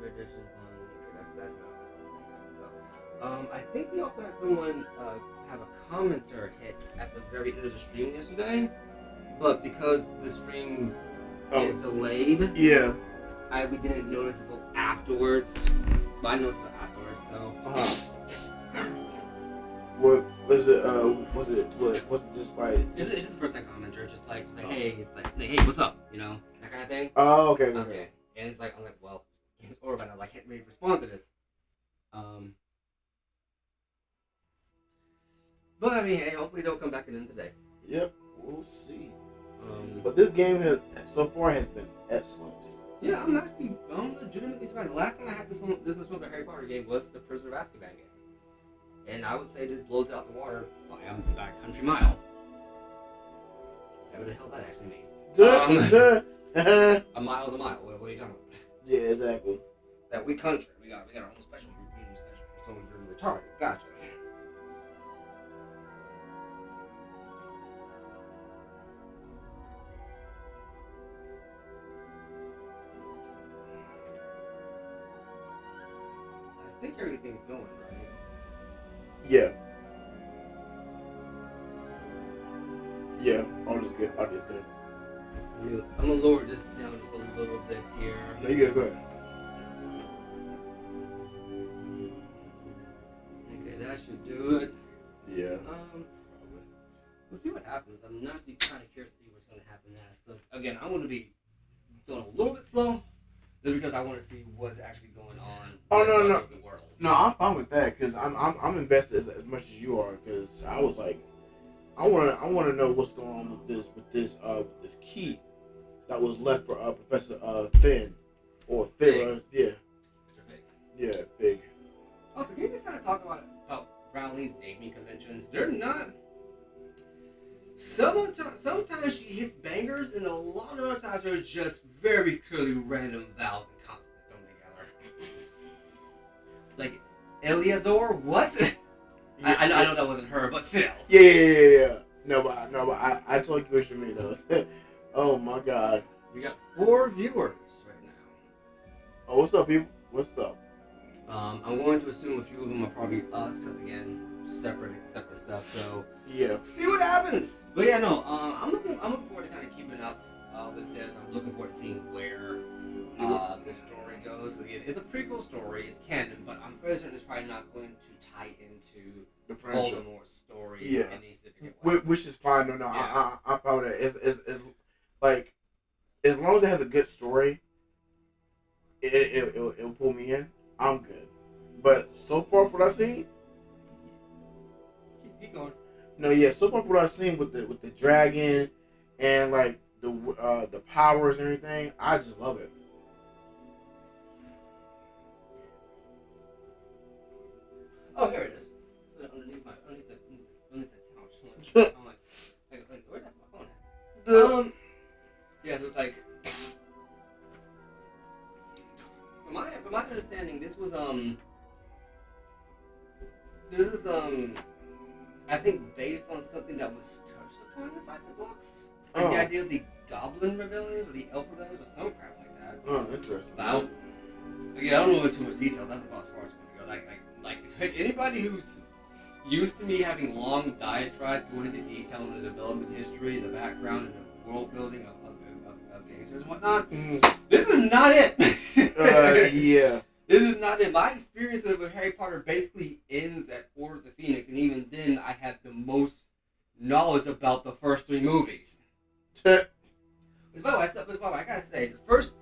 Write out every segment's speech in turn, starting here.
Renditions on. Okay, that's not so. I think we also had someone have a commenter hit at the very end of the stream yesterday, but because the stream is delayed, yeah, we didn't notice until afterwards. But I noticed it afterwards, so. What was it? Was it just like? It's just the first time commenter, just like hey, it's like hey, what's up, that kind of thing. Oh, okay. And it's like I'm like, well, game's over, but I like can't really respond to this. But I mean, hey, hopefully they'll come back in today. Yep, we'll see. But this game has been excellent. Yeah, I'm legitimately surprised. The last time I had this one of a Harry Potter game was the Prisoner of Azkaban game, and I would say this blows it out the water by a country mile. Whatever the hell that actually means. A mile's a mile. What are you talking about? Yeah, exactly. That we country. We got our own special. So you're retarded. Gotcha. I think everything's going right. Yeah. Yeah, all is good. All is good. I'm gonna lower this down just a little bit here. No, you good. Go ahead. Okay, that should do it. Yeah. We'll see what happens. I'm actually kind of curious to see what's going to happen next. Because again, I'm going to be going a little bit slow, just because I want to see what's actually going on. Oh no. The world. No, I'm fine with that because I'm invested as much as you are because I was like, I want to know what's going on with this key that was left for Professor Finn or Finn. Yeah. Yeah, big. Also, can you just kind of talk about Rowling's naming conventions? They're not. Sometimes she hits bangers, and a lot of other times they're just very clearly random vowels and consonants thrown together. Like Eleazar, what? Yeah, I know that wasn't her, but still. Yeah. No, but I totally get what you mean though. Oh my God. We got 4 viewers right now. Oh, what's up, people? What's up? I'm going to assume a few of them are probably us, because again, separate stuff. So yeah, see what happens. But yeah, no, I'm looking forward to kind of keeping up with this. I'm looking forward to seeing where the story goes. Again, it's a prequel story. It's canon, but I'm pretty certain it's probably not going to tie into the franchise Voldemort's story in any significant way. Which is fine. No, yeah. I'm fine with it. It's like as long as it has a good story, it'll pull me in. I'm good. But so far, from what I've seen, keep going. No, yeah. So far, from what I've seen with the dragon and like the powers and everything, I just love it. Oh, here it is. It's underneath the couch. I'm like, where'd my phone at? Yeah, so it's like. From my understanding, this is I think based on something that was touched upon inside the books. Like the idea of the goblin rebellions or the elf rebellions or some crap like that. Oh, interesting. But I don't know in too much detail. That's about as far as it's going to go. Like anybody who's used to me having long diatribes going into detail in the development history, the background, and the world building of gangsters and whatnot. This is not it. Yeah. This is not it. My experience with Harry Potter basically ends at Order of the Phoenix, and even then, I had the most knowledge about the first 3 movies. By the way, I gotta say,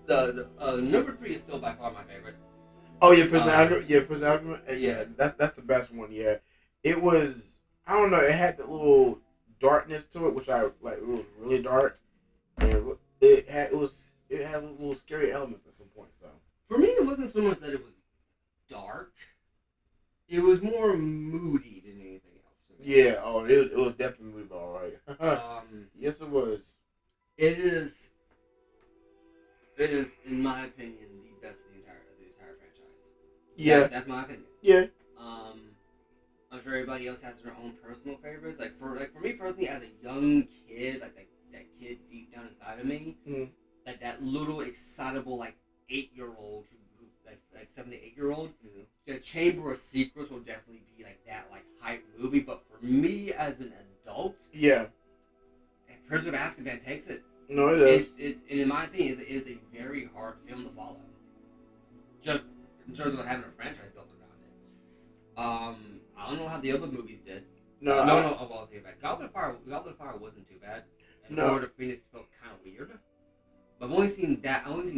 the number 3 is still by far my favorite. Oh yeah, Prison Argument. Yeah, Prison Argument. Yeah, that's the best one. Yeah, it was. I don't know. It had that little darkness to it, which I like. It was really dark, and it had little scary elements at some point. So for me, it wasn't so much that it was dark. It was more moody than anything else to me. Yeah. Oh, it was definitely moody, all right. Yes, it was. It is, in my opinion, the best of the entire franchise. Yeah, that's my opinion. Yeah. I'm sure everybody else has their own personal favorites. Like for me personally, as a young kid, like that kid deep down inside of me, like that little excitable 8-year-old who Chamber of Secrets will definitely be like that, like hype movie. But for me as an adult, Yeah. Prisoner of Azkaban takes it. No, it is. And in my opinion, it is a very hard film to follow. Just in terms of having a franchise built around it. I don't know how the other movies did. No, I'll take it back. Goblet of Fire wasn't too bad. And No. Lord of Phoenix felt kind of weird. But I've only seen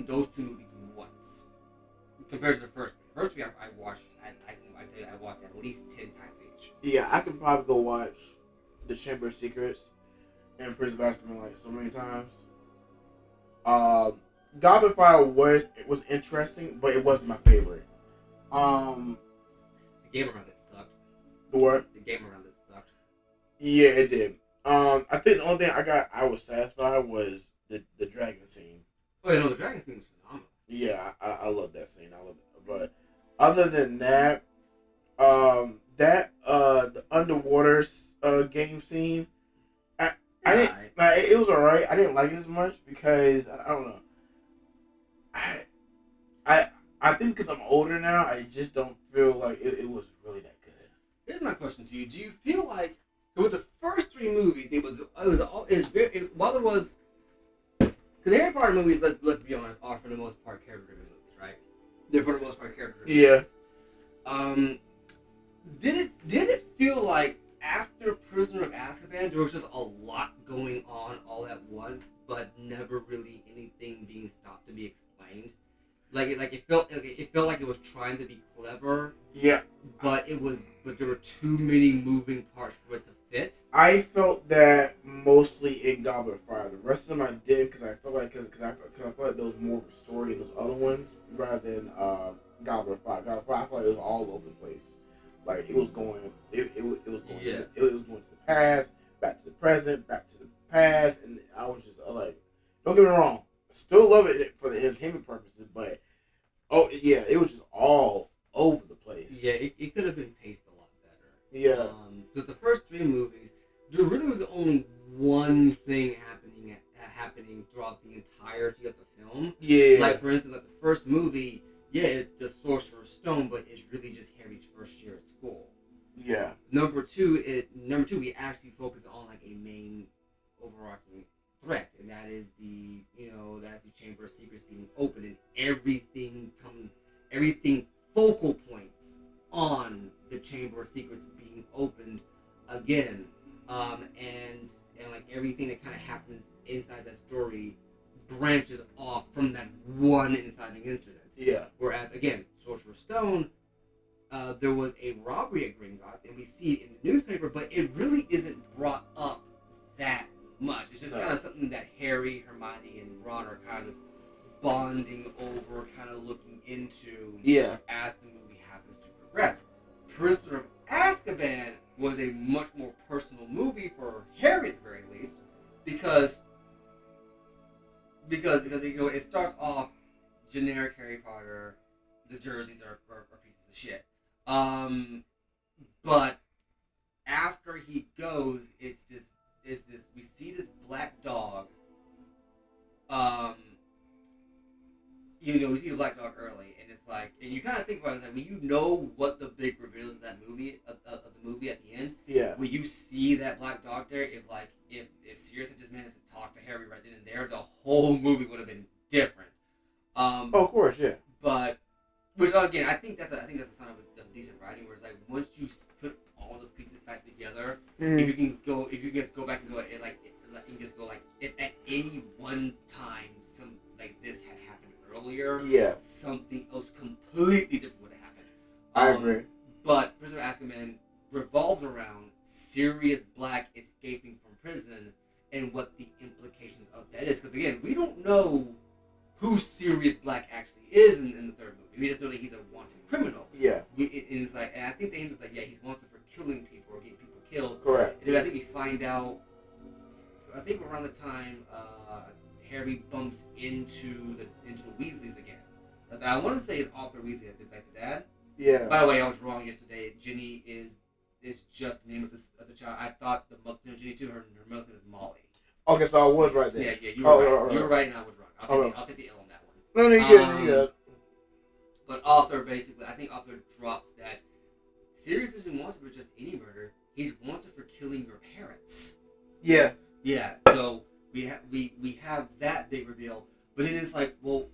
those two movies once. Compared to the first three. The first three I watched, I watched at least 10 times each. Yeah, I can probably go watch The Chamber of Secrets and Prison of Azkaban like so many times. Goblet of Fire was interesting, but it wasn't my favorite. The game around it sucked. The what? The game around it sucked. Yeah, it did. I think the only thing I was satisfied was the dragon scene. Oh, yeah, no, the dragon thing was phenomenal. Yeah, I love that scene. I love it. But other than that, the underwater game scene, I didn't, like, it was alright. I didn't like it as much because I don't know. I think because I'm older now, I just don't feel like it was really that good. Here's my question to you: do you feel like with the first three movies, while there was, because the Harry Potter movies, let's be honest, are for the most part character-driven movies, right? They're for the most part character-driven. Yeah. Movies. Did it feel like after Prisoner of Azkaban there was just a lot going on all at once, but never really anything being stopped to be explained? It felt like it was trying to be clever. Yeah. But there were too many moving parts for it to fit. I felt that mostly in Goblet of Fire. The rest of them I did because I felt like I felt like there was more of a story in those other ones rather than Goblet of Fire. Goblet of Fire, I felt like it was all over the place. Like it was going to the past, back to the present, back to the past, and I was just like, don't get me wrong, still love it for the entertainment purposes, but it was just all over the place. Yeah, it could have been paced a lot better. Yeah. But the first three movies, there really was only one thing happening throughout the entirety of the film. Yeah. Like for instance, like the first movie, it's the Sorcerer's Stone, but it's really just Harry's first year at school. Yeah. Number two, we actually focus on like a main overarching threat, and that is the Chamber of Secrets being open, and everything focal points on the Chamber of Secrets being opened again, and like everything that kind of happens inside that story branches off from that one inciting incident. Yeah. Whereas again, Sorcerer's Stone, there was a robbery at Gringotts, and we see it in the newspaper, but it really isn't brought up that much. It's just kind of something that Harry, Hermione, and Ron are kind of just bonding over, kind of looking into as the movie happens to progress. Prisoner of Azkaban was a much more personal movie for Harry at the very least, because it starts off generic Harry Potter. The jerseys are pieces of shit. But after he goes, it's this we see this black dog. We see the black dog early, and it's like, and you kind of think about it, like when you know what the big reveals of that movie, of the movie at the end. Yeah. When you see that black dog there, if Sirius had just managed to talk to Harry right then and there, the whole movie would have been different. Of course, yeah. But, which again, I think that's a sign of decent writing, where it's like once you put all the pieces back together, if you can just go back and go if at any one time some like this had happened earlier, something else completely different would have happened. I agree. But Prisoner of Azkaban revolves around Sirius Black escaping from prison and what the implications of that is. Because again, we don't know who Sirius Black actually is in the third movie. We just know that he's a wanted criminal. Yeah. And I think the end is like, he's wanted for killing people or getting people killed. Correct. And I think we find out, I think around the time Harry bumps into the Weasleys again. I want to say it's Arthur Weasley that did like the dad. Yeah. By the way, I was wrong yesterday. Ginny is just the name of the child. I thought the mother's name was Ginny too. Her mother's name is Molly. Okay, so I was right there. Yeah, you were right. You were right, and I was wrong. I'll take the L on that one. No, you good. But Arthur basically, I think Arthur drops that Sirius isn't wanted for just any murder. He's wanted for killing your parents. Yeah. Yeah. So we have that big reveal, but then it's like, well,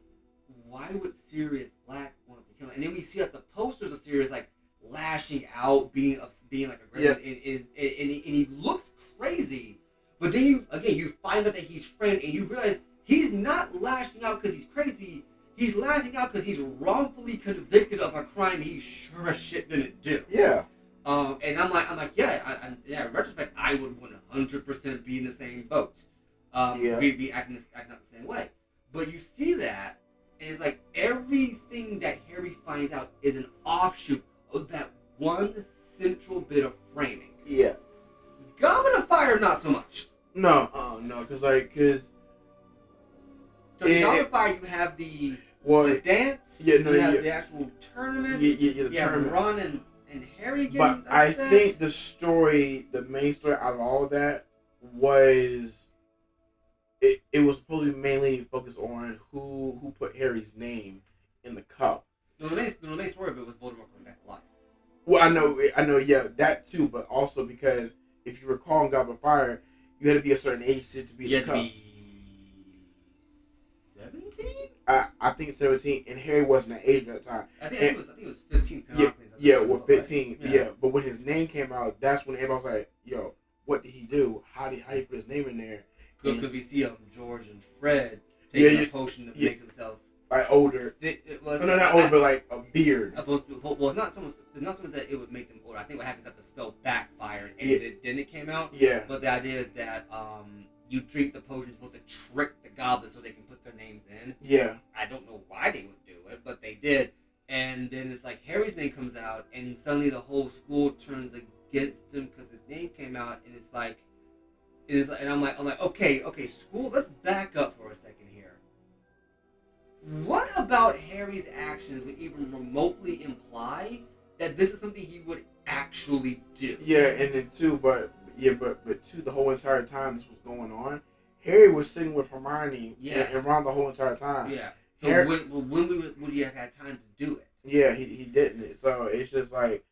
why would Sirius Black want to kill him? And then we see like the posters of Sirius like lashing out, being like aggressive, and he looks crazy. But then you find out that he's friend, and you realize he's not lashing out because he's crazy. He's lashing out because he's wrongfully convicted of a crime he sure as shit didn't do. Yeah. And I'm like, yeah, in retrospect, I would 100% be in the same boat. Be acting out the same way. But you see that, and it's like everything that Harry finds out is an offshoot of that one central bit of framing. Yeah. Goblet of Fire, not so much. No, because So the Goblet of Fire, you have the dance. Yeah, no, you have the actual tournament. The tournament. Ron and Harry getting But I think the main story out of all of that was it was supposed to be mainly focused on who put Harry's name in the cup. No, the main story of it was Voldemort coming back to life. Well, I know, yeah, that too, but also because if you recall in Goblet of Fire, you had to be a certain age to be in the cup. 17? I think 17, and Harry wasn't that age at that time. I think it was 15. Well, 15. Right? Yeah, but when his name came out, that's when everybody was like, "Yo, what did he do? How did he put his name in there?" Because we see George and Fred taking a potion to make himself like older. Not older, but like a beard. Well, not so much that it would make them older. I think what happens is that the spell backfired and it came out. Yeah. But the idea is that you drink the potion supposed to trick the goblins so they can put their names in. Yeah. I don't know why they would do it, but they did. And then it's like Harry's name comes out, and suddenly the whole school turns against him because his name came out, and it's like, and I'm like, okay, school, let's back up for a second here. What about Harry's actions would even remotely imply that this is something he would actually do? Yeah, and then too, but too, the whole entire time this was going on, Harry was sitting with Hermione and Ron the whole entire time. Yeah. So Harry, when would he have had time to do it? Yeah, he didn't. So it's just like.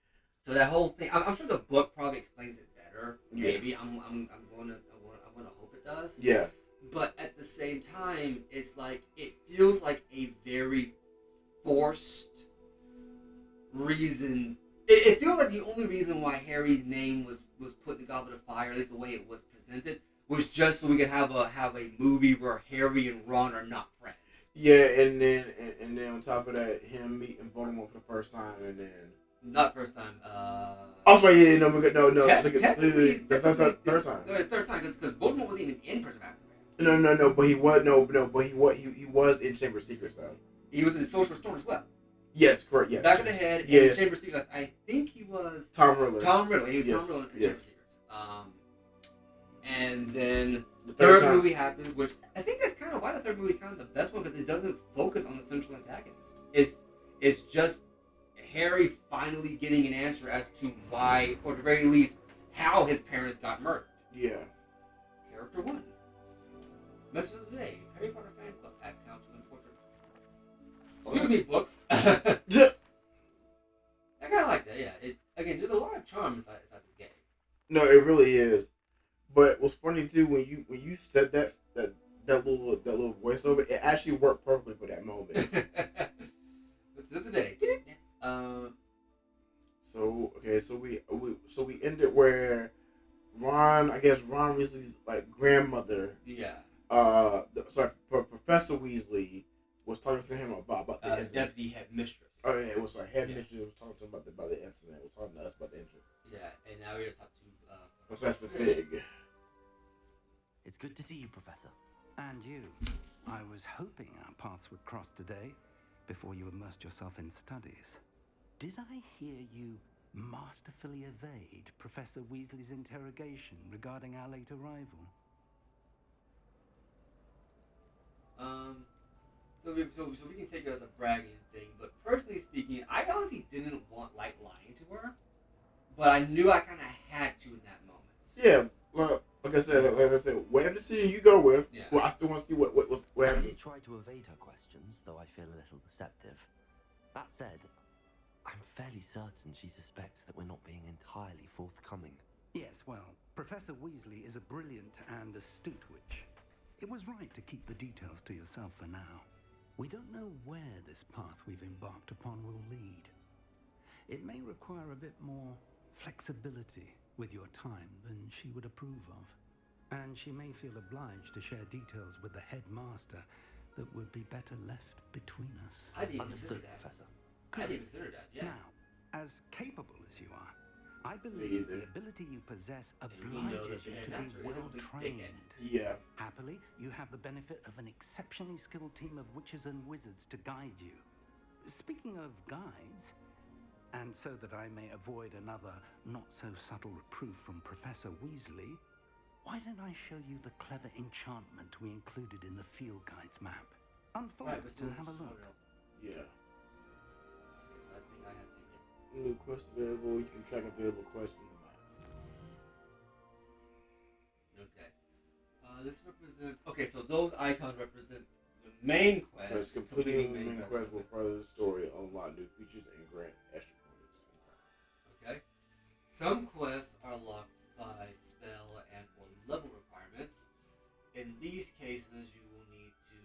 So that whole thing, I'm sure the book probably explains it better. Yeah. Maybe I'm gonna hope it does. Yeah. But at the same time, it's like it feels like a very forced reason. It feels like the only reason why Harry's name was put in the Goblet of Fire, at least the way it was presented, was just so we could have a movie where Harry and Ron are not friends. Yeah, and then on top of that, him meeting Voldemort for the first time, and then not first time. Also, yeah, no, technically, the third time. No, the third time because Voldemort wasn't even in Prison of Azkaban. No, but he was in Chamber of Secrets though. He was in the Sorcerer's Stone as well. Yes, correct. Yes. Back of the Head and the Chamber of Secrets. I think he was Tom Riddle. He was Tom Riddle in Chamber of Secrets. And then the third movie happens, which I think that's kind of why the third movie is kind of the best one, because it doesn't focus on the central antagonist. It's just Harry finally getting an answer as to why, or at the very least, how his parents got murdered. Yeah. Character 1. Message of the day. Harry Potter fan club account to portrait. Excuse me, books. I kind of like that, yeah. Again, there's a lot of charm inside this game. No, it really is. But what's funny too, when you said that little voiceover, it actually worked perfectly for that moment. Message of the day. So we ended where Ron Weasley's like grandmother. Yeah. Professor Weasley was talking to him about the incident. Deputy headmistress. Oh yeah, it was our headmistress was talking to him about the incident. Was talking to us about the incident. Yeah, and now we're gonna talk to Professor Fig. It's good to see you, Professor. And you. I was hoping our paths would cross today, before you immersed yourself in studies. Did I hear you masterfully evade Professor Weasley's interrogation regarding our late arrival? So we can take it as a bragging thing, but personally speaking, I honestly didn't want Light lying to her, but I knew I kind of had to in that moment. Yeah, well, like I said, whatever decision you go with, yeah. Well, I still want to see what happened. I did try to evade her questions, though I feel a little deceptive. That said, I'm fairly certain she suspects that we're not being entirely forthcoming. Yes, well, Professor Weasley is a brilliant and astute witch. It was right to keep the details to yourself for now. We don't know where this path we've embarked upon will lead. It may require a bit more flexibility with your time than she would approve of. And she may feel obliged to share details with the headmaster that would be better left between us. I didn't consider Understood, that. Professor. I didn't consider that. Yeah. Now, as capable as you are, I believe the ability you possess obliges you to be well trained. Yeah. Happily, you have the benefit of an exceptionally skilled team of witches and wizards to guide you. Speaking of guides, and so that I may avoid another not-so-subtle reproof from Professor Weasley, why don't I show you the clever enchantment we included in the field guide's map? Unfold Right, it and have a look. Yeah. Okay, so I think I have to get. New quest available. You can track available quests in the map. Okay. This represents. Okay, so those icons represent the main quest. Quest completing the main quest will further the story, unlock new features, and grant extra points. Okay. Some quests are locked by spell and or level requirements. In these cases, you will need to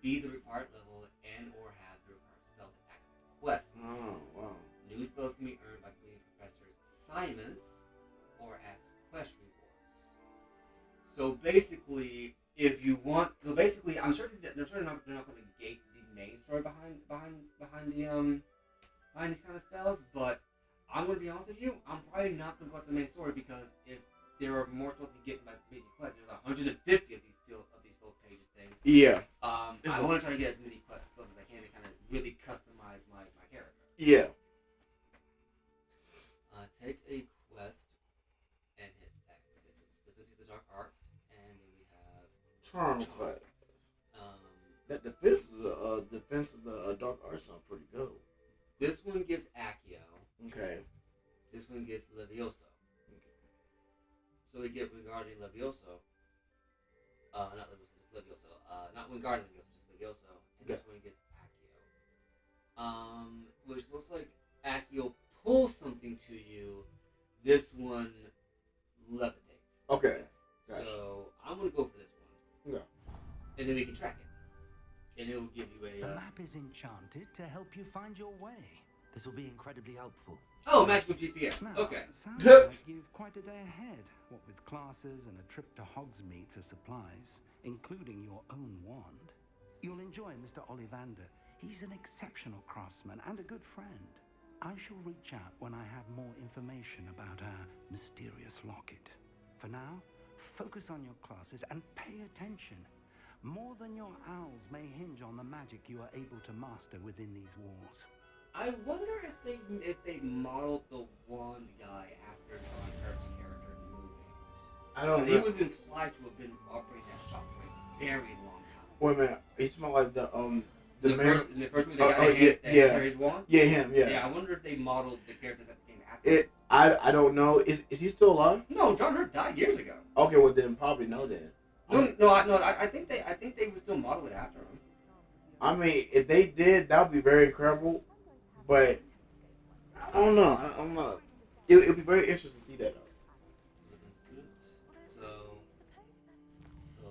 be the required level and or have the required spells to activate the quest. Oh, wow. New spells can be earned by completing professors' assignments or as quest rewards. So basically, if you want, so basically, I'm certain that they're not going to gate the main story behind these kind of spells. But I'm going to be honest with you, I'm probably not going to go to the main story because if there are more spells to be getting by completing quests, there's 150 of these field pages things. Yeah. I want to try to get as many quest spells as I can to kind of really customize my character. Yeah. Take a quest and hit X. Okay, so the 50 the dark arts, and then we have Charm class. um, That defense of the dark arts sounds pretty good. this one gives Accio. Okay. This one gets Levioso. Okay. So we get Wingardium Levioso. Not Levioso, just Levioso. Not Wingardium Levioso, just Levioso. And this one gets Accio. Which looks like Accio pulls something to you. This one levitates. Okay. Yes. Gotcha. So I'm gonna go for this one. Yeah. And then we can track it. And it will give you The a. map is enchanted to help you find your way. This will be incredibly helpful. Oh, magical GPS. Now, Okay. sounds like you've quite a day ahead. What with classes and a trip to Hogsmeade for supplies, including your own wand. You'll enjoy Mr. Ollivander. He's an exceptional craftsman and a good friend. I shall reach out when I have more information about our mysterious locket. For now, focus on your classes and pay attention. More than your owls may hinge on the magic you are able to master within these walls. I wonder if they modeled the wand guy after John Hurt's character in the movie. I don't He know. was implied to have been operating that shop for a very long time. Wait a minute. Are you talking about like the In man? the first movie, the guy that yeah. carries wand. Yeah, him. Yeah. Yeah, I wonder if they modeled the characters that came after. I don't know. Is he still alive? No, John Hurt died years ago. Okay, well then probably no then. I think they would still model it after him. I mean, if they did, that would be very incredible. But I don't know. I'm not. It'd be very interesting to see that though. So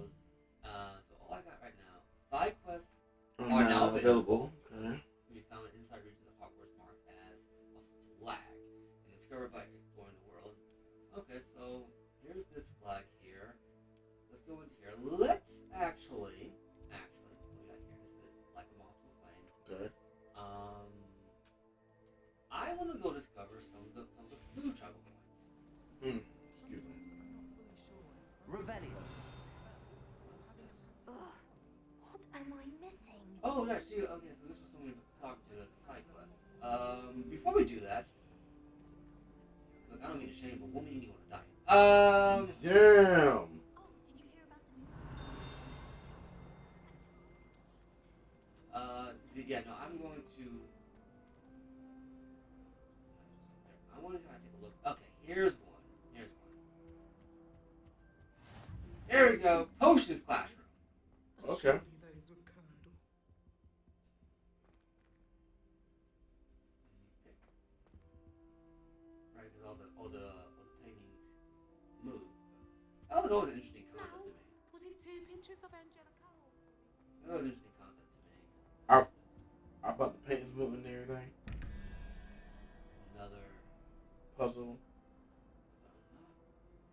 all I got right now, side quests Are are now available. Okay. We found inside regions of Hogwarts marked as a flag and discovered by exploring the world. Okay, so here's this flag here. Let's go into here. Let's actually, so we got here. This is like a moth to a flame. Okay. I want to go discover some of the food travel points. Excuse me. Revelio. Ugh, what am I missing? Oh, yeah, okay, so this was someone we talked to as a side quest. Before we do that, look, I don't mean to shame, but what made me want to die? Damn. Yeah, no, I'm going to. I want to try to take a look. Okay, here's one. Here we go. Potions classroom. Okay. was always an interesting concept to me. Was it 2 pinches of Angelica? That was an interesting concept to me. I- What's this? I about the paintings moving and everything. Another. Puzzle. I'm not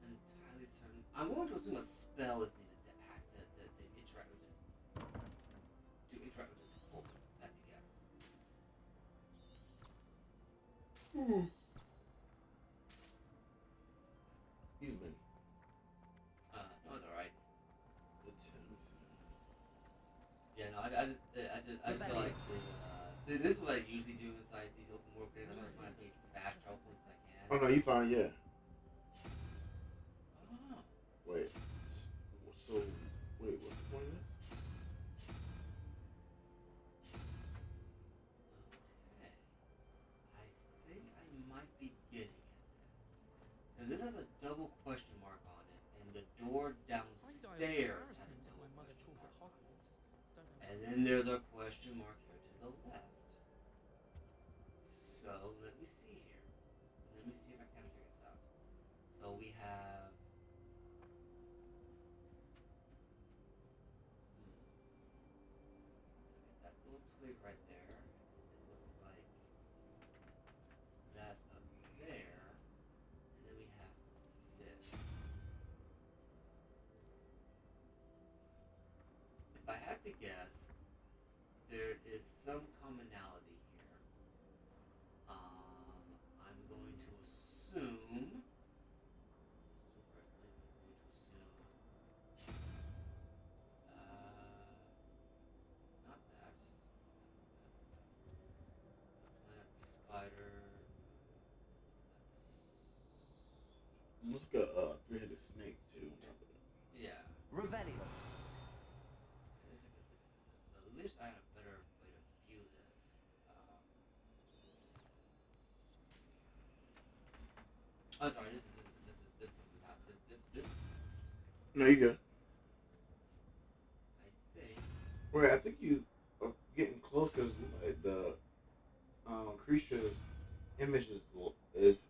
entirely certain. I'm going to assume a spell is needed to act to interact with this. To interact with this book. That's a guess. Excuse me. No, it's alright. The Thames. Yeah, no, I just feel like this is what I usually do inside these open world games. I try to find as many fast travel points as I can. Oh no, you fine, yeah. Oh. Wait. So, wait, what's the point of this? Okay. I think I might be getting it. Because this has a double question mark on it, and the door downstairs had a double question mark on it. And then there's a question mark here to the left. So let me see here. Let me see if I can figure this out. So we have. So I get that little twig right there. It looks like that's up there. And then we have this. If I had to guess, there is some commonality here. I'm going to assume. Not that. The plant spider. Looks like a three-headed snake too on top of it. Yeah. Revelio. At least I had a better way to view this. I'm sorry. This is not this is interesting. No, you good. I think. Wait, I think you are getting close because the creature's image is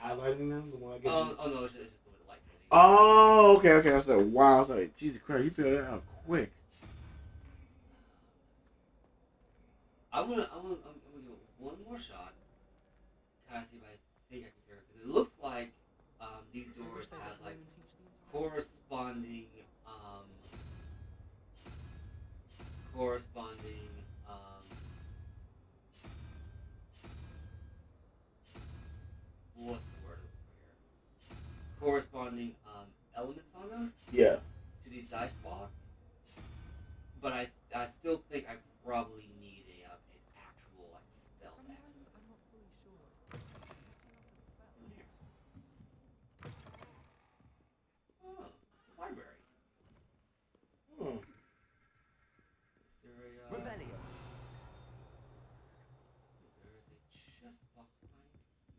highlighting them. The one I get you. Oh no, it's just the way the light's hitting. Oh, okay. I was like, wow. I was like, Jesus Christ, you figured that out quick. I'm gonna give it one more shot. Kind of see if I think I can figure it because it looks like these doors have like corresponding corresponding what's the word I'm looking for here? Corresponding elements on them Yeah. to these dice blocks. But I still think I probably need an actual like spell to access it. I'm not fully sure. In here. Oh, library. Hmm. Is there a Revelio. there is a chest behind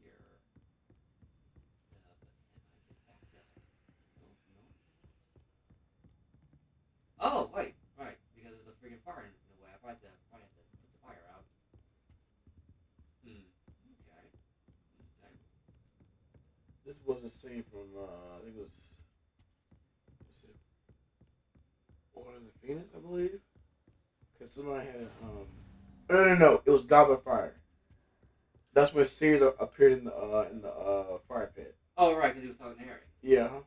here. But can I get back up? No, no. Oh, wait, right, because there's a freaking fire in the way. I probably have to put the fire out. Okay. Okay. This was a scene from I think it was Order of the Phoenix, I believe. Because somebody had no, it was Goblet of Fire. That's when Sears appeared in the fire pit. Oh, right, because he was talking to Harry. Yeah. Huh?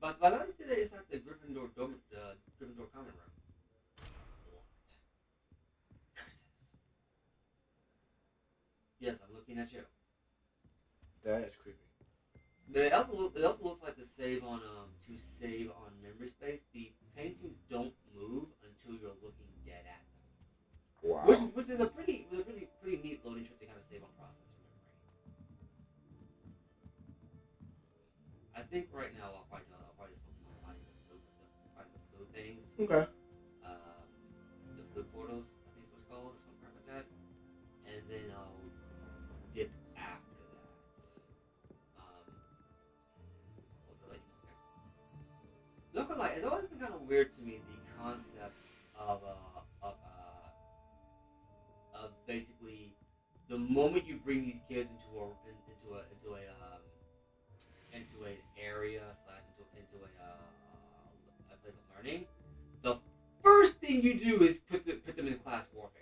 But I think today it's like the Gryffindor Gryffindor common room. Locked. Curses. Yes, I'm looking at you. That is creepy. It also looks like the save on to save on memory space. The paintings don't move until you're looking dead at them. Wow. Which is a pretty neat loading trick to kind of save on processor memory. I think right now I'll probably just focus on finding the flu things. Okay. The flu portals, I think is what it's called, or something like that. And then I'll dip after that. Okay. Not gonna lie, it's always been kind of weird to me the concept of basically the moment you bring these kids into an area / into a thing you do is put them in class warfare.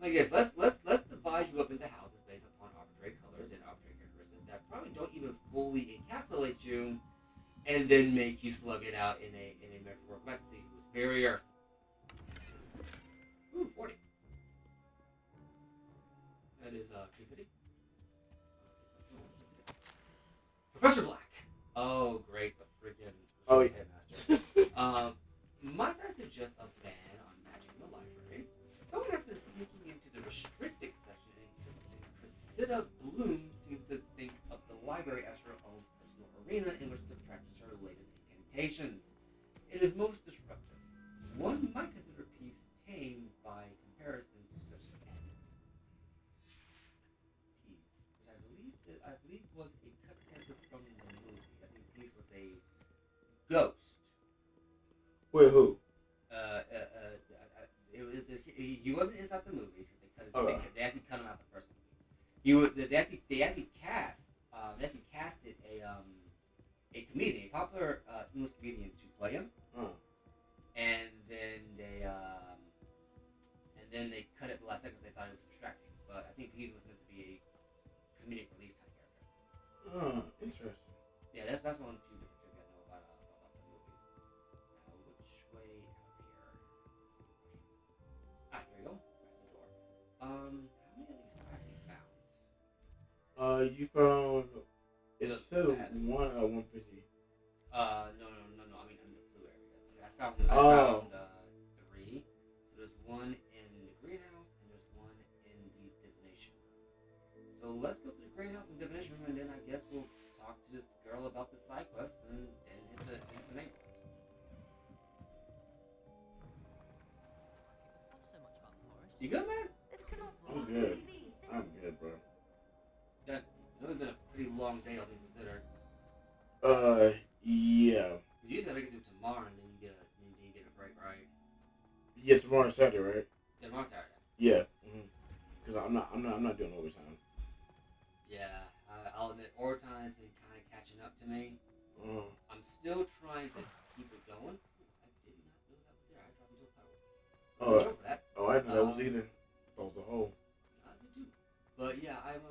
Like yes, let's divide you up into houses based upon arbitrary colors and arbitrary characteristics that probably don't even fully encapsulate you, and then make you slug it out in a metaphorical match to see who's superior. Ooh, 40. That is 250. Professor Black. Oh, great, the freaking headmaster. My guy suggests a ban on matching the library. Someone has been sneaking into the restricted section, and Cressida Bloom seems to think of the library as her own personal arena in which to practice her latest incantations. It is most disruptive. One might consider Peeves tame by comparison to such instincts. Peeves, which I believe was a cut character from the movie. I think Peeves was a ghost. Wait, who? He wasn't inside the movies because they cut his. Okay. They actually cut him out the first movie. He was. They actually casted a comedian, a popular English comedian to play him. And then they cut it the last second because they thought it was distracting. But I think he was meant to be a comedic relief kind of character. Interesting. Yeah, that's one of the few bits of trivia I know about the movies. Now, which way out here? Ah, here we go. That's the door. How many of these have I actually found? You found it Look, said bad. 1 out of 150. No. I mean, in the blue area. I found 3. So there's one in the greenhouse and there's one in the divination room. So let's go to the greenhouse and divination room, and then I guess we'll talk to this girl about the side quest and hit the main quest. Not so much about the forest. You good, man? This cannot I'm possibly good. be. I'm good, bro. It's been a pretty long day, all things considered. Yeah. You usually make it through tomorrow, and then you get a break, right? Yeah, tomorrow's Saturday, right? Yeah, tomorrow's Saturday. Yeah. Because I'm not doing overtime. Yeah, I'll admit, overtime's been kind of catching up to me. Uh, I'm still trying to keep it going. I did not know that was there. I dropped into a puddle. Oh, Go for that. I didn't know that was either. That was a hole. I did too. But yeah, I'm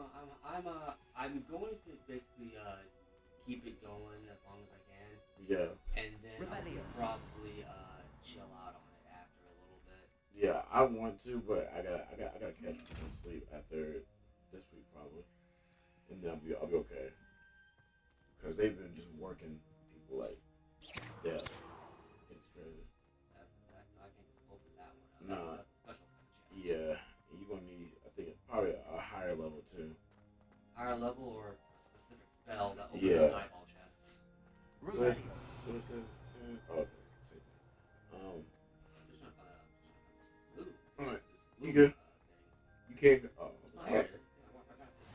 going to basically keep it going as long as I can, Yeah. and then I'll probably chill out on it after a little bit. Yeah, I want to, but I gotta catch some sleep after this week probably, and then I'll be okay. Because they've been just working people like death. It's crazy. That's I can't just open that one up. Nah. That's a special kind of chest. Yeah, and you're gonna need, I think, probably a higher level too. Higher level or a specific spell that opens Yeah. up eyeball chests. So it says 10. Oh, okay. See. I'm just trying to find out. Alright, This you blue, good? You can't. Oh, Oh, here it is.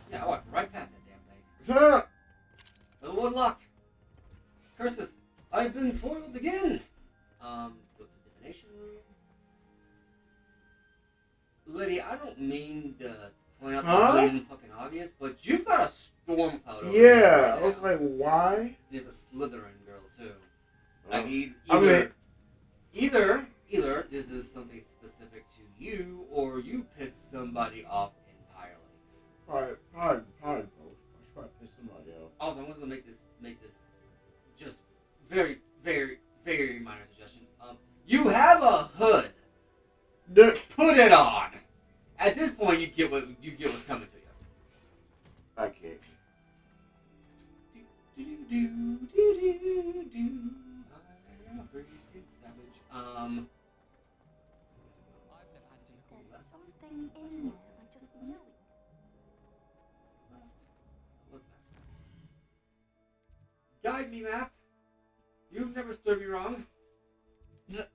Yeah, I walked right past that damn thing. alright. Level 1 lock. Curses. I've been foiled again. Go to the divination room. Lady, I don't mean to point out the blatant fucking obvious, but you've got a storm cloud over you Yeah, right I was now. like, why? There's a Slytherin girl too. Oh. Like either this is something specific to you, or you pissed somebody off entirely. Probably both. I should probably piss somebody off. Also, I'm just gonna make this just very, very, very minor suggestion. You have a hood. Put it on. At this point, you get what's coming to you. I can't. Do do do do do. I am a freaking savage. I've never had to. There's something in there. I just know it. What's that? Guide me, map. You've never stood me wrong. wrong area.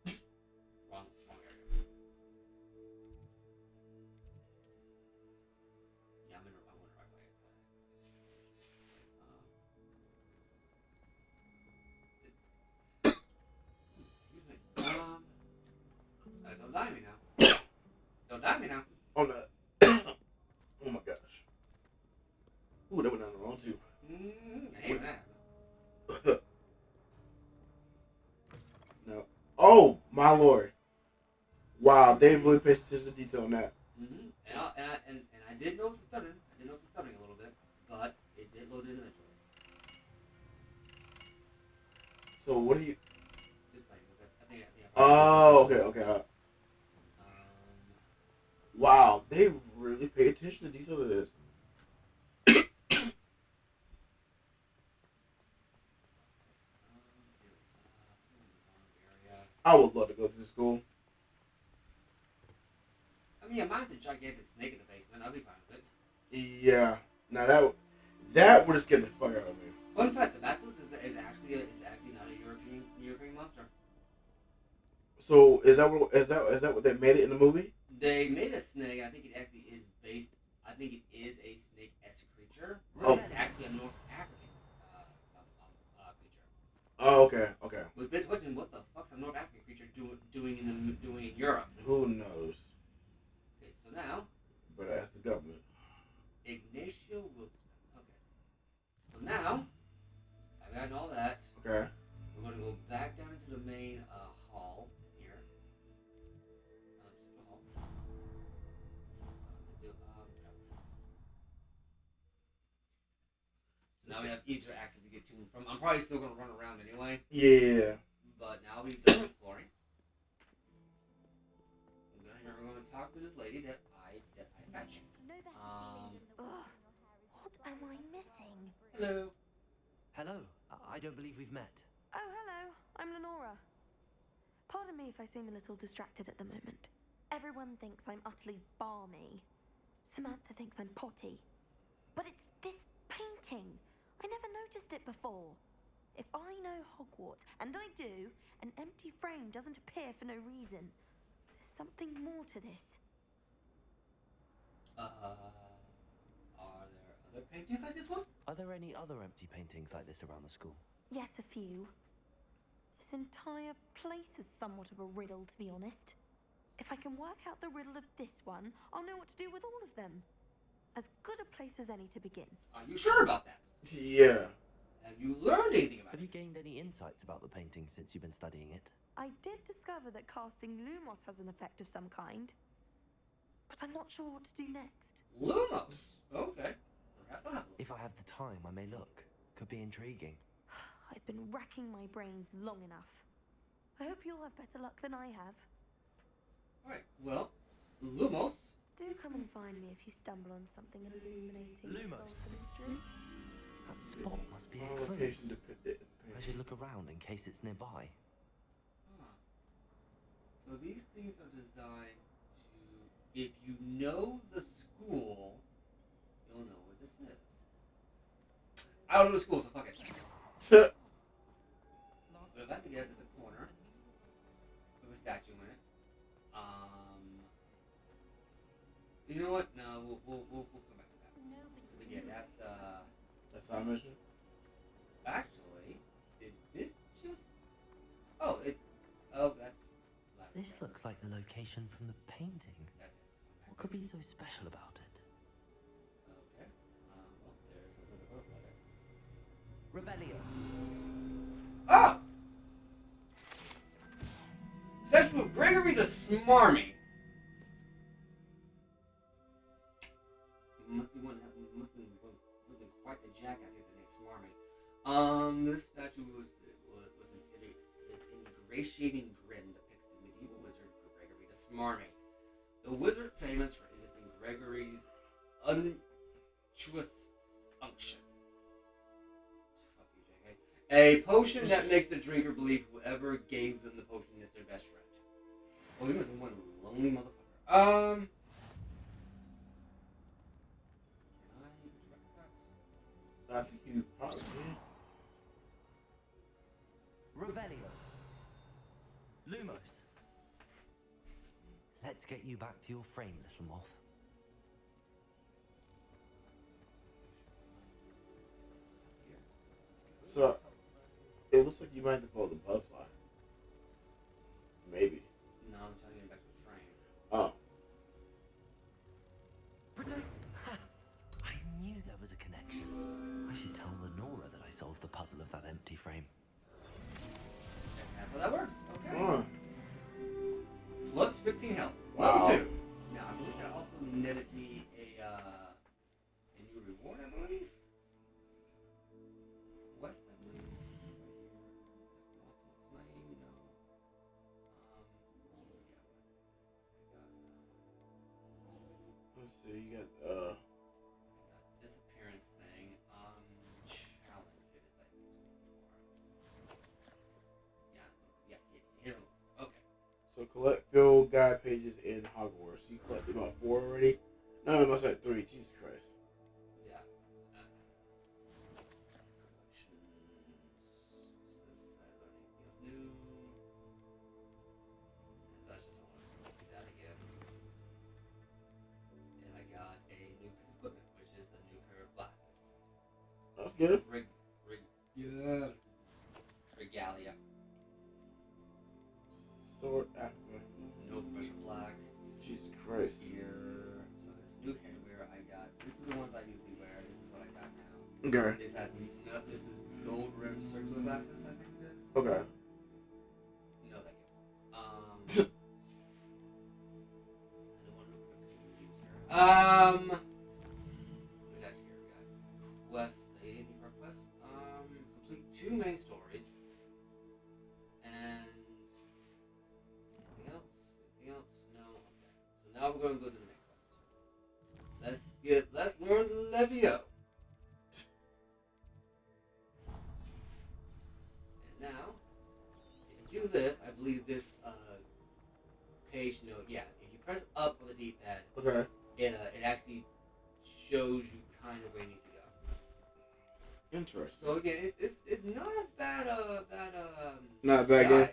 Yeah, I'm in the right way. Excuse me. Don't die me now. Don't die me now. On that. Oh my gosh. Ooh, that went down the wrong too. I hate when that happens. No. Oh my My lord. Wow, they really paid attention to detail on that. Mm-hmm. And I did notice the stuttering. I did notice the stuttering a little bit, but it did load in eventually. So what do you? Just playing with it. I think Oh, okay. um, Wow, they really pay attention to detail to this. area. I would love to go to this school. I mean, yeah, mine's a gigantic snake in the basement. I'll be fine with it. Yeah. Now that would have scared the fuck out of me. Fun fact: the basilisk is actually not a European monster. So is that what they made it in the movie? They made a snake. I think it actually is based. I think it is a snake-esque creature. Oh. It's actually a North African creature. Oh, okay. But bitch, what the fuck's a North African creature doing in Europe? Who knows? Okay, so now But ask the government. Ignacio Wilson. Okay, so now I've gotten all that. Okay. We're going to go back down into the main hall here. Central hall. So now we have easier access to get to and from. I'm probably still going to run around anyway, Yeah. but now we've done exploring. We're going to talk to this lady that I fetched. No better feeling than the Ugh. What am I missing? Hello. Hello. I don't believe we've met. Oh, hello. I'm Lenora. Pardon me if I seem a little distracted at the moment. Everyone thinks I'm utterly balmy. Samantha thinks I'm potty. But it's this painting. I never noticed it before. If I know Hogwarts, and I do, an empty frame doesn't appear for no reason. There's something more to this. Are there other paintings like this one? Are there any other empty paintings like this around the school? Yes, a few. This entire place is somewhat of a riddle, to be honest. If I can work out the riddle of this one, I'll know what to do with all of them. As good a place as any to begin. Are you sure about that? Yeah. Have you learned anything about Have it? you gained any insights about the painting since you've been studying it? I did discover that casting Lumos has an effect of some kind. But I'm not sure what to do next. Lumos. Okay. Perhaps I'll have a look. If I have the time, I may look. Could be intriguing. I've been racking my brains long enough. I hope you'll have better luck than I have. Alright, well, Lumos. Do come and find me if you stumble on something illuminating that Lumos. solves the mystery. That spot must be a On clue. location I should look around in case it's nearby. Huh. So these things are designed to, if you know the school, you'll know where this is. I don't know the school, so fuck it. depend. But if I think there's a corner with a statue in it. You know what? No, we'll come back to that. But again, that's That's our mission. actually, did this just? That's. This looks like the location from the painting. That's it. What could be so special about it? Okay. Well, there's a little bit of Revelio. Oh! Statue of Gregory the Smarmy. Must be quite the jackass here the name Smarmy. This statue was an ingratiating grin depicts the medieval wizard Gregory the Smarmy. The wizard famous for imitating Gregory's unctuous unction. Fuck you, JK. A potion that makes the drinker believe whoever gave them the potion is their best friend. Oh, he was one lonely motherfucker. Can I track that? I think you probably can. Revelio. Lumos. Let's get you back to your frame, little moth. So it looks like you might have to follow the butterfly. Maybe. No, I'm telling you back to the frame. Oh. I knew there was a connection. I should tell Lenora that I solved the puzzle of that empty frame. And that's how that works. Okay. Huh. So you got disappearance thing. Challenges, I think is what yeah. Here. Okay. so collect field guide pages in Hogwarts. You collected about 4 already? No, I must have 3. Jesus Christ. Yeah. Collections. This I learned anything else new. So I just don't want to do that again. And I got a new piece of equipment, which is a new pair of glasses. That's good. Yeah. Regalia. Sword after. No Professor Black. Jesus Christ. Here. So this new headwear I got. So this is the ones I usually wear. This is what I got now. Okay. This has this is gold rimmed circular glasses, I think it is. Okay. No, thank you. I don't want to look at the reviews here. We got here. We got quest. Anything for quest? Complete 2 main stories. And anything else? Anything else? No. Okay. So now we're going to go to the main quest. Let's learn Levio. And now, if you do this, I believe this page note. Yeah, if you press up on the D-pad, Okay. it actually shows you kind of where you need to go. Interesting. So again, it's not a bad Not a bad game.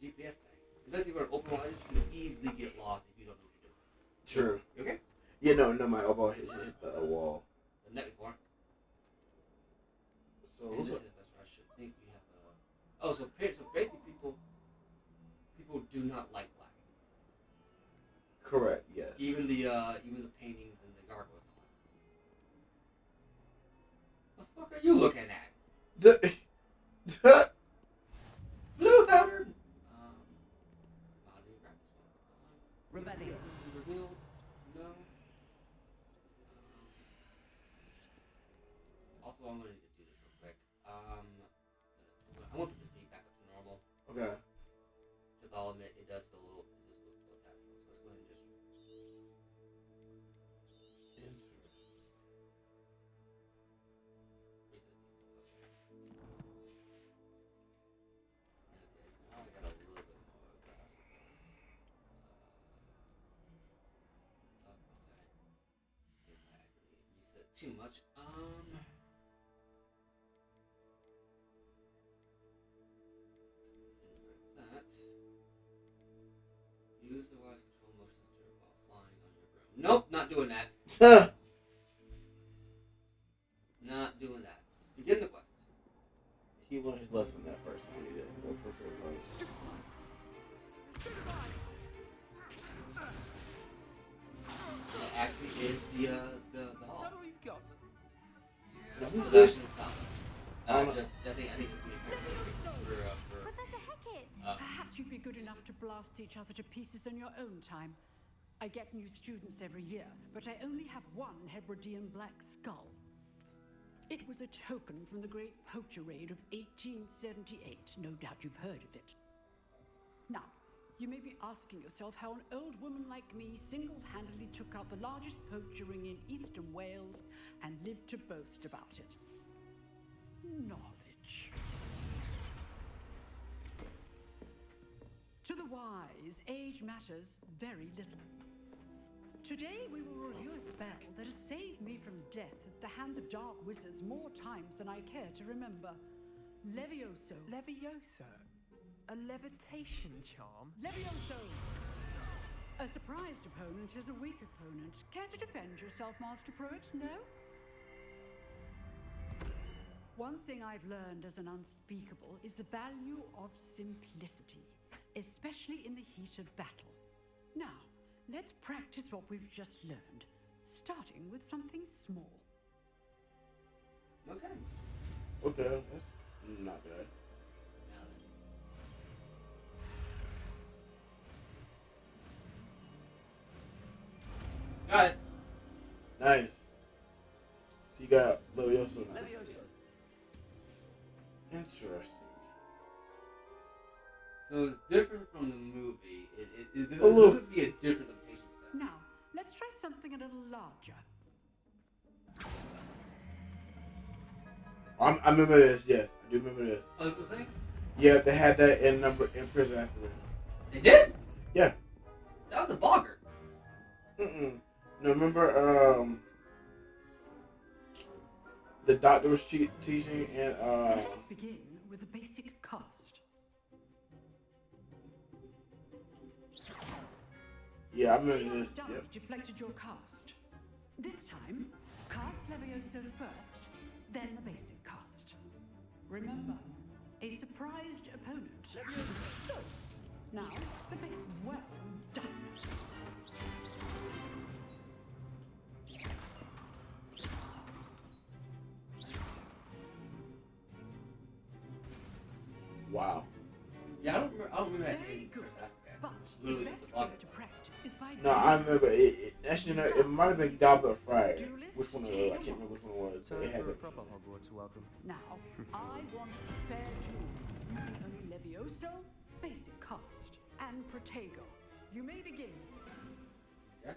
GPS thing. Especially for an open world, you can easily get lost if you don't know what you're doing. True. You okay? Yeah, no, my elbow hit the wall. The net before. So And what's this up? is that's where I should think we have so basically people do not like black. Correct. Yes. Even the paintings and the gargoyles don't like it. The fuck are you looking at? The Blue pattern. How do you grab this one? Revelio. Revealed. No. Also, I'm gonna need to do this real quick. I want this to be back up to normal. okay. Because I'll admit it does feel a little taxing. So let's go ahead and just. Now I got a little bit more grasp of this. Okay. If I accidentally reset too much. That. Use the wise control motion sensor while flying on your broom. Nope, not doing that. Not doing that. Begin the quest. He learned his lesson that first time he did. Go for it. It actually is the hall. That all you've got? Now, This who's is this? actually stop. I think it's gonna be Professor Hecat! Perhaps you'd be good enough to blast each other to pieces in your own time. I get new students every year, but I only have one Hebridean black skull. It was a token from the Great Poacher Raid of 1878. No doubt you've heard of it. Now, you may be asking yourself how an old woman like me single-handedly took out the largest poacher ring in eastern Wales and lived to boast about it. Knowledge. To the wise, age matters very little. Today we will review a spell that has saved me from death at the hands of dark wizards more times than I care to remember. Levioso. Levioso? A levitation charm? Levioso! A surprised opponent is a weak opponent. Care to defend yourself, Master Pruitt? No? One thing I've learned as an unspeakable is the value of simplicity, especially in the heat of battle. Now, let's practice what we've just learned, starting with something small. Okay. Okay, that's not bad. Got it. Nice. So you got Levioso now. Levioso. Interesting. So it's different from the movie. This A little. would be a different limitation spell. Now, let's Let's try something a little larger. I remember this. Yes, I do remember this. Oh, the thing? Yeah, they had that in Prison Azkaban. They did? Yeah. That was a bogger. Mm-mm. No, remember the doctor was teaching and Let's begin with the basic cast. yeah, I remember See how this. die Yep. deflected your cast. This time, cast Levioso first, then the basic cast. Remember, a surprised opponent. So, now, the big well done. Wow. Yeah, I don't remember that Very game. good. But the Literally best just a way bogger. to practice is by No, I remember it. Actually, no, it might have been Goblet of Fire. Which one of those? I can't remember which one it was. But Time it had for a the, proper Hogwarts welcome. Now, I want a fair duel using only Levioso, basic cast, and Protego. You may begin. Yeah.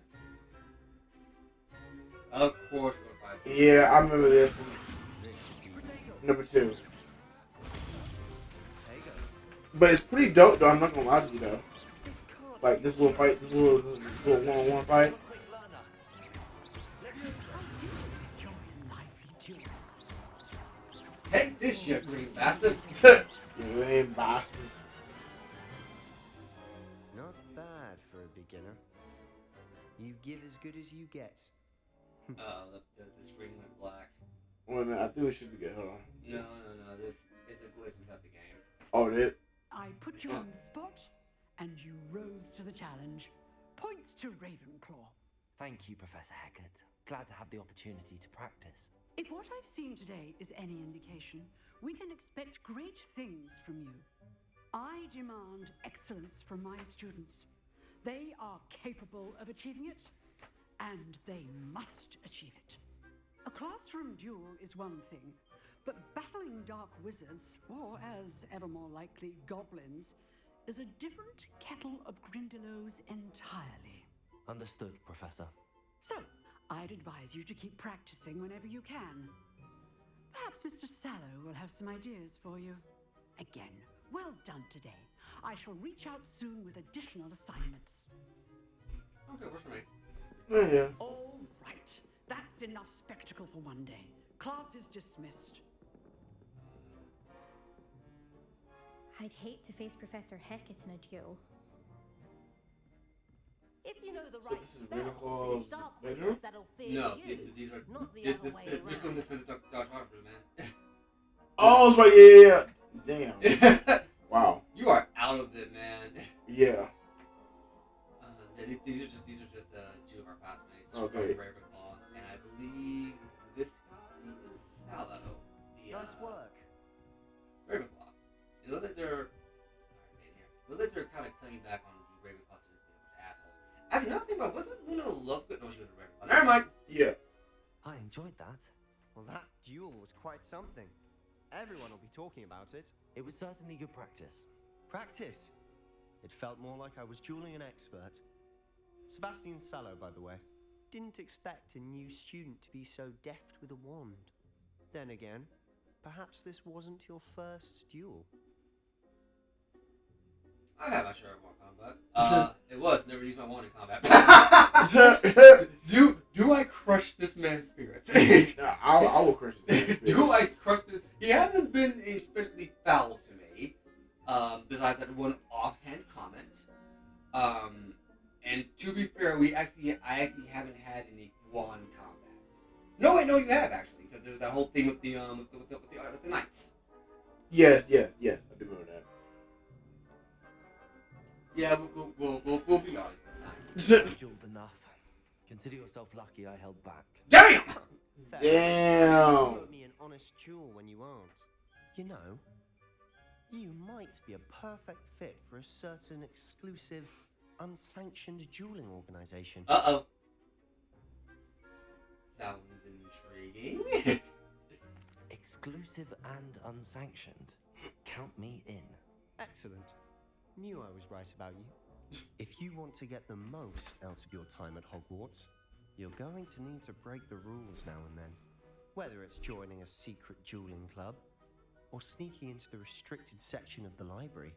Of course, we're five. yeah, I remember this one. Protego. Number 2. Tego. But it's pretty dope, though. I'm not gonna lie to you, though. This can't Like this little fight, this little one-on-one fight. Enjoy a lively duel. Take this, you green bastard. You ain't bastards. Not bad for a beginner. You give as good as you get. The screen went black. Wait a minute, I think we should be good. Hold on. No. This is a glitch inside the game. Oh, it. I put you on the spot, and you rose to the challenge. Points to Ravenclaw. Thank you, Professor Hecat. Glad to have the opportunity to practice. If what I've seen today is any indication, we can expect great things from you. I demand excellence from my students. They are capable of achieving it, and they must achieve it. A classroom duel is one thing, but battling dark wizards, or as ever more likely, goblins, is a different kettle of Grindylows entirely. Understood, Professor. So, I'd advise you to keep practicing whenever you can. Perhaps Mr. Sallow will have some ideas for you. Again, well done today. I shall reach out soon with additional assignments. Okay, works for me. Yeah. All right, that's enough spectacle for one day. Class is dismissed. I'd hate to face Professor Hecat in a duel. If you know the So right this is spells, Ravenclaw's it's dark bedroom? wizards that'll fear No, you, these are. not the This other way we're still in the around. physics Dr. Harper, man. Oh, that's right. Yeah. Damn. Wow. You are out of it, man. Yeah. These are just two of our classmates. Okay. From Ravenclaw, and I believe this guy is Sallow. The, Nice work. Ravenclaw. It looks like they're. It looks like they're kind of claiming back on the Ravenclaw students being a bunch of assholes. Actually, another thing about wasn't Luna Lovegood? No, she was a Ravenclaw. Never mind. Yeah. I enjoyed that. Well, that duel was quite something. Everyone will be talking about it. It was certainly good practice. Practice. It felt more like I was dueling an expert. Sebastian Sallow, by the way. Didn't expect a new student to be so deft with a wand. Then again, perhaps this wasn't your first duel. I have my share of Mortal Kombat. It was. Never used my wand in combat. Do I crush this man's spirits? I will crush his Do I crush this? He hasn't been especially foul to me. Besides that one offhand comment. And to be fair, I actually haven't had any wand combats. No, wait, no, you have actually, because there was that whole thing with the knights. Yes. I do remember that. Yeah, we'll be honest this time. Dueled enough. Consider yourself lucky I held back. Damn! Fair. Damn. You owe me an honest duel when you aren't. You know, you might be a perfect fit for a certain exclusive, unsanctioned dueling organization. Uh-oh. Sounds intriguing. Exclusive and unsanctioned. Count me in. Excellent. Knew I was right about you. If you want to get the most out of your time at Hogwarts, you're going to need to break the rules now and then. Whether it's joining a secret dueling club or sneaking into the restricted section of the library,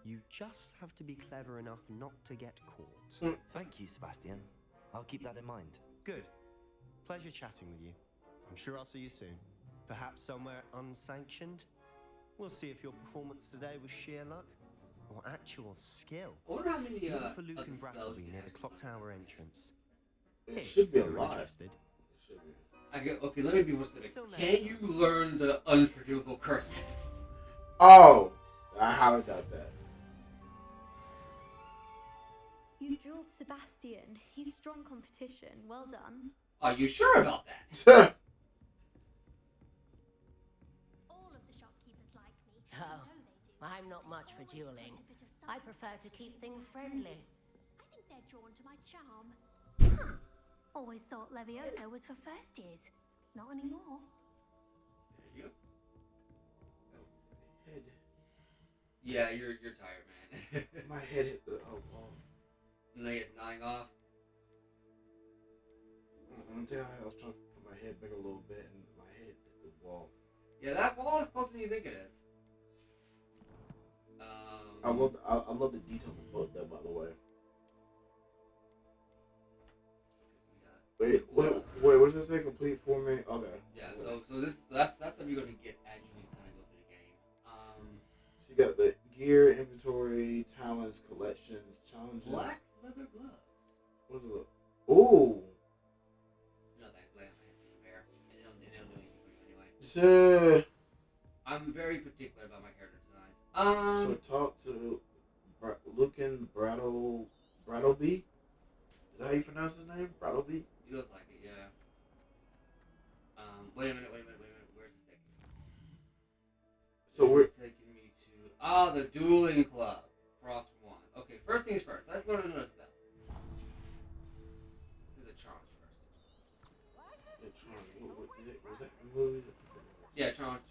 you just have to be clever enough not to get caught. Thank you, Sebastian. I'll keep that in mind. Good. Pleasure chatting with you. I'm sure I'll see you soon. Perhaps somewhere unsanctioned? We'll see if your performance today was sheer luck or actual skill. I wonder how many Look for Luke other and spells Brattleby you near can the clock tower entrance. It should be a You're lot. interested. It should be. Okay, let me be more specific. Till next Can you time. learn the unforgivable curses? Oh, I highly doubt that. You drilled Sebastian. He's strong competition. Well done. Are you sure about that? All of the shopkeepers like me. Oh, I know they do. I'm not much for dueling. A bit of I something prefer to keep things friendly. I think they're drawn to my charm. Huh. Always thought Levioso was for first years. Not anymore. There you go. Head. Yeah, you're tired, man. My head hit the wall. Now it's nodding off. Until I was trying to put my head back a little bit, and my head hit the wall. Yeah, that wall is closer than you think it is. I love the detail above that, by the way. Wait, what does that say? Complete format? Okay. Yeah, so that's stuff you're gonna get as you kind of go through the game. So you got the gear, inventory, talents, collections, challenges. Black leather gloves. What is it? Ooh. No, that's like a bear. And they don't do anything for you anyway. I'm very particular about my character designs. So talk to Lucan Brattleby. Is that how you pronounce his name? Brattleby? He looks like it, yeah. Wait a minute. Where's the stick? So we're taking me to the dueling club. Frost 1. Okay, first things first. Let's learn another spell. Do the charms first. was that a movie? Yeah, charms.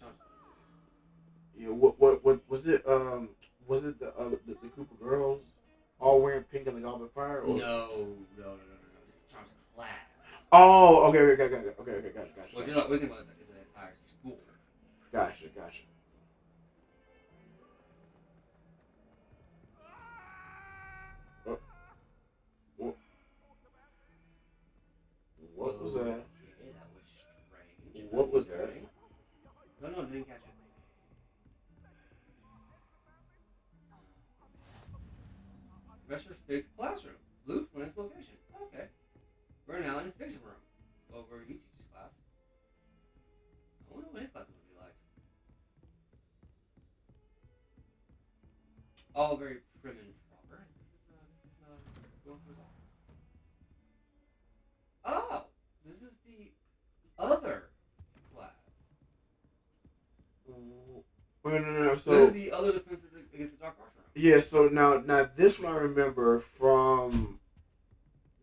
Yeah. What was it? Was it the group of girls all wearing pink and the Goblin Fire? Or? No. This is charms class. Oh, okay, gotcha. What you think about is an entire school. Gotcha. What was that? Okay, that was strange. What was that? No, didn't catch it. Professor Fig's classroom. Blue Flint's location. Okay. We're now in Fig's room. Over he teaches class. I wonder what his class is going to be like. All very prim and proper. This is going for his office. Oh! This is the other class. Wait, no. So this is the other defense against the Dark Arts room. Yeah, so now this one I remember from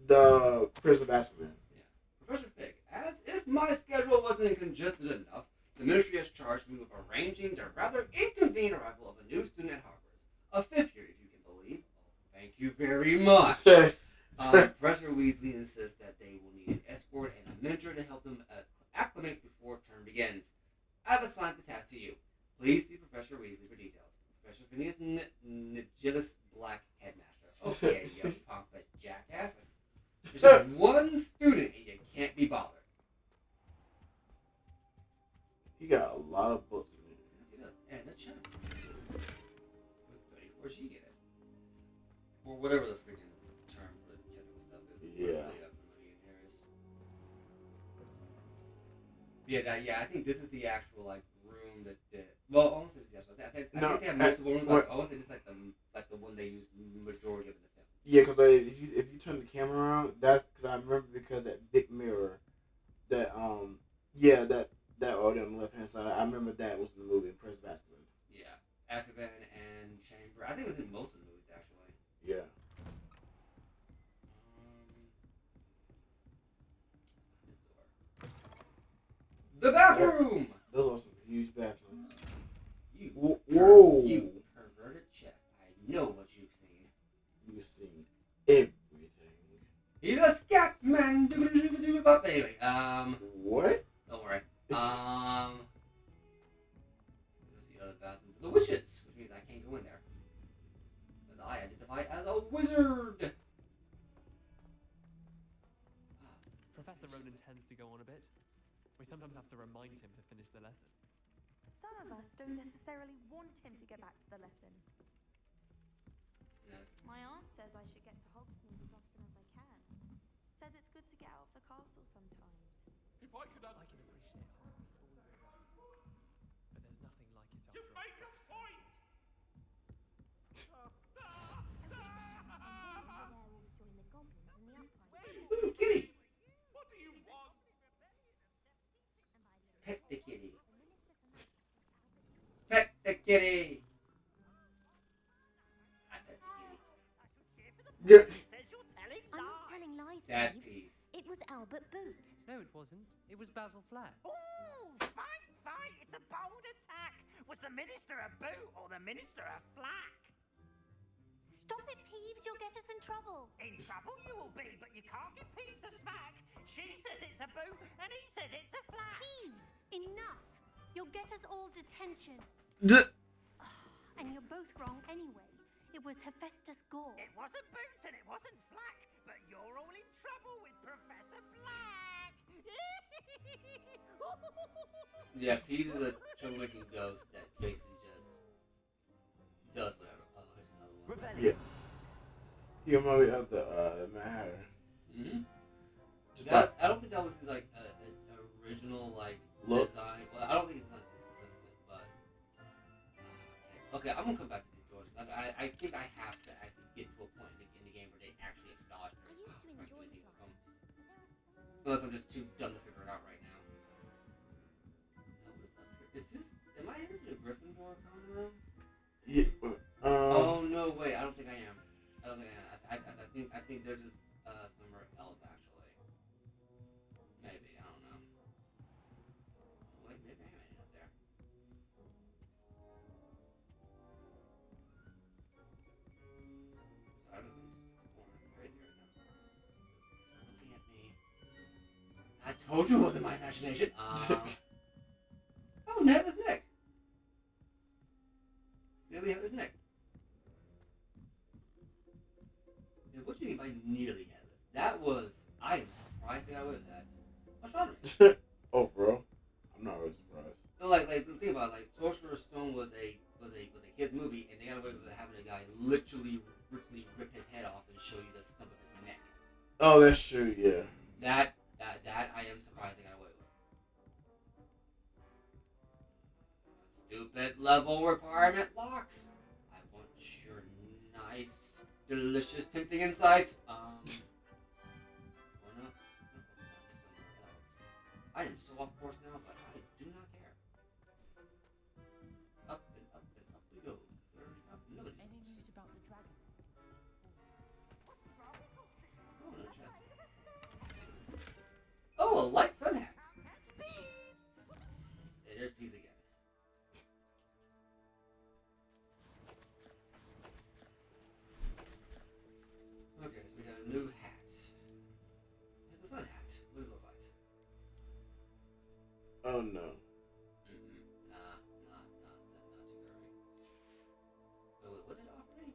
the Prison of Azkaban. Yeah. Professor Fig, as if my schedule wasn't congested enough, the Ministry has charged me with arranging the rather inconvenient arrival of a new student at Hogwarts. A fifth year, if you can believe. Thank you very much. Professor Weasley insists that they will need an escort and a mentor to help them acclimate before term begins. I've assigned the task to you. Please see Professor Weasley for details. Professor Phineas Nigillus Black Headmaster. Okay, you pompous jackass. There's just one student and you can't be bothered. He got a lot of books in it. And a chest. With 34G in it. Or whatever the freaking term for the technical stuff is. Yeah. I think this is the actual room that well, I won't say this. I think they have multiple rooms. I won't say just like the one they use majority of in the film. Yeah, because if you turn the camera around, that's because I remember because that big mirror, that that audio on the left hand side. I remember that was in the movie Prison of Azkaban. Yeah, Azkaban and Chamber. I think it was in most of the movies actually. Yeah. The bathroom. Those are some huge bathrooms. You Whoa! You perverted chest. I know what you've seen. You Anyway, What? don't worry. What's the other bathroom? The witches, which means I can't go in there. As I identify as a wizard. Professor Ronan tends to go on a bit. We sometimes have to remind him to finish the lesson. Some of us don't necessarily want him to get back to the lesson. Yeah. My aunt says I should get to Hogsmeade as often as I can. Says it's good to get out of the castle sometimes. If I could have... I can appreciate Hogsmeade all year round. But there's nothing like it after You've made your point! Werewolves join the goblins and the upright. Ooh, kitty. What do you want? Pet the kitty. Pet the kitty. I pet the kitty. Yeah. Says you're telling I'm not lies. telling lies, That Peeves. piece. It was Albert Boot. No, it wasn't. It was Basil Flack. Ooh, fight! It's a bold attack. Was the minister a boot or the minister a flack? Stop it, Peeves. You'll get us in trouble. In trouble you will be, but you can't give Peeves a smack. She says it's a boot and he says it's a flack. Peeves, enough. You'll get us all detention. And you're both wrong anyway. It was Hephaestus Gore. It wasn't boot and it wasn't flack, but you're all in trouble with Professor Black. Yeah, Peeves is a troublemaking ghost that basically just does whatever. Oh, here's another one. Yeah. He reminded me of the Mad Hatter. Mm-hmm. Just That, I don't think that was his like original like Look. design. Well, I don't think it's not consistent, but okay, I'm gonna come back to these doors. I think I have to actually get to a point in the game where they actually acknowledge I used to enjoy the flight. Unless I'm just too dumb to figure it out right now. Oh, what is up here? Is this? Am I into the Gryffindor common room? Yeah. Oh no, wait. I don't think I am. I don't think I am. I think there's just somewhere else actually. Maybe I don't know. Wait, maybe I am up there. Sorry, I was just exploring crazy right now. It's looking at me. I told you it wasn't my imagination. Oh, Ned is Nick. Nearly had his neck. Yeah, what do you mean by nearly headless? That was... I am surprised they got away with that. Astronomy. Oh, bro. I'm not really surprised. No, like think about it, like Sorcerer's Stone was a kids movie, and they got away with having a guy literally rip his head off and show you the stump of his neck. Oh, that's true. Yeah. That I am surprised they got away with. Stupid level requirement locks. I want your nice, delicious, tempting insights. Why not? Somewhere else. I am so off course now, but I do not care. Up and up and up we go. Where is up? Nobody knows. Any news about the dragon? Oh, no chest. Oh, a light sun hat. Yeah, there's Peas again. Okay, so we got a new hat. It's a sun hat. What does it look like? Oh no. Nah, not too curvy. Wait, what did it offer me?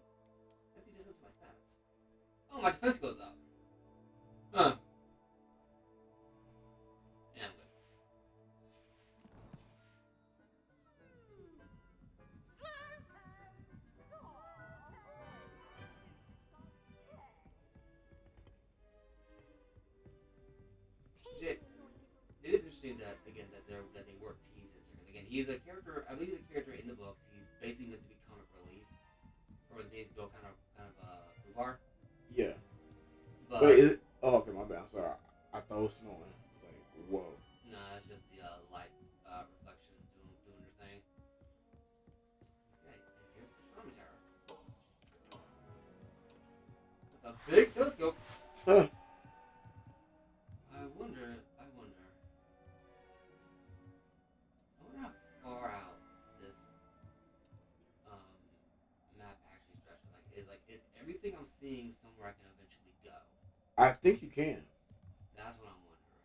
I think it just up to my stats. Oh, my defense goes up. Huh. Yeah, I'm good. It is interesting that again that they work Peas into it. Again, he's a character. I believe he's a character in the books. He's basically meant to be comic relief, or when things go kind of rhubarb. Yeah. But Wait, is it? Oh, okay, my bad. I'm sorry. I thought it was snowing. Like, whoa. nah, it's just the light reflections doing their thing. Okay, and here's the astronomy tower. It's a big telescope. Huh. I wonder how far out this map actually stretches. Is everything I'm seeing somewhere I can eventually go? I think you can. That's what I'm wondering.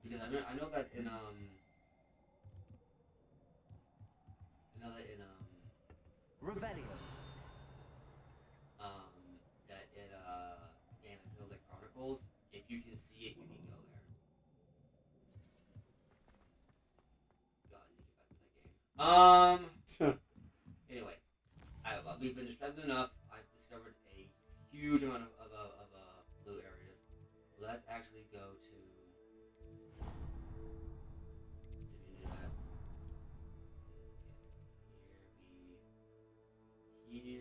Because I know that in Revelio. that in game like Xenoblade Chronicles, if you can see it, you can go there. God, I need to get back to that game. Anyway, we've been distracted enough. I've discovered a huge amount of blue areas. Let's actually go to. Did we do that? Here we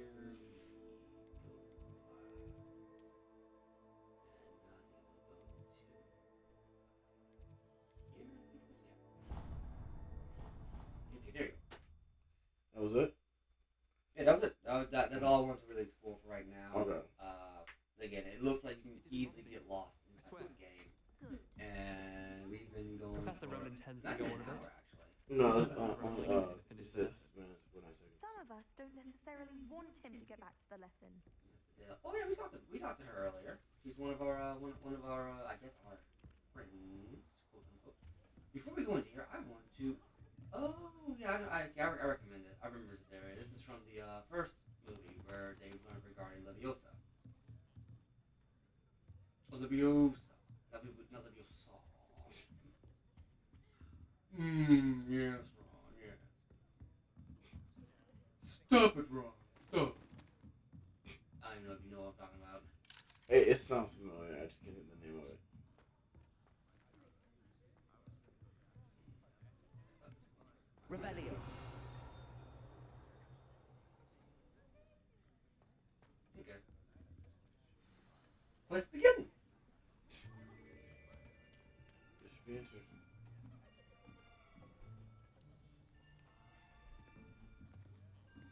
go. Okay, there you go. That was it? Yeah, that was it. That's all I want to really explore for right now. Okay. Again, it looks like you can easily get lost inside this game. And we've been going. Professor Ronan tends to go on a bit. Actually. No, it's this, man. When I say. Some of us don't necessarily want him to get back to the lesson. Oh yeah, we talked to her earlier. She's one of our I guess our friends, quote unquote. Before we go into here, I want to. Oh yeah, I recommend it. I remember this area. This is from the first movie where they learned regarding Leviosa. Oh, Leviosa. Not Leviosa. Yes, Ron. Yes. Stop it, Ron. Stop. I don't know if you know what I'm talking about. Hey, it sounds familiar. I just can't think of the name of it. Revelio. Okay. Quest begin. This should be interesting.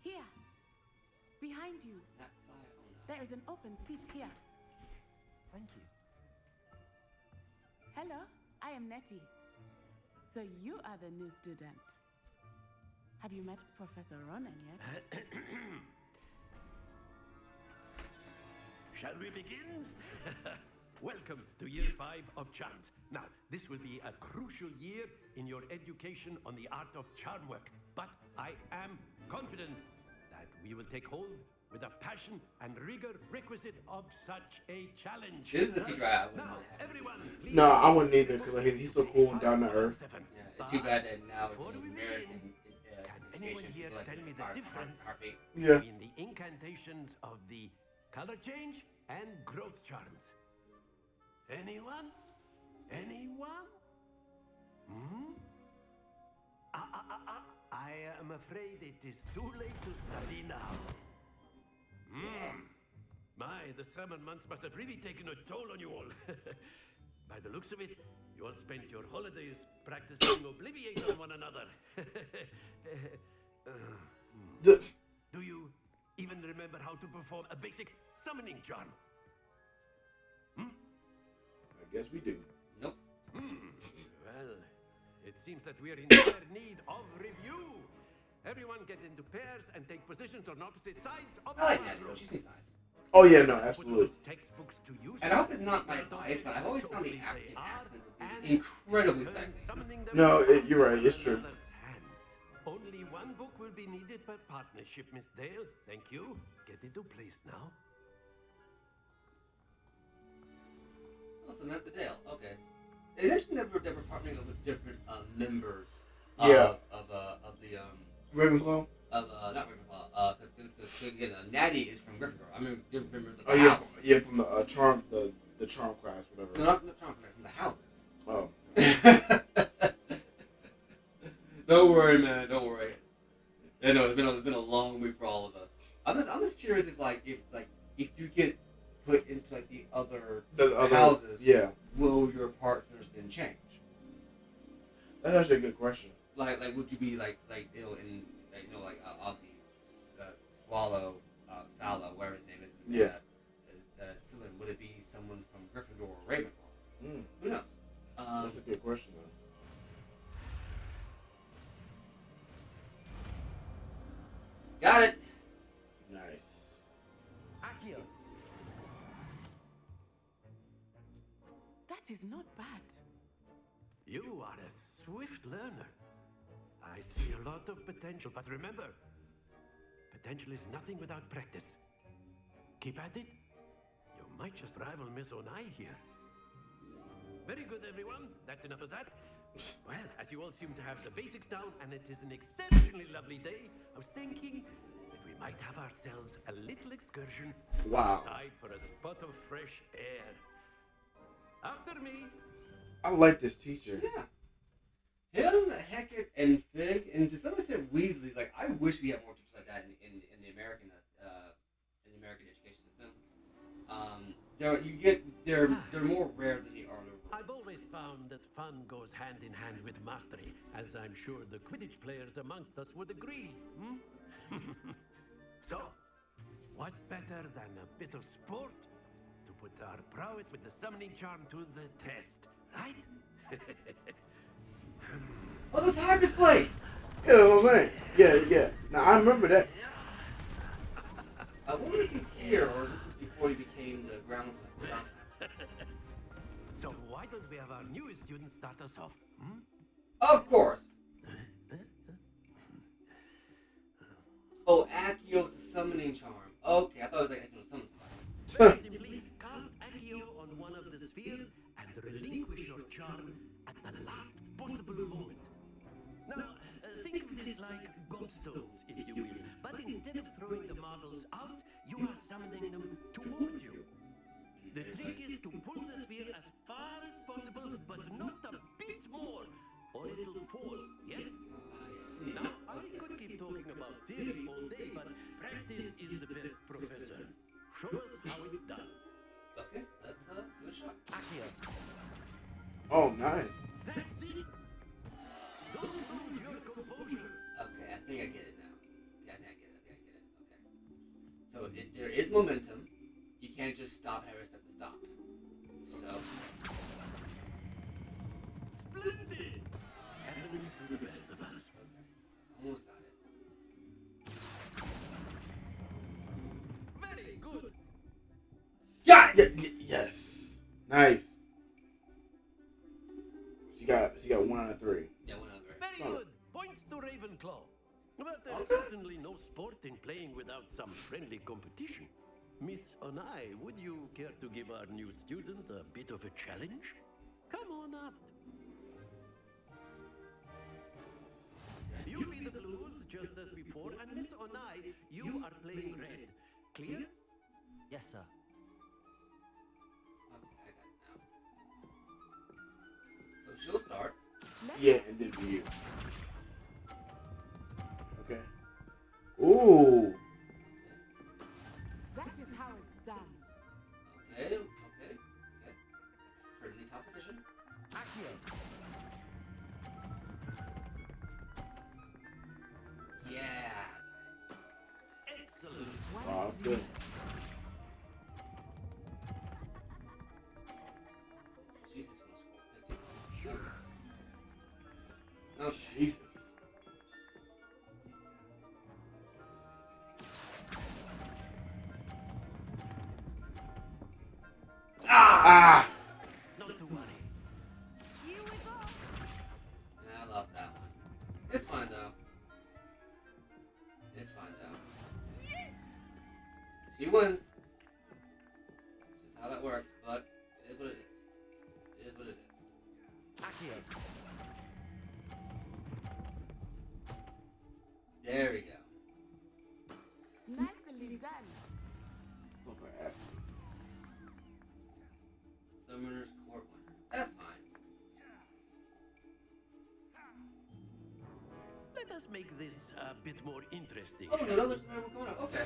Here, behind you. There is an open seat here. Thank you. Hello, I am Nettie. So you are the new student. Have you met Professor Ronan yet? Shall we begin? Welcome to Year 5 of Charms. Now, this will be a crucial year in your education on the art of charm work. But I am confident that we will take hold with the passion and rigor requisite of such a challenge. This is the teacher I wouldn't Now, have. everyone, please. No, I wouldn't either because like, he's so cool and down to earth. Yeah, it's too bad that now Before it's we American. Can anyone here tell me the difference Yeah. between the incantations of the color change and growth charms? Anyone? Anyone? Hmm? I am afraid it is too late to study now. My, the summer months must have really taken a toll on you all. By the looks of it, you all spent your holidays practicing Obliviate on one another. Do you even remember how to perform a basic summoning charm? I guess we do. Nope. Well, it seems that we are in dire need of review. Everyone get into pairs and take positions on opposite sides of the I like that classroom. girl. She seems nice. Oh yeah, no, absolutely. Textbooks to use. And I hope it's not my bias, but I've always found the African accent to be incredibly sexy. No, you're right. It's true. Only one book will be needed per partnership, Miss Dale. Thank you. Get into place now. Oh, Samantha Dale. Okay. It's interesting that we're partnering up with different members. Yeah. Of the Ravenclaw. Not Ravenclaw. Again, Natty is from Gryffindor. I mean, different members of the Oh yeah, house. yeah, from the charm, the charm class, whatever. No, not from the charm class, from the houses. Oh. Don't worry, man. Don't worry. I know it's been a long week for all of us. I'm just curious if you get put into like the other houses, yeah, will your partners then change? That's actually a good question. Like would you be like in obviously Swallow, Salo, whatever his name is. Yeah. Slytherin, would it be someone from Gryffindor or Ravenclaw? Who knows? That's a good question, though. Got it. Nice. Accio. That is not bad. You are a swift learner. I see a lot of potential, but remember, potential is nothing without practice. Keep at it. You might just rival Miss Onai here. Very good, everyone. That's enough of that. Well, as you all seem to have the basics down, and it is an exceptionally lovely day, I was thinking that we might have ourselves a little excursion outside for a spot of fresh air. After me. I like this teacher. Yeah. Him, Hackett, and Fig, and to some extent Weasley. Like, I wish we had more teachers like that in the American education system. They're more rare than they are overall. I've always found that fun goes hand in hand with mastery, as I'm sure the Quidditch players amongst us would agree. So, what better than a bit of sport to put our prowess with the summoning charm to the test, right? Oh, that's Hagrid's place! Yeah, that's what I'm saying. Yeah. Now, I remember that. I wonder if he's here, or this was before he became the groundsman. So why don't we have our newest student start us off? Of course. Oh, Accio the summoning charm. Okay, I thought it was like Accio summon somebody. Simply cast Accio on one of the spheres and relinquish your charm at the last possible moment. Now, think of this like gobstones, if you will, but instead of throwing the marbles out, you are summoning them toward you. The trick is to pull the sphere as far as possible, but not a bit more, or it'll fall, yes? I see. Now, I could keep talking about theory all day, but practice is the best professor. Show us how it's done. Okay, let's give it a shot. Accio. Oh, nice. That's it! Don't lose your composure. Okay, I think I get it now. Yeah, I think I get it. Okay. So there is momentum. You can't just stop and expect to stop. So. Splendid! Happens to the best of us. Almost got it. Very good. Got it! Yes. Nice. She got 1 out of 3. Yeah, 1 out of 3. Very good. Points to Ravenclaw. But there's certainly no sport in playing without some friendly competition. Miss Onai, would you care to give our new student a bit of a challenge? Come on up. You be the blues just as before, and Miss Onai, you are playing red. Clear? Yes, sir. Okay, I got it now. So she'll start. Yeah, and then you. Okay. Ooh. That is how it's done. Okay. Friendly competition. Accio. Yeah. Excellent. Oh, good. Jesus, gonna score 50. Okay. Jesus. Ah! Not to worry. Here we go. I lost that one. It's fine though. Yes. She wins. That's how that works, but it is what it is. It is what it is. Accio. There we go. Nicely done. Look at ass. Summoner's Court winner. That's fine. Let us make this a bit more interesting. Oh, no, there's no going on. Okay.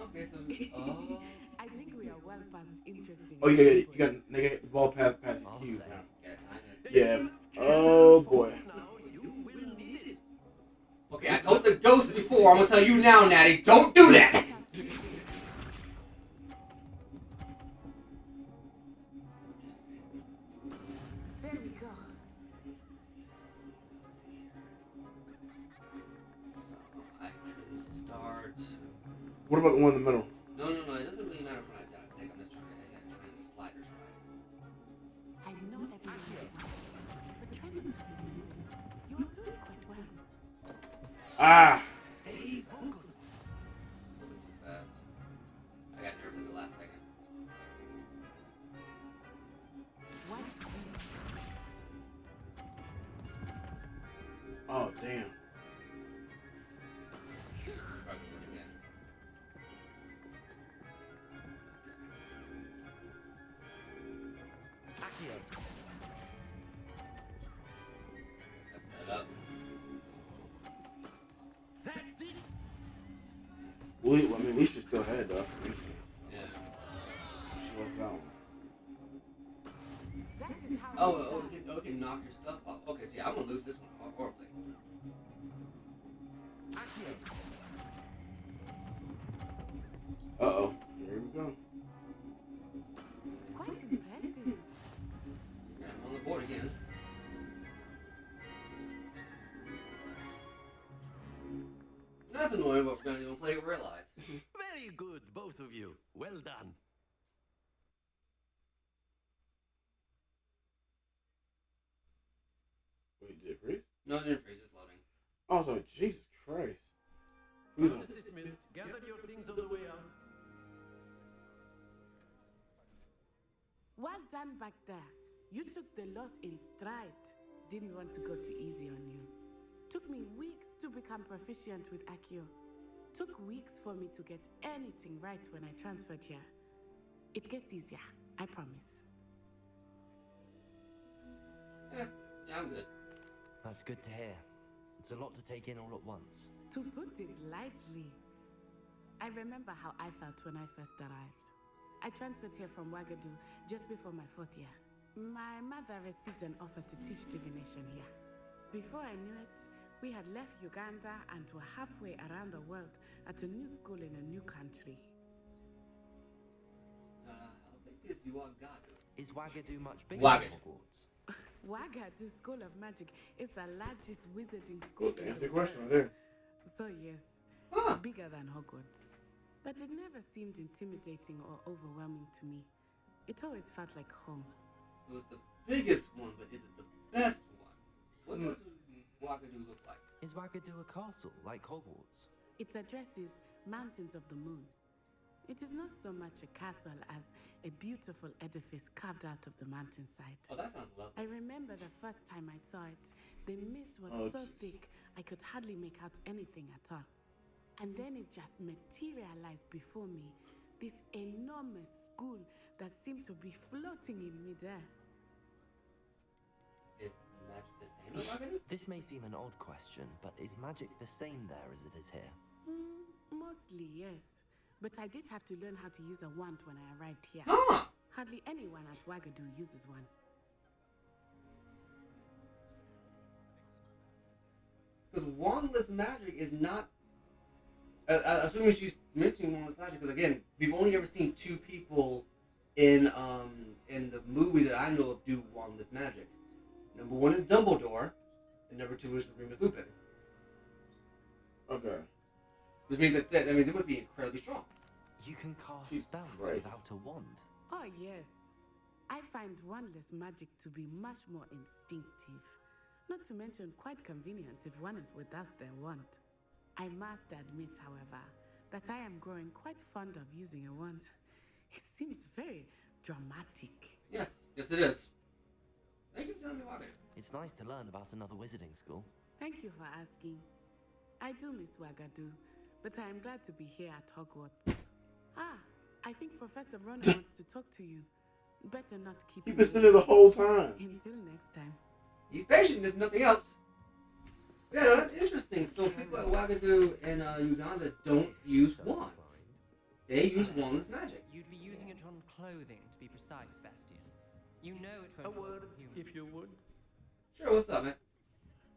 Okay, so oh. I think we are well past interesting. Oh, you got the ball pass the I'll keys say. now. Yeah. Oh boy. Okay, I told the ghost before. I'm gonna tell you now, Natty. Don't do that. There we go. I could start. What about the one in the middle? No. It doesn't really matter Ah. Stay focused. A little bit too fast. I got nerfed in the last second. Oh damn. Try to do it again. Accio. Messed that up. That's it. I mean, we should still head though. Yeah. She lost that one. Oh, okay, knock your stuff off. Okay, so yeah, I'm gonna lose this one horribly. Uh-oh. Here we go. Quite impressive. Yeah, I'm on the board again. That's annoying, but we're gonna play it realize. Very good, both of you. Well done. Wait, did it freeze? No, it didn't freeze, it's loading. Also, Jesus Christ. Class is dismissed. Gather your things on the way out. Well done back there. You took the loss in stride. Didn't want to go too easy on you. Took me weeks to become proficient with Accio. Took weeks for me to get anything right when I transferred here. It gets easier, I promise. Yeah, I'm good. That's good to hear. It's a lot to take in all at once. To put it lightly, I remember how I felt when I first arrived. I transferred here from Wagadu just before my 4th year. My mother received an offer to teach divination here. Before I knew it, we had left Uganda and were halfway around the world at a new school in a new country. How big is Wagadu? Is Wagadu much bigger Wagadu. than Hogwarts? Wagadu School of Magic is the largest wizarding school in Answer the the question world. right there. So yes, bigger than Hogwarts. But it never seemed intimidating or overwhelming to me. It always felt like home. So it's the biggest one, but is it the best one? What does Wagadu look like? Is Wagadu a castle like Hogwarts? Its address is Mountains of the Moon. It is not so much a castle as a beautiful edifice carved out of the mountainside. Oh, that sounds lovely. I remember the first time I saw it, the mist was so thick I could hardly make out anything at all. And then it just materialized before me, this enormous school that seemed to be floating in midair. Is magic the same as Wagadu? This may seem an odd question, but is magic the same there as it is here? Mostly, yes. But I did have to learn how to use a wand when I arrived here. Hardly anyone at Wagadu uses one. Because wandless magic is not. Assuming she's mentioning wandless magic, because again, we've only ever seen 2 people in the movies that I know of do wandless magic. Number 1 is Dumbledore, and number 2 is Remus Lupin. Okay. Which means that they must be incredibly strong. You can cast Jesus spells Christ. without a wand. Oh, yes. I find wandless magic to be much more instinctive. Not to mention quite convenient if one is without their wand. I must admit, however, that I am growing quite fond of using a wand. It seems very dramatic. Yes, it is. Thank you for telling me about it. It's nice to learn about another wizarding school. Thank you for asking. I do miss Wagadu, but I am glad to be here at Hogwarts. I think Professor Ronan wants to talk to you. Better not keep You've him been sitting there the whole time. Until next time. He's patient, if nothing else. Yeah, no, that's interesting. So people at Wagadu and Uganda don't use wands. They use wandless magic. You'd be using it on clothing, to be precise, Bastian. You know it won't A harm word, humans. if you would. Sure, what's up, man?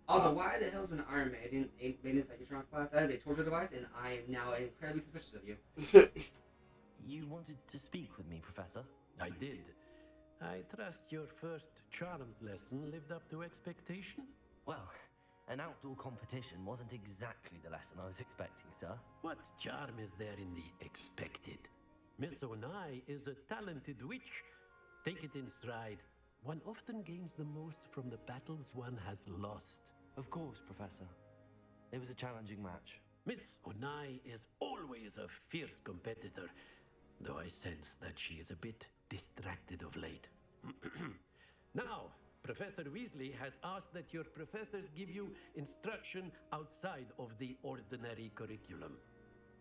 Also, why the hell is an Iron Maiden made in Psychotronics class? That is a torture device, and I am now incredibly suspicious of you. You wanted to speak with me, Professor? I did. I trust your first charms lesson lived up to expectation? Well, an outdoor competition wasn't exactly the lesson I was expecting, sir. What charm is there in the expected? Miss Onai is a talented witch. Take it in stride. One often gains the most from the battles one has lost. Of course, Professor. It was a challenging match. Miss Onai is always a fierce competitor, though I sense that she is a bit distracted of late. Now, Professor Weasley has asked that your professors give you instruction outside of the ordinary curriculum.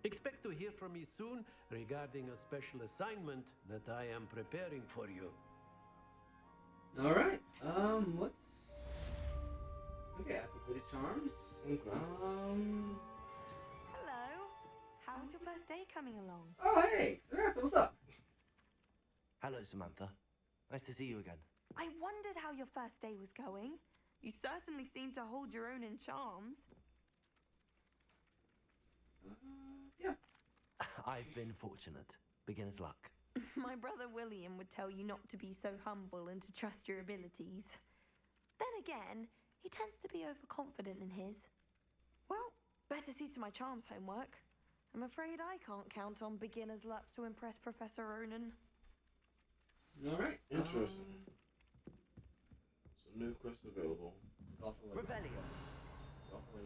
Expect to hear from me soon regarding a special assignment that I am preparing for you. All right. Let's. Okay, I completed charms. Okay. Hello. How's your first day coming along? Oh, hey, Samantha, what's up? Hello, Samantha. Nice to see you again. I wondered how your first day was going. You certainly seem to hold your own in charms. Yeah. I've been fortunate. Beginner's luck. My brother William would tell you not to be so humble and to trust your abilities. Then again, he tends to be overconfident in his. Well, better see to my charms homework. I'm afraid I can't count on beginner's luck to impress Professor Ronan. All right. Interesting. Some new quests available. There's also like Revelio. There's also a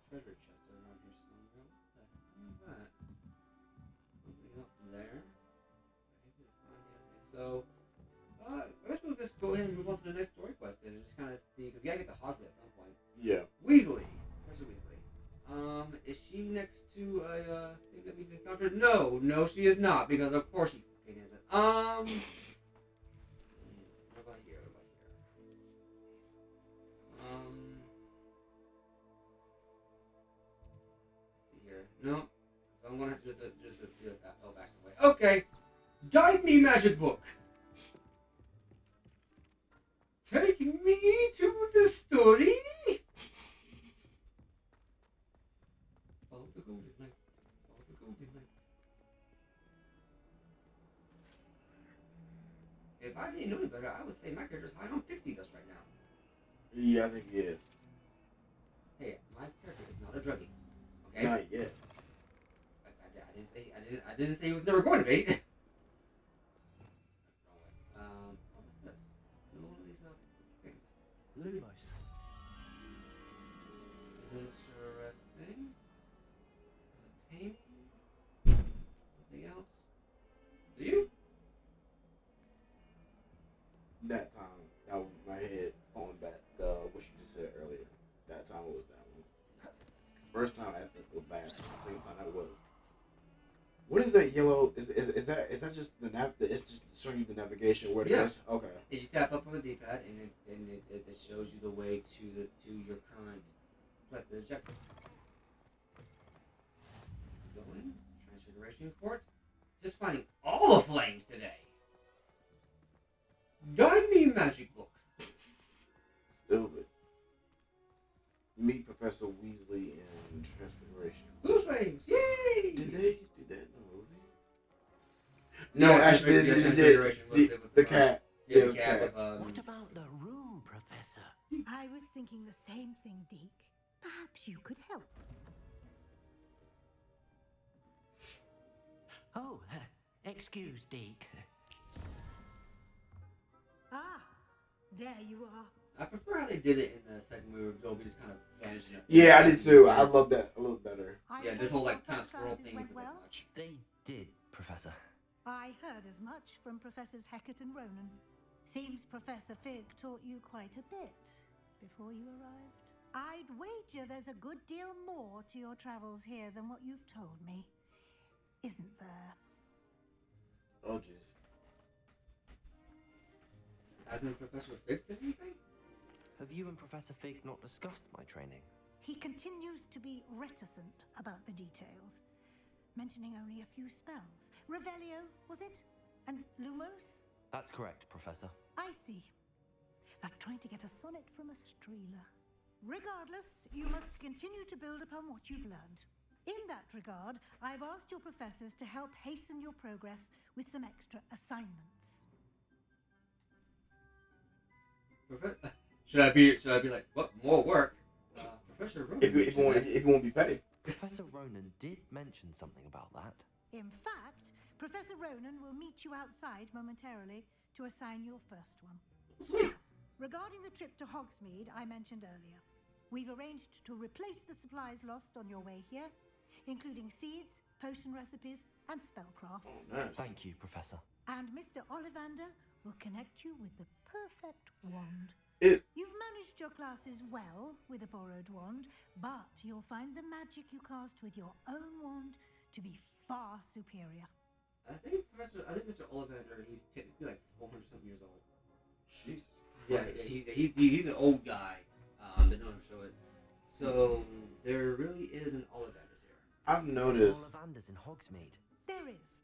treasure chest around here somewhere. What the hell is that? Something up there. I can't find anything. So, I guess we'll just go ahead and move on to the next story quest and just kind of see, because we gotta get to Hogwarts at some point. Yeah. Weasley. Professor Weasley. Is she next to a thing that we've encountered? No, she is not, because of course she fucking isn't. What about here? Let's see here. No. So I'm gonna have to just do it back away. Okay. Guide me, magic book. Take me to the story. Follow the golden light. Follow the golden light. If I didn't know any better, I would say my character's high on pixie dust right now. Yeah, I think he is. Hey, my character is not a druggie. Okay. Not yet. I didn't say he was never going to be. What's this? Another one of these things. Lumos. Interesting. There's a painting. Something else. Do you? That time, that was my head falling back. What you just said earlier. That time was that one. First time I had to go back. Second time that was. What is that yellow? Is that just the nav? It's just showing you the navigation where to go? Okay. Yeah, you tap up on the D-pad and it shows you the way to your current selected objective. Go in, Transfiguration Court. Just finding all the flames today. Guide me, magic book. Stupid. Meet Professor Weasley in Transfiguration. Blue flames! Yay! Did they do that in the movie? No, actually, they did. The cat. Yeah, the cat. What about the room, Professor? I was thinking the same thing, Deke. Perhaps you could help. Oh, excuse, Deke. Ah, there you are. I prefer how they did it in the second movie where Dobby just kind of vanished. Yeah, I did too. I love that a little better. Yeah, this whole like kind of squirrel thing isn't well? that much. They did, Professor. I heard as much from Professors Hecat and Ronan. Seems Professor Fig taught you quite a bit before you arrived. I'd wager there's a good deal more to your travels here than what you've told me. Isn't there? Oh, jeez. Hasn't Professor Fig said anything? Have you and Professor Fig not discussed my training? He continues to be reticent about the details, mentioning only a few spells. Revelio, was it? And Lumos? That's correct, Professor. I see. Like trying to get a sonnet from a streeler. Regardless, you must continue to build upon what you've learned. In that regard, I've asked your professors to help hasten your progress with some extra assignments. Should I be like, what, more work? Professor Ronan. If you won't be petty. Professor Ronan did mention something about that. In fact, Professor Ronan will meet you outside momentarily to assign your first one. Sweet. Regarding the trip to Hogsmeade I mentioned earlier, We've arranged to replace the supplies lost on your way here, including seeds, potion recipes, and spellcrafts. Oh, nice. Thank you, Professor. And Mr. Ollivander will connect you with the perfect wand. You've managed your classes well with a borrowed wand, but you'll find the magic you cast with your own wand to be far superior. I think Mr. Ollivander, he's technically like 400 something years old. Jesus Yeah, Christ. he's an old guy. They don't show it. So there really is an Ollivanders here. I've noticed. Ollivanders in Hogsmeade. There is.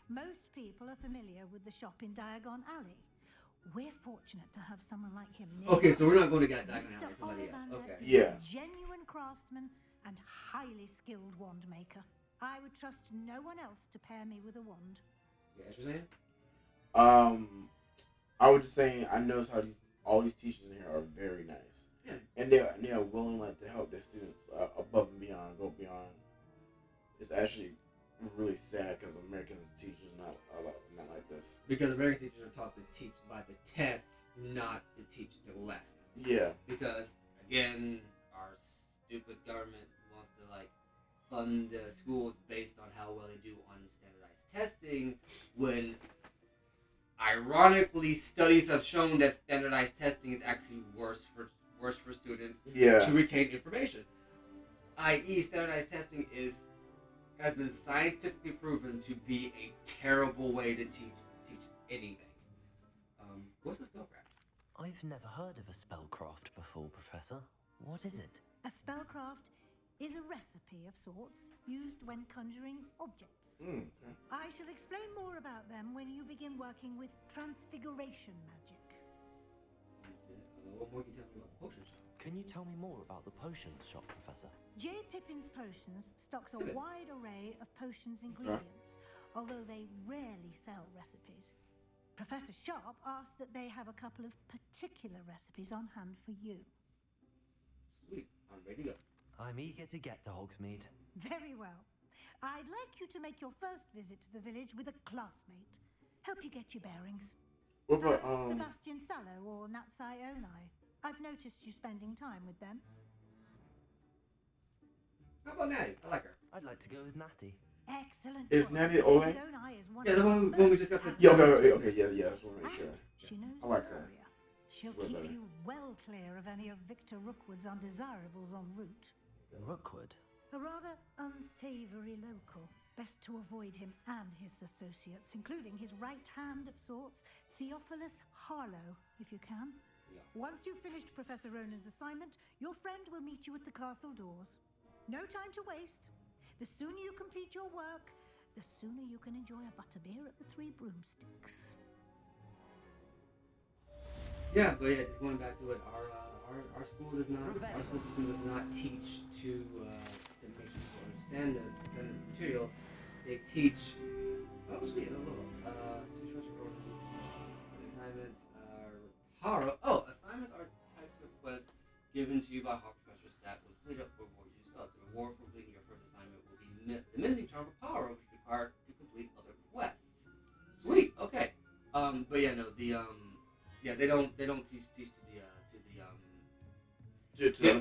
Most people are familiar with the shop in Diagon Alley. We're fortunate to have someone like him near Okay, us. so we're not going to get Diagon Mr. Alley, somebody else. Ollivander Okay. is Yeah. a genuine craftsman and highly skilled wand maker. I would trust no one else to pair me with a wand. Yeah, what you're saying? I was just saying, I noticed how all these teachers in here are very nice. Yeah. And they are willing like to help their students above and beyond, go beyond. It's actually really sad because American teachers not like this. Because American teachers are taught to teach by the tests, not to teach the lesson. Yeah. Because again, our stupid government wants to like fund the schools based on how well they do on standardized testing, when ironically studies have shown that standardized testing is actually worse for students to retain information. I.e., standardized testing has been scientifically proven to be a terrible way to teach anything. What's a spellcraft? I've never heard of a spellcraft before, Professor. What is it? A spellcraft is a recipe of sorts used when conjuring objects. Okay. I shall explain more about them when you begin working with transfiguration magic. What more can you tell me about the potion shop? Can you tell me more about the potions shop, Professor? J. Pippin's Potions stocks a wide array of potions ingredients, although they rarely sell recipes. Professor Sharp asked that they have a couple of particular recipes on hand for you. Sweet, I'm ready to go. I'm eager to get to Hogsmeade. Very well. I'd like you to make your first visit to the village with a classmate. Help you get your bearings. What about Perhaps Sebastian Sallow or Natsai Onai. I've noticed you spending time with them. How about Natty? I like her. I'd like to go with Natty. Excellent. Is choice. Natty Ole? Zonai is one Yeah, of the one we just got the. Yeah, okay, yeah. I just want to make sure. She knows I like the her. area. She'll Way keep better. you well clear of any of Victor Rookwood's undesirables en route. Rookwood? A rather unsavory local. Best to avoid him and his associates, including his right hand of sorts, Theophilus Harlow, if you can. Yeah. Once you've finished Professor Ronan's assignment, your friend will meet you at the castle doors. No time to waste. The sooner you complete your work, the sooner you can enjoy a butterbeer at the Three Broomsticks. Yeah, but yeah, just going back to it, our school does not, our school system does not teach to make sure people understand the standard material. They teach. Oh, sweet, a little. Assignments are Haro. Oh, assignments are types of quests given to you by Hog professors that will complete up for reward you spells. The reward for completing your first assignment will be the mending charm of Haro, which is required to complete other quests. Sweet. Okay. But yeah, no, yeah, they don't teach to the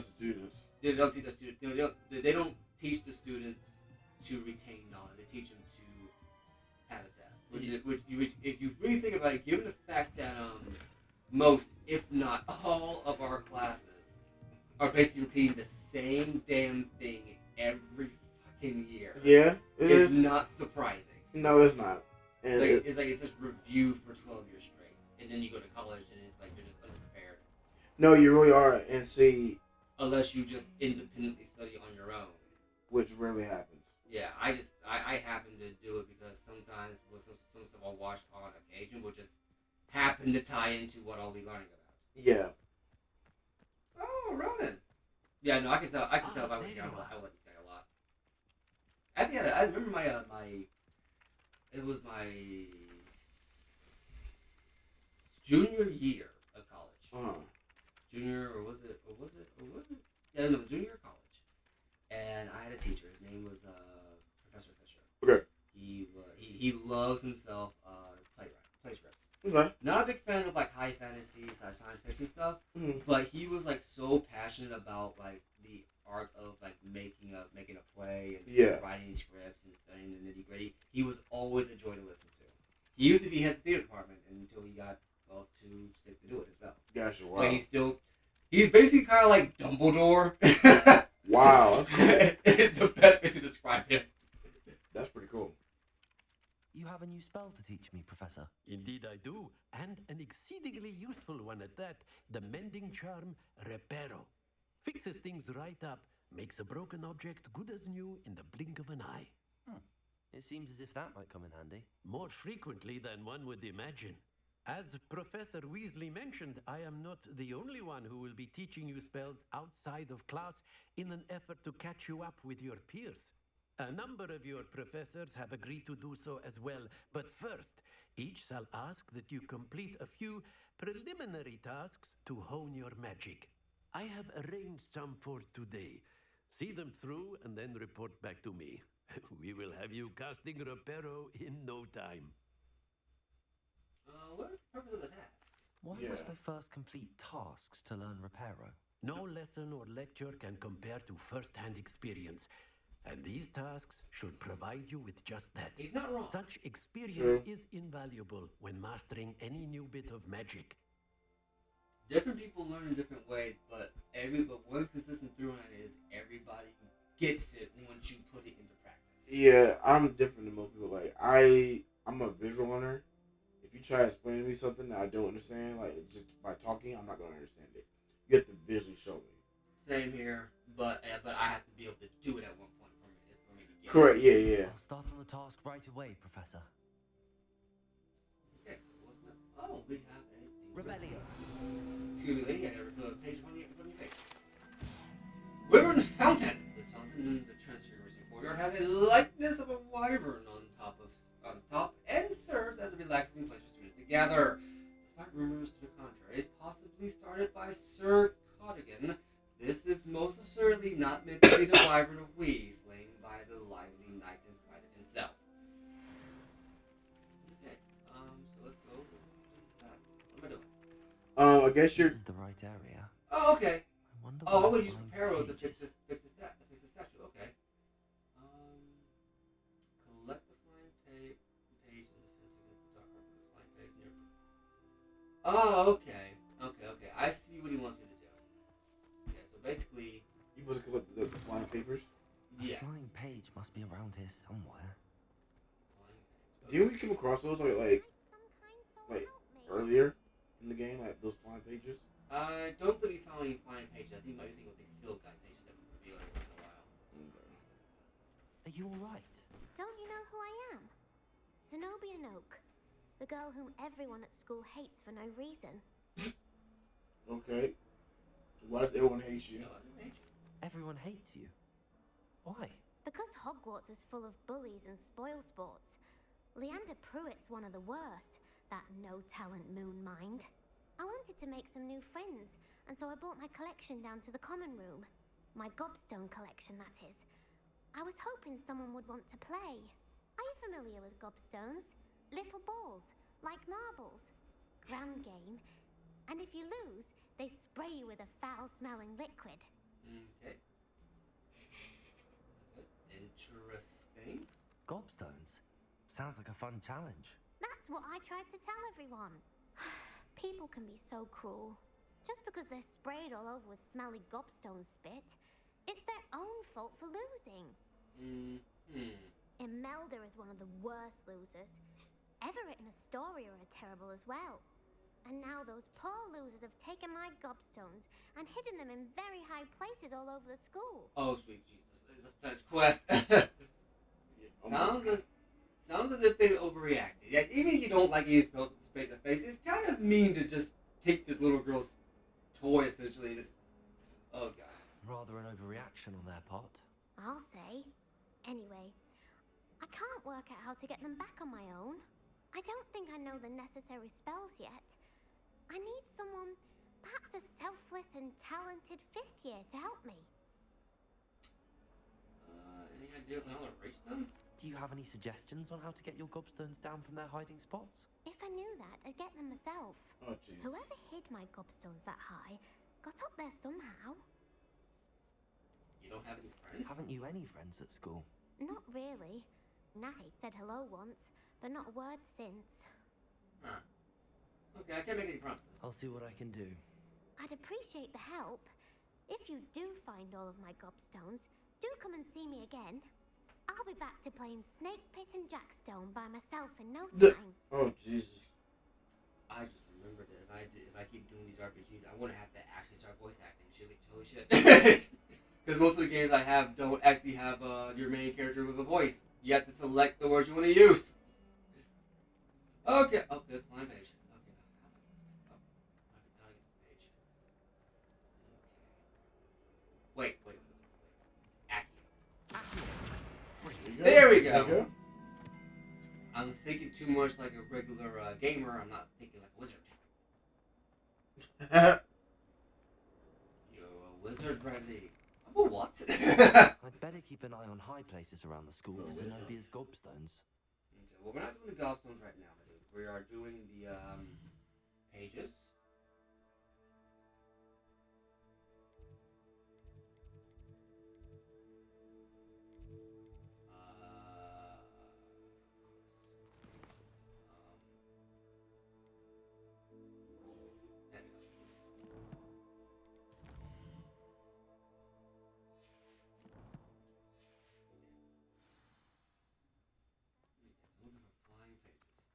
students. They don't teach the students. They don't teach the students to retain knowledge. They teach them to have a test. Which if you really think about it, given the fact that most, if not all, of our classes are basically repeating the same damn thing every fucking year. Yeah, it's not surprising. No, it's not. And it's just review for 12 years straight, and then you go to college and it's like you're just unprepared. No, you really are, and see. Unless you just independently study on your own, which rarely happens. Yeah, I happen to do it because sometimes with some stuff I'll watch on occasion will just happen to tie into what I'll be learning about. Yeah. Oh, Ronan. Yeah, no, I can tell if I like this guy a lot. I remember it was my junior year of college. Junior, or was it? Yeah, no, it was junior year of college. And I had a teacher. His name was Professor Fisher. Okay. He loves himself play scripts. Okay. Not a big fan of like high fantasy science fiction stuff, Mhm. but he was like so passionate about like the art of like making a play and Yeah. writing scripts and studying the nitty gritty. He was always a joy to listen to. He used to be head of the theater department until he got too sick to do it himself. Gotcha. Wow. But he's basically kind of like Dumbledore. Wow, that's cool. The best way to describe him. That's pretty cool. You have a new spell to teach me, Professor. Indeed, I do, and an exceedingly useful one at that. The mending charm Reparo. Fixes things right up, makes a broken object good as new in the blink of an eye. It seems as if that might come in handy. More frequently than one would imagine. As Professor Weasley mentioned, I am not the only one who will be teaching you spells outside of class in an effort to catch you up with your peers. A number of your professors have agreed to do so as well, but first, each shall ask that you complete a few preliminary tasks to hone your magic. I have arranged some for today. See them through and then report back to me. We will have you casting Reparo in no time. What is the purpose of the tasks? Why must I first complete tasks to learn Reparo? No lesson or lecture can compare to first-hand experience. And these tasks should provide you with just that. He's not wrong. Such experience is invaluable when mastering any new bit of magic. Different people learn in different ways, but one consistent through line is everybody gets it once you put it into practice. Yeah, I'm different than most people. Like I'm a visual learner. If you try to explain to me something that I don't understand, like just by talking, I'm not gonna understand it. You have to visually show me. Same here, but I have to be able to do it at one point for me to get Correct. it. Yeah. I'll start on the task right away, Professor. Okay, so what's next? Oh, we have a Rebellion. Excuse me, lady. I gotta refill a page in front of your face. Wyvern Fountain. This fountain in the Transfiguration courtyard has a likeness of a wyvern on top and serves as a relaxing place for students to gather. Despite rumors to the contrary, it's possibly started by Sir Codigan. This is most assuredly not meant to be the wyvern of Wee, slain by the lively knight in spite of himself. Okay, so let's go to this task. What am I doing? I guess you're. This is the right area. Oh, okay. I wonder I'm what gonna use flying Reparo to pages- fix the statue. Okay. Collect the flying page and defense against the dark arts of the flying page near. Oh, okay. I see what he wants me to do. Okay, so basically, You supposed to collect the flying papers? A yes. flying page must be around here somewhere. Didn't we come across those like earlier in the game, like those flying pages? I don't think we found any flying pages. I think maybe think with the field guide pages that we reveal every once in a while. Are you alright? Don't you know who I am? Zenobia Noak, the girl whom everyone at school hates for no reason. Okay. Why does everyone hate you? Everyone hates you. Why? Because Hogwarts is full of bullies and spoil sports. Leander Pruitt's one of the worst, that no-talent moon mind. I wanted to make some new friends, and so I brought my collection down to the common room. My gobstone collection, that is. I was hoping someone would want to play. Are you familiar with gobstones? Little balls, like marbles. Grand game. And if you lose, they spray you with a foul-smelling liquid. Okay. Interesting. Gobstones? Sounds like a fun challenge. That's what I tried to tell everyone. People can be so cruel. Just because they're sprayed all over with smelly gobstone spit, it's their own fault for losing. Imelda is one of the worst losers. Everett and Astoria are terrible as well. And now those poor losers have taken my gobstones and hidden them in very high places all over the school. Oh, sweet Jesus. It's a fetch quest. Sounds as if they overreacted. Yeah, even if you don't like getting sprayed in the face, it's kind of mean to just take this little girl's toy, essentially, just... Oh, God. Rather an overreaction on their part. I'll say. Anyway, I can't work out how to get them back on my own. I don't think I know the necessary spells yet. I need someone, perhaps a selfless and talented 5th year to help me. Any ideas on how to reach them? Do you have any suggestions on how to get your gobstones down from their hiding spots? If I knew that, I'd get myself. Oh, Jesus. Whoever hid my gobstones that high got up there somehow. You don't have any friends? Haven't you any friends at school? Not really. Natty said hello once, but not a word since. Huh. Okay, I can't make any promises. I'll see what I can do. I'd appreciate the help. If you do find all of my gobstones, do come and see me again. I'll be back to playing Snake Pit and Jackstone by myself in no time. Oh, Jesus. I just remembered that if I keep doing these RPGs, I'm gonna have to actually start voice acting. Holy shit. Because most of the games I have don't actually have your main character with a voice. You have to select the words you want to use. Okay. Oh, there's the line page. Okay, now how do I get this page? Oh, how do I get this page? Okay. Wait. Accio. There we go. I'm thinking too much like a regular gamer. I'm not thinking like a wizard. You're a wizard, Bradley. I'm a what? I'd better keep an eye on high places around the school for Zenobia's gobstones. Okay, well, we're not doing the gobstones right now, my dude. We are doing the pages.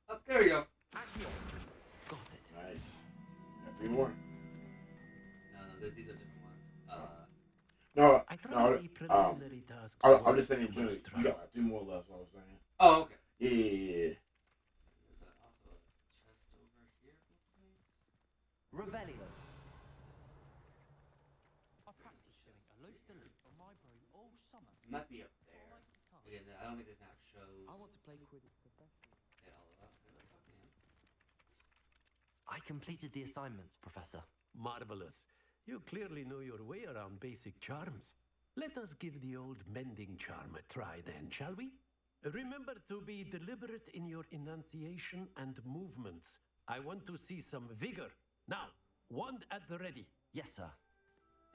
Oh, there we go. Got it. Nice. Got 3 more. No, these are different ones. I'm just saying, Junior, you got like 3 more left, what I was saying. Oh, okay. Yeah. There's also a chest over here. Revelio. I practiced doing a loop-de-loop on my broom all summer. Might be up there. Again, I don't think this map shows. I want to play Quidditch professionally. I completed the assignments, Professor. Marvelous. You clearly know your way around basic charms. Let us give the old mending charm a try then, shall we? Remember to be deliberate in your enunciation and movements. I want to see some vigor. Now, wand at the ready. Yes, sir.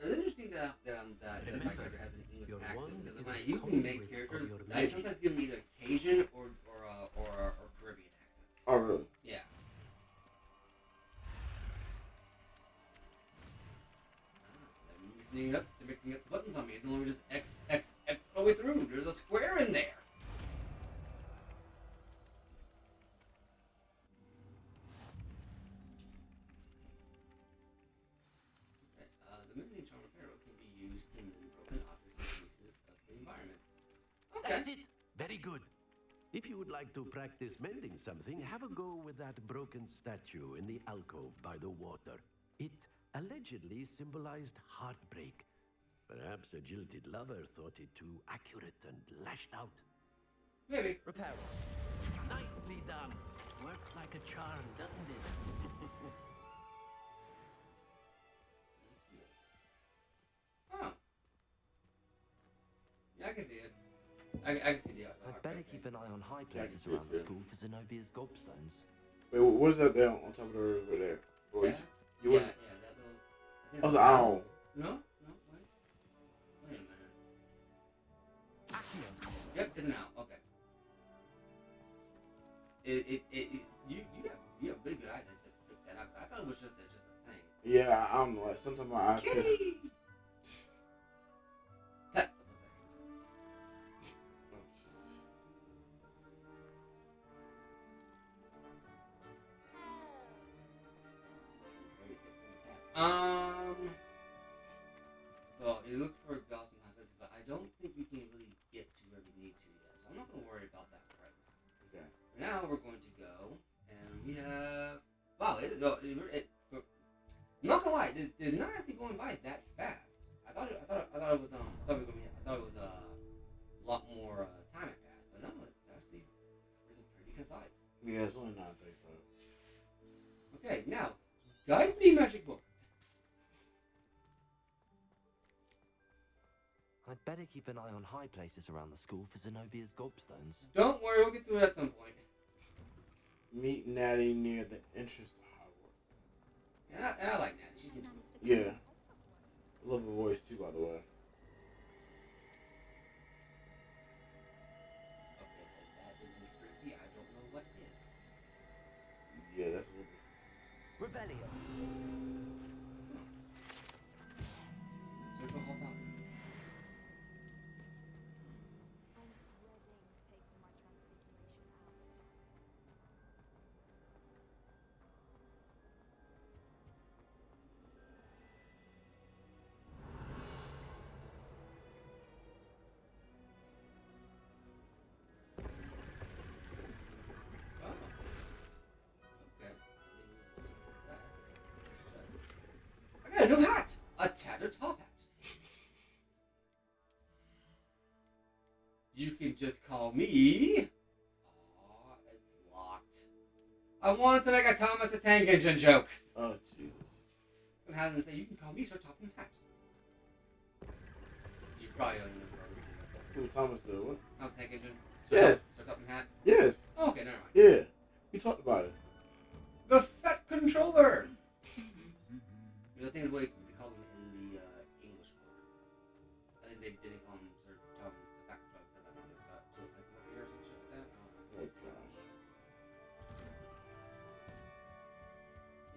It's interesting that my character has an English accent, because when I usually make characters, I sometimes give them either Cajun or Caribbean accents. Oh, really? Yeah. They're mixing up the buttons on me. It's only just X all the way through. There's a square in there. The mending charm repair can be used to move broken objects and pieces of the environment. Okay. That's it. Very good. If you would like to practice mending something, have a go with that broken statue in the alcove by the water. It allegedly symbolized heartbreak. Perhaps a jilted lover thought it too accurate and lashed out. Maybe. Repair. Nicely done. Works like a charm, doesn't it? Oh. Yeah, I can see it. I can see the I'd better keep an eye on high places around the school for Zenobia's gobstones. Wait, what is that there on top of the river there? Yeah. You Yeah, was, that was an owl. No, wait a minute. Yep, it's an owl. Okay. You have really good eyes to pick that up. I thought it was just a thing. Yeah, I don't know. Like, sometimes my eyes could. So you look for ghosts and hypotheses, but I don't think we can really get to where we need to yet. So I'm not going to worry about that right now. Okay. Now we're going to go, and we have. Wow, I'm not gonna lie, it's not actually going by that fast. I thought it was a lot more time had passed, but no, it's actually pretty concise. Yeah, it's only 9:35. Okay, now guide me, magic book. I'd better keep an eye on high places around the school for Zenobia's gobstones. Don't worry, we'll get to it at some point. Meet Natty near the entrance to Hogwarts. And I like Natty. She's interesting. Yeah. I love her voice too, by the way. Okay, that isn't freaky. I don't know what is. Yeah, that's a little bit. Revelio. Circle hold on. I'm dreading taking my transfiguration out. Oh. Okay. I got a new hat. A tattered top hat. You can just call me. Aw, it's locked. I wanted to make a Thomas the Tank Engine joke. Oh, Jesus. And have them say, you can call me Sir Topham Hatt. You probably don't remember what I was Who, Thomas the what? Thomas the Tank Engine? Yes. Sir Topham Hatt? Yes. Oh, okay, never mind. Yeah. We talked about it. The Fat Controller! The thing is, what they call him in the English book. I think they didn't call him Sir Tom the Fat Controller because I think it's too offensive over here or some shit like that. I don't know. Oh, gosh.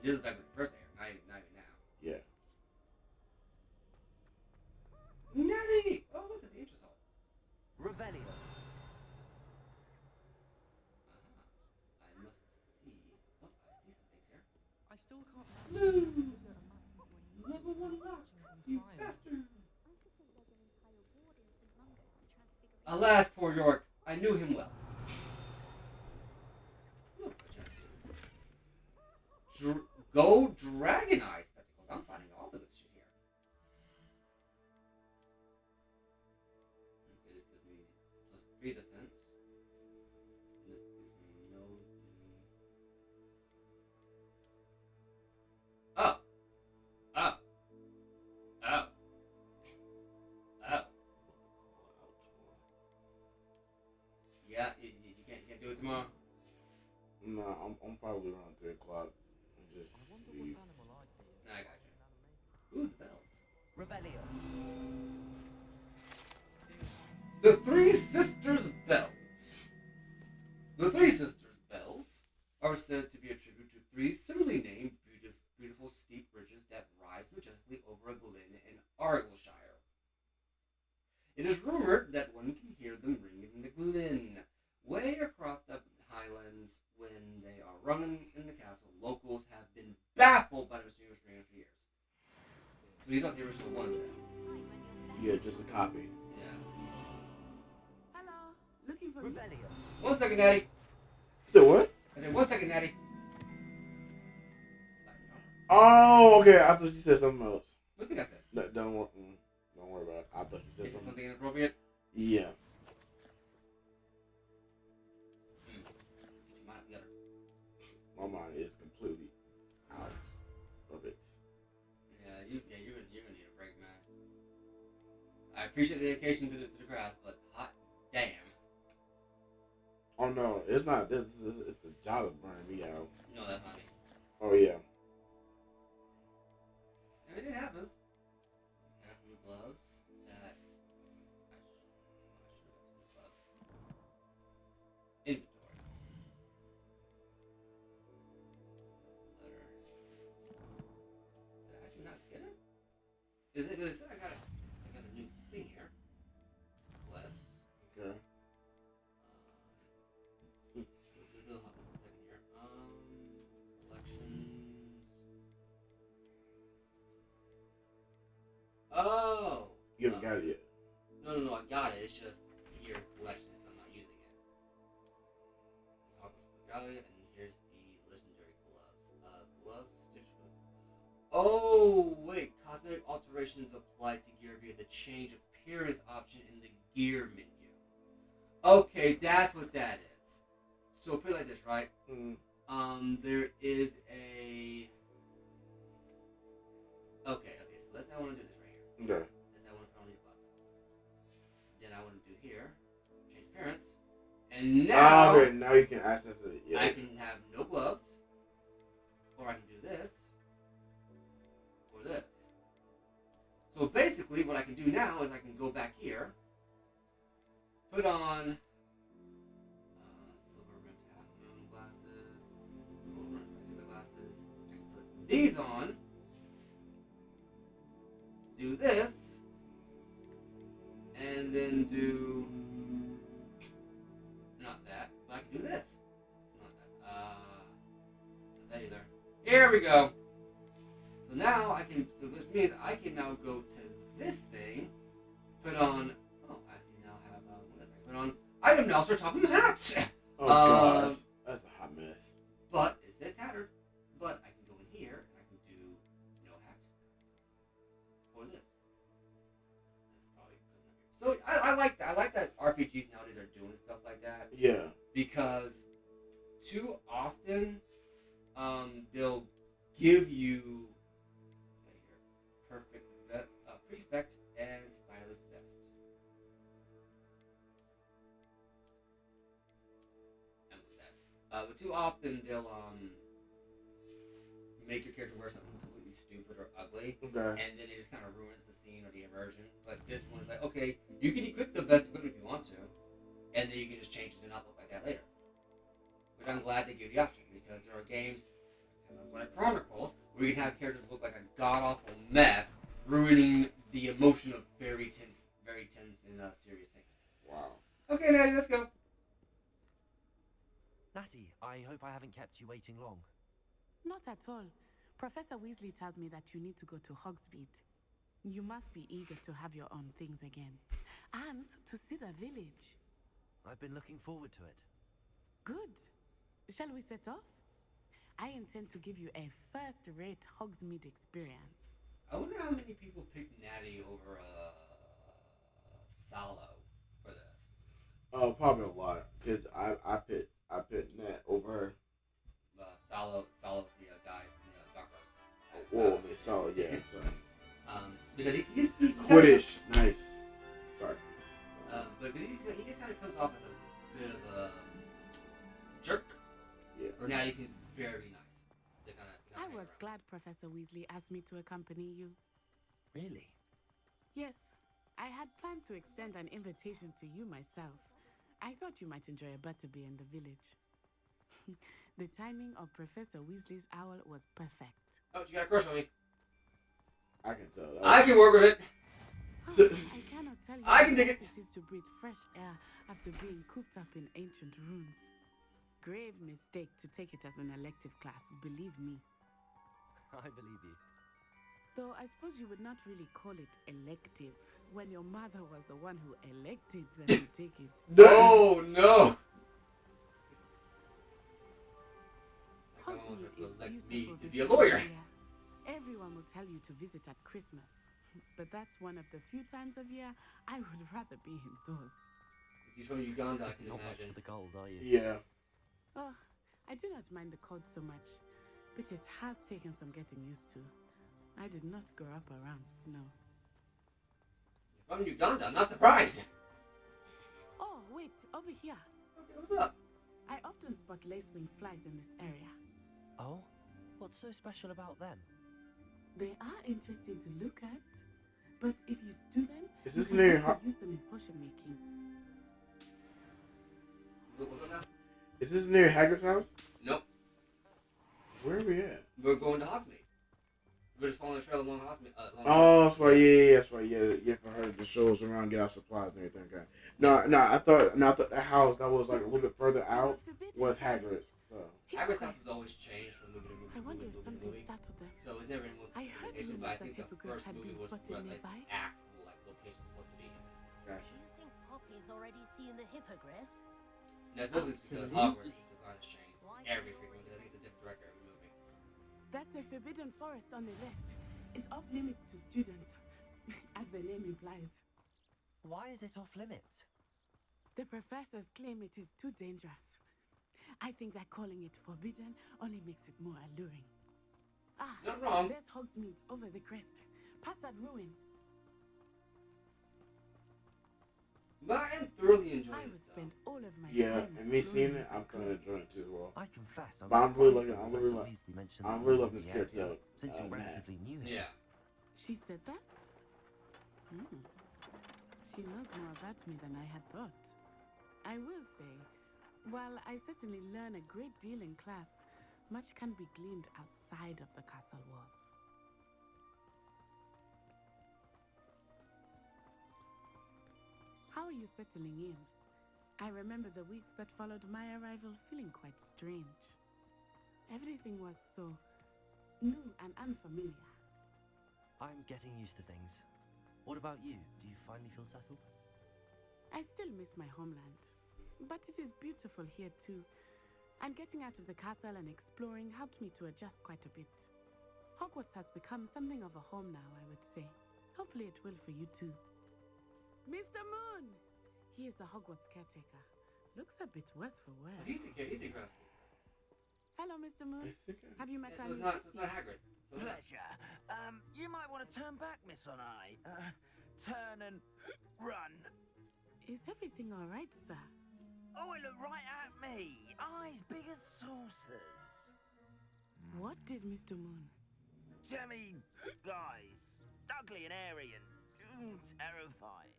This is back with the first air, not even now. Yeah. Natty! Oh, look at the intro song. Revelio. I must see. Oh, I see some things here. I still can't. No! Level 1 lock, you bastard! Alas, poor York, I knew him well. Look, go Dragon Eye spectacles. I'm finding all the good shit here. This gives me plus 3 defense. And this gives me no. Oh! Oh! Oh! Oh! Yeah, you can't do it tomorrow. No, I'm probably around 3 o'clock and just leave. Nah, I got you. Ooh, the bells. Revelio. The Three Sisters Bells. The Three Sisters Bells are said to be a tribute to 3 similarly named beautiful steep ridges that rise majestically over a glen in Argyllshire. It is rumored that one can hear them ringing in the glen, way across the highlands. When they are running in the castle, locals have been baffled by the mysterious ringing for years. So these aren't the original ones then? Yeah, just a copy. Yeah. Hello. Looking for Revelio. 1 second, Natty. So what? I said 1 second, Natty. Oh, okay. I thought you said something else. What do you think I said? No, don't worry about it. I thought you said something inappropriate? Yeah. My mind is completely out of it. Yeah, you're gonna need a break, man. I appreciate the dedication to the craft, but hot damn. Oh no, it's not. This is it's the job of burning me out. No, that's not me. Oh yeah. I mean, it happens. I got some new gloves that I should have some new gloves. Inventory. Letter. Did I actually not get it? Is it? It said I got a new thing here. Bless. Okay. Hold on a second here. Collections. Oh. You haven't got it yet. No, I got it. It's just here collections. I'm not using it. It's Hogwarts Gallery, and here's the legendary gloves. Gloves stitched with. Oh wait, cosmetic alterations applied to gear via the change appearance option in the gear menu. Okay, that's what that is. So put it like this, right? There is a. Okay. So let's say I want to do this right here. Okay. Let's say I want to put on these gloves. Then I want to do here, change appearance, and now. Okay, now you can access it. Yeah. I can have no gloves, or I can do this, So basically, what I can do now is I can go back here, put on silver rimmed half moon glasses, gold rimmed regular glasses. I can put these on, do this, and then do not that, but I can do this. Not that. Not that either. Here we go. So now I can. So this means I can now go to this thing, put on. Oh, I see now have what is it? Put on. I am now Sir Topham hat. Oh gosh, that's a hot mess. But it's that tattered. But I can go in here and I can do no hat. Or this. That's probably good enough. So I like that. I like that RPGs nowadays are doing stuff like that. Yeah. Because too often, they'll give you perfect vest, prefect and stylist vest. And with that, but too often they'll make your character wear something completely stupid or ugly, and then it just kind of ruins the scene or the immersion. But this one's like, okay, you can equip the best equipment if you want to, and then you can just change it to not look like that later. Which I'm glad they give you the option, because there are games like Chronicles where you can have characters look like a god-awful mess, ruining the emotion of very tense and serious scenes. Wow. Okay, Natty, let's go. Natty, I hope I haven't kept you waiting long. Not at all. Professor Weasley tells me that you need to go to Hogsmeade. You must be eager to have your own things again. And to see the village. I've been looking forward to it. Good. Shall we set off? I intend to give you a first-rate Hogsmeade experience. I wonder how many people picked Natty over Salo for this. Oh, probably a lot, because I pit Nat over her. Salo's the guy from the Dark Horse. Whoa, I mean, Salo, yeah, sorry. Because he's Quidditch, nice. Sorry. But he just kind of comes off as a bit of a jerk. Yeah. Or Natty seems very nice. I was glad Professor Weasley asked me to accompany you. Really? Yes. I had planned to extend an invitation to you myself. I thought you might enjoy a butterbeer in the village. The timing of Professor Weasley's owl was perfect. Oh, you got a crush on me. I can tell. I can work with it. I cannot tell you I can dig it. it is to breathe fresh air after being cooped up in ancient rooms. Grave mistake to take it as an elective class, believe me. I believe you. Though I suppose you would not really call it elective when your mother was the one who elected that you take it. Oh no! Hogsmeade is elect beautiful me to this be a time of lawyer. year. Everyone will tell you to visit at Christmas, but that's one of the few times of year I would rather be indoors. He's from Uganda, I can Not much imagine. for the gold, are you? Yeah. Oh, I do not mind the cold so much, but it has taken some getting used to. I did not grow up around snow. You're from Uganda, I'm not surprised. Oh, wait, over here. Okay, what's up? I often spot lacewing flies in this area. Oh? What's so special about them? They are interesting to look at, but if you stew them, Is you this can near also use them in potion making. What's up now? Is this near Hagrid's house? Nope. Where are we at? We're going to Hogsmeade. We're just following the trail along Hogsmeade. Oh, that's right. Yeah, that's right. Yeah, for her to show us around, get our supplies and everything. Okay. No, I thought the house that was like a little bit further out was Hagrid's. So. Hagrid's house has always changed from movie to movie. I wonder if something movie. startled them. So it's never in one I heard location, but I rumors that think the hippogriffs first had movie been was spotted where nearby. actual location supposed to be. Gotcha. Do you think Poppy's already seen the hippogriffs? That's mostly because Hogwarts design has changed every freaking movie. I think it's a different director every movie. That's the Forbidden Forest on the left. It's off limits to students, as the name implies. Why is it off limits? The professors claim it is too dangerous. I think that calling it forbidden only makes it more alluring. Ah, not wrong. There's Hogsmeade over the crest. Past that ruin. But I am thoroughly enjoying I it. would spend all of my Yeah, time and me seeing exploring it, I'm gonna enjoy it too as well. I confess, But I'm really surprised looking. that Professor Weasley mentioned I'm that really you loving knew this the character. area, since you're Matt. relatively new here. Yeah. She said that? Hmm. She knows more about me than I had thought. I will say, while I certainly learn a great deal in class, much can be gleaned outside of the castle walls. How are you settling in? I remember the weeks that followed my arrival feeling quite strange. Everything was so new and unfamiliar. I'm getting used to things. What about you? Do you finally feel settled? I still miss my homeland, but it is beautiful here too. And getting out of the castle and exploring helped me to adjust quite a bit. Hogwarts has become something of a home now, I would say. Hopefully it will for you too. Mr. Moon! He is the Hogwarts caretaker. Looks a bit worse for wear. He's the grass. Hello, Mr. Moon. Have you met our It's new not fifth Hagrid. Pleasure. You might want to turn back, Miss Onai. Turn and run. Is everything all right, sir? Oh, it looked right at me. Eyes big as saucers. What did Mr. Moon? Demi guys. Ugly and airy and terrifying.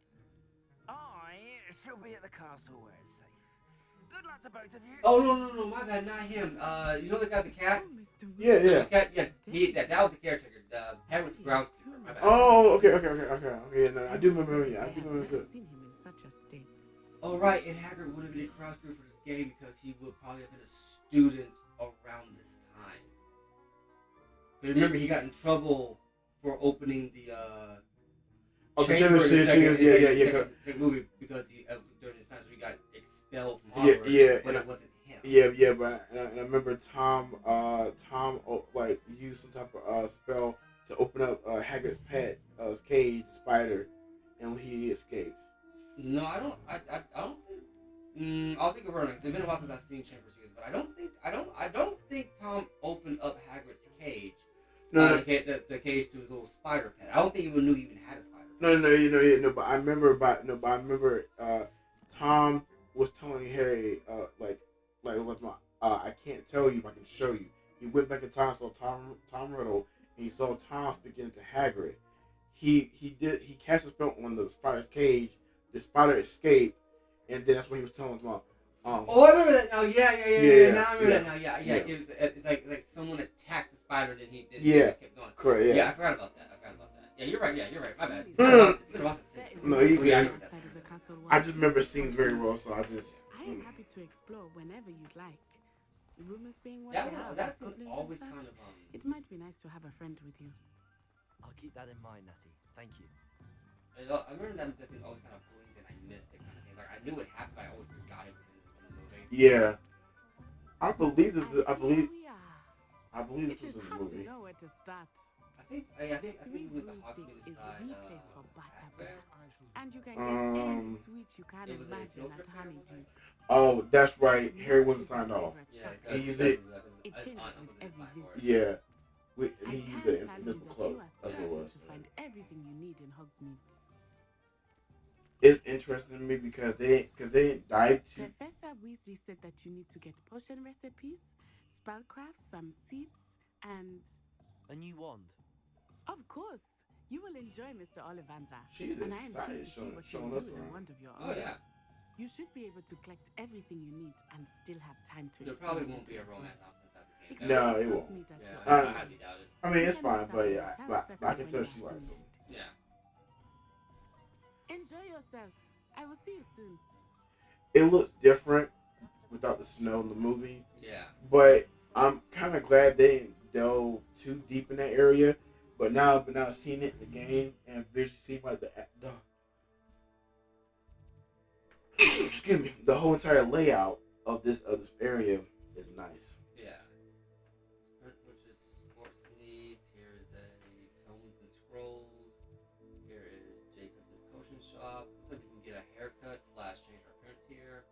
I shall be at the castle where it's safe. Good luck to both of you. Oh no, my bad, not him. You know the guy, the cat? Yeah. The cat, yeah, that was the caretaker. Hagrid's groundskeeper. My bad. Oh, okay. No, I do remember. Yeah, I do remember. Never seen him in such a state. Oh right, and Hagrid would have been a groundskeeper for this game because he would probably have been a student around this time. But remember, he got in trouble for opening the chamber in the second movie because he during his time, so he got expelled from Hogwarts. But it wasn't him. Yeah, but and I remember Tom like used some type of spell to open up Hagrid's pet cage, the spider, and he escaped. No, I don't think. I'll take a run. It's been a while since I've seen Chamber series, but I don't think Tom opened up Hagrid's cage. No, the cage to his little spider pet. I don't think he even knew he even had a spider. No, but I remember Tom was telling Harry I can't tell you, but I can show you. He went back in time, saw Tom Riddle, and he saw Tom speaking to Hagrid. He cast a spell on the spider's cage. The spider escaped, and then that's when he was telling him about. I remember that now. Yeah. Now I remember that now. Yeah. It's like someone attacked the spider, and he just kept going. Correct. Yeah. Yeah, I forgot about that. Yeah, you're right. My bad. No, you good. I just remember scenes very well, so I just. I am happy to explore whenever you'd like. Rumors being what That they one- are, that's goblins always and kind such, of, it might be nice to have a friend with you. I'll keep that in mind, Natty. Thank you. I remember that scene always kind of blinked and I missed it kind of thing. Like I knew it happened, but I always forgot it was in the movie. Yeah, I believe this. I believe It this is was in the hard to movie. know where to start. I think Three with the Broomsticks hospital is side, the place for butterbeer, and you can get Um, any sweet you can it was a imagine field at trip there, Honeydukes. Oh, that's right. Harry wasn't signed off. Yeah, He used it. It changes with every visit. Yeah, he I used can it tell in you the that club. you are That's what it certain was. to find everything you need in Hogsmeade. It's interesting to me because they didn't dive too. Professor Weasley said that you need to get potion recipes, spellcrafts, some seeds, and A new wand. of course, you will enjoy Mr. Ollivander. She's and I am excited keen to see showing- what showing you'll us do in a around. wand of your Oh own. yeah. You should be able to collect everything you need and still have time to There explore. probably won't be a as well. romance option at the Explore No, it Hogsmeade won't. at your Yeah, own I highly pace. doubt it. I mean, it's You can fine, meet up but in yeah, the town but I circle can when tell you she are likes them. finished. Yeah. Enjoy yourself. I will see you soon. It looks different without the snow in the movie. Yeah. But I'm kind of glad they didn't delve too deep in that area. But now seeing it in the game and visually seeing like the excuse me, the whole entire layout of this area is nice. Yeah. Which is sports needs. Here is a Tomes and Scrolls. Here is Jacob's Potion Shop. So we can get a haircut / change our appearance here.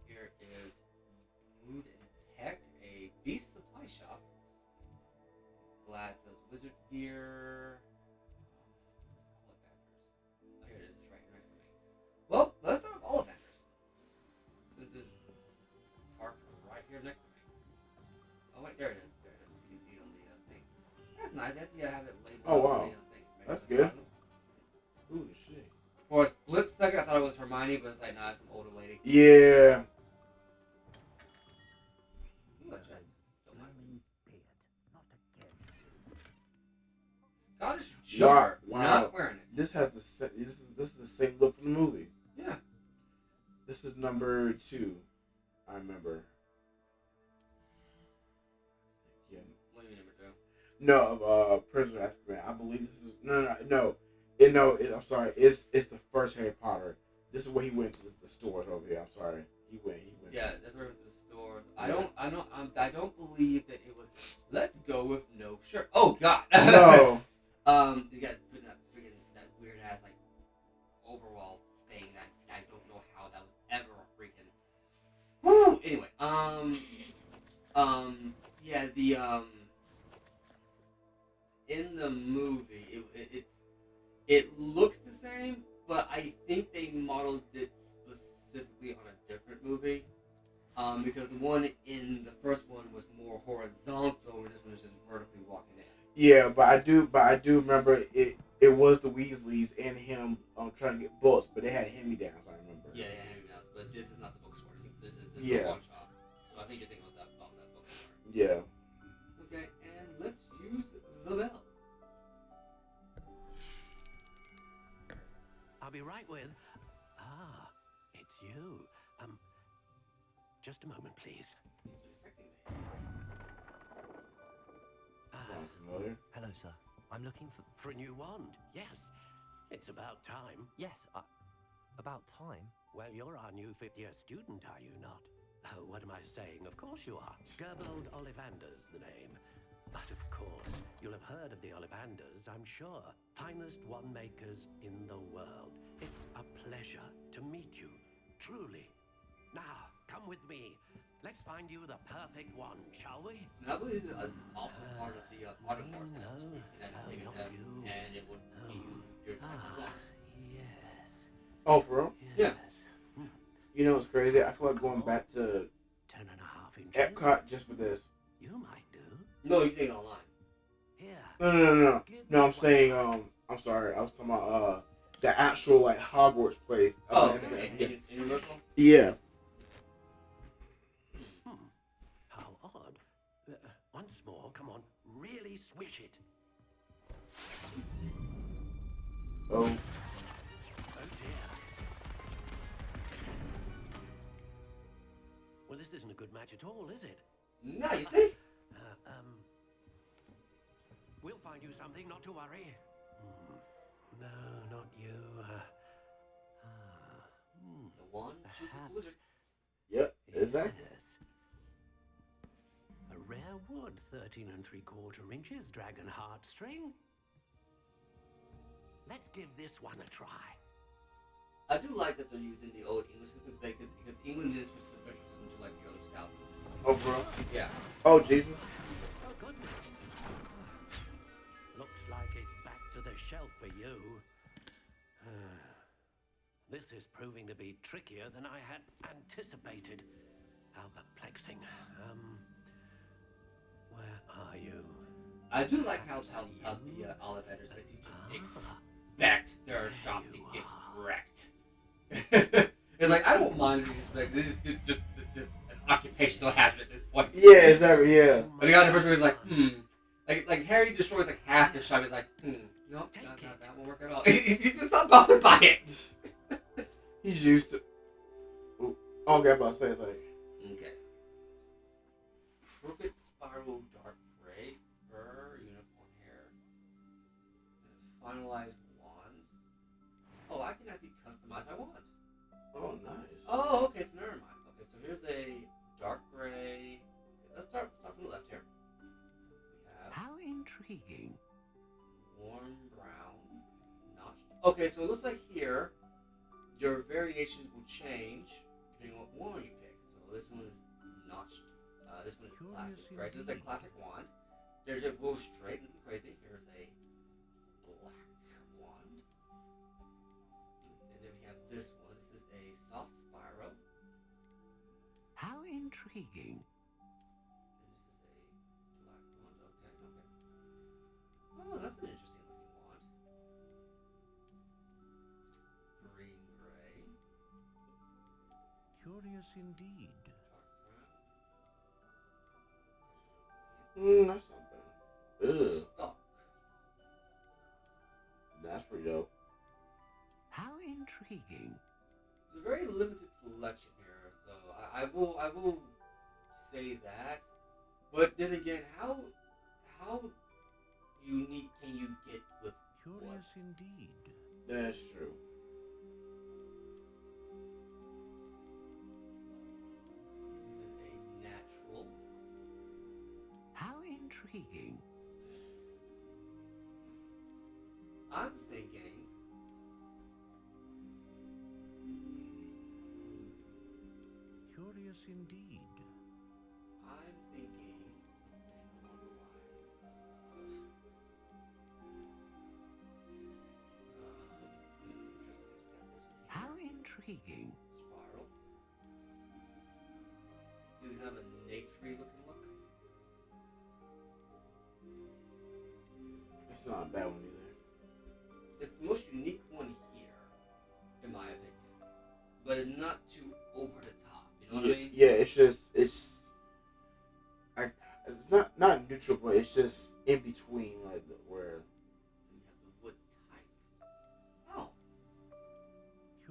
Here is Mood and Peck, a beast supply shop. Glass sells wizard gear. Ollivanders. Oh, here it is. It's right next to me. Well, let's start with Ollivanders. Since it's parked right here next to me. Oh wait, there it is. You can see it on the thing. That's nice. That's have it labeled Oh, on wow. the thing. Maybe That's it's good. bottom. Ooh, shit. Hermione, but it's like, nah, it's some older lady. Yeah. Ooh, a chest. Don't mind me. Scottish jumper. Wow. Not wearing it. This has this is the same look from the movie. Yeah. This is number 2. I remember. Yeah. What do you mean number 2? No, Prisoner of Azkaban. I believe this is no. I'm sorry. It's the first Harry Potter. This is where he went to the stores over here. I'm sorry. He went. Yeah, that's where he went to the stores. I don't believe that it was. Let's go with no shirt. Oh God. No. You got freaking that weird ass like overall thing that I don't know how that was ever a freaking. Woo. Anyway, yeah, in the movie, it looks the same, but I think they modeled it specifically on a different movie. Because the one in the first one was more horizontal, and this one is just vertically walking in. Yeah, but I do remember it. It was the Weasleys and him trying to get books, but they had hand-me-downs. I remember. Yeah, they had hand-me-downs, but this is not the bookstore. This is Yeah. the pawn shop. So I think you're thinking about that bookstore. Yeah. Okay, and let's use the bell. I'll be right with. Ah, it's you. Just a moment, please. Sounds familiar. Hello, sir. I'm looking For a new wand, yes. It's about time. Yes, about time. Well, you're our new 5th-year student, are you not? Oh, what am I saying? Of course you are. Gerbold Ollivander's the name. But of course, you'll have heard of the Ollivanders, I'm sure. Finest wand makers in the world. It's a pleasure to meet you, truly. Now, come with me. Let's find you the perfect one, shall we? And I believe this is also part of the Audemars test. No, test, and it would give you your type of wand. Yes. Oh, for real? Yeah. You know what's crazy? I feel like going back to 10.5 inches. Epcot just for this. You might do. No, you think online. Here. No, I'm saying I'm sorry. I was talking about the actual like Hogwarts place. Oh, okay. In Universal? Yeah. How odd. Once more, come on. Really swish it. Oh. Oh dear. Well, this isn't a good match at all, is it? No, you think? We'll find you something, not to worry. No, not you. The one? Perhaps. Yep, exactly. Yes. A rare wood, 13 3/4 inches, dragon heartstring. Let's give this one a try. I do like that they're using the old English system because England is retro system to like the early 2000s. Oh, bro. Yeah. Oh, Jesus. Oh, goodness. Looks like it's back to the shelf for you. This is proving to be trickier than I had anticipated. How perplexing. Where are you? I do like how the Ollivanders basically just expect their shop to get wrecked. It's like, I don't mind this is just an occupational hazard at this point. Yeah, exactly, yeah. But the guy in the first movie is like, like Harry destroys like half the shop. He's like, nope, that won't work at all. He's just not bothered by it. He's used to. Oh, okay, I'm about to say it's like. Okay. Crooked spiral dark gray fur unicorn hair. Finalized wand. Oh, I can actually customize my wand. Oh, nice. Oh, okay, so never mind. Okay, so here's a dark gray. Let's start from the left here. We have How intriguing. warm brown, notched. Okay, so it looks like here your variations will change depending on what wand you pick. So this one is notched. This one is classic, right? So this is a classic wand. There's a go straight and crazy. Here's a black wand. And then we have this one. This is a soft spiral. How intriguing. And this is a black wand. Okay. Oh, that's an interesting looking wand. Green gray. Curious indeed. That's not bad. Ugh. Stuck. That's pretty dope. How intriguing. It's a very limited selection here, so I will say that. But then again, how unique can you get with Curious indeed. That's true. Is it a natural? How intriguing. I'm thinking. Curious indeed. I'm thinking something along the lines of. How intriguing. Spiral. Does it have a naturey looking look? It's not a bad one either. It's the most unique one here, in my opinion. But it's not too over the top. You know what I mean? Yeah, it's not neutral, but it's just in between, like where. You have the wood type. Oh.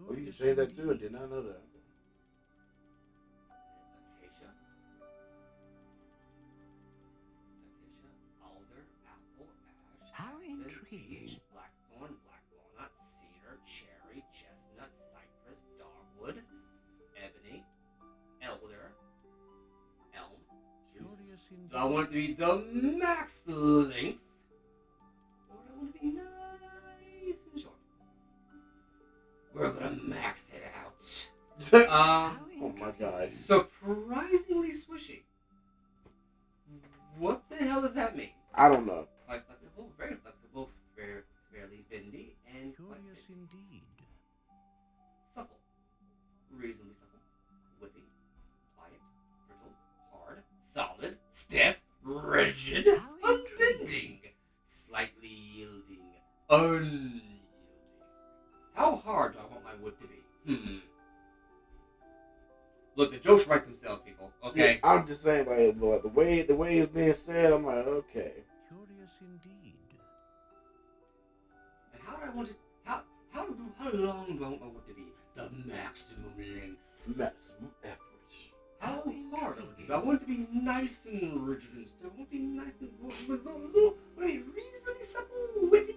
Oh, you can say that too. I did not know that. Acacia. Alder, apple, ash. How aspen, intriguing. Beech, blackthorn, black walnut, cedar, cherry, chestnut, cypress, dogwood, ebony, elder, elm. Curious indeed. Do I want it to be the max length? Or do I want it to be nice and short? We're gonna max it out. Oh my gosh. Surprisingly swishy. What the hell does that mean? I don't know. Quite flexible, very flexible, fairly bendy, and quite Curious indeed. supple. Reasonably supple. Whippy, pliant, brittle, hard, solid, stiff, rigid, unbending, slightly yielding, unyielding. How hard do I want my wood to be? Look, the jokes write themselves, people. Okay. Yeah, I'm just saying, like, but the way it's being said, I'm like, okay. Curious indeed. And how do I want it? How long do I want my wood to be? The maximum length. Maximum effort. How hard do I want it to be nice and rigid and still? I want it to be nice and little, reasonably supple, whippy,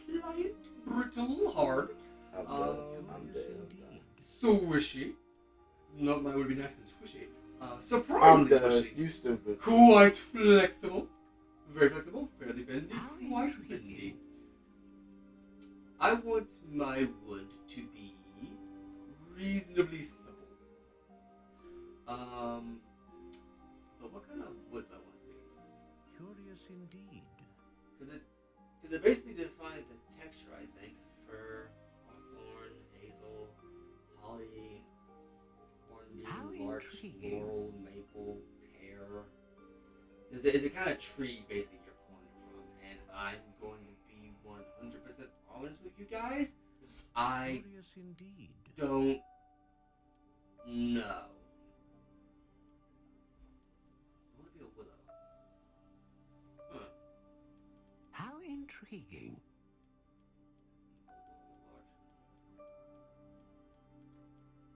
pliant, brittle, hard. I'm dead. Swishy. No, mine would be nice and swishy. I'm Surprisingly dead. swishy. You stupid. Quite flexible. Very flexible. Fairly bendy. Quite bendy. I want my wood to be reasonably supple. But what kind of wood do I want it to be? Curious indeed. Because it basically defines the texture, I think. Fir, hawthorn, hazel, holly, hornbeam, larch, laurel, maple, pear. It's the kind of tree basically you're pulling it from, and I'm going to be 100% honest with you guys. I Curious indeed. don't know. I want to be a willow. Huh. How intriguing.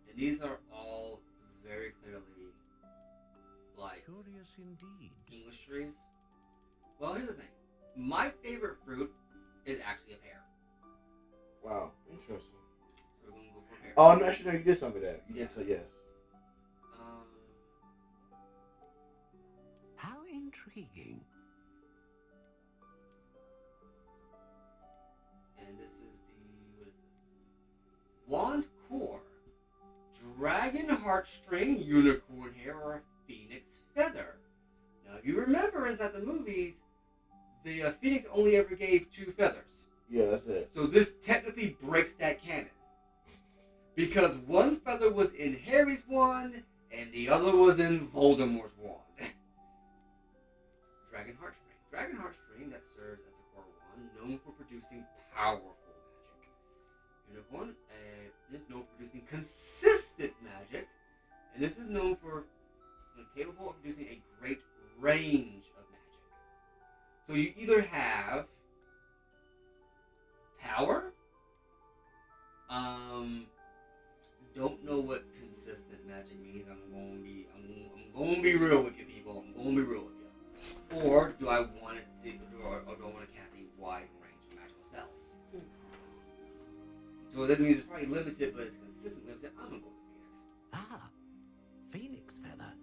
And these are all very clearly like Curious indeed. English trees. Well, here's the thing. My favorite fruit is actually a pear. Wow, interesting. So we're gonna go for pear. Oh, no, actually, no, you did tell me that. You did say yes. How intriguing. And this is what is this? Wand core, dragon heartstring, unicorn hair, or a phoenix feather. Now, if you remember inside the movies, the phoenix only ever gave 2 feathers. Yeah, that's it. So this technically breaks that canon. Because one feather was in Harry's wand, and the other was in Voldemort's wand. Dragon heartstring. Dragon heartstring that serves as a core wand, known for producing powerful magic. Unicorn is known for producing consistent magic. And this is known for capable of producing a great range of magic. So you either have power, don't know what consistent magic means. I'm going to be real with you people. I'm going to be real with you. Or do I want it to, or do I want to cast a wide range of magical spells? So that means it's probably limited, but it's consistent limited. I'm going to go with Phoenix. Ah, Phoenix Feather.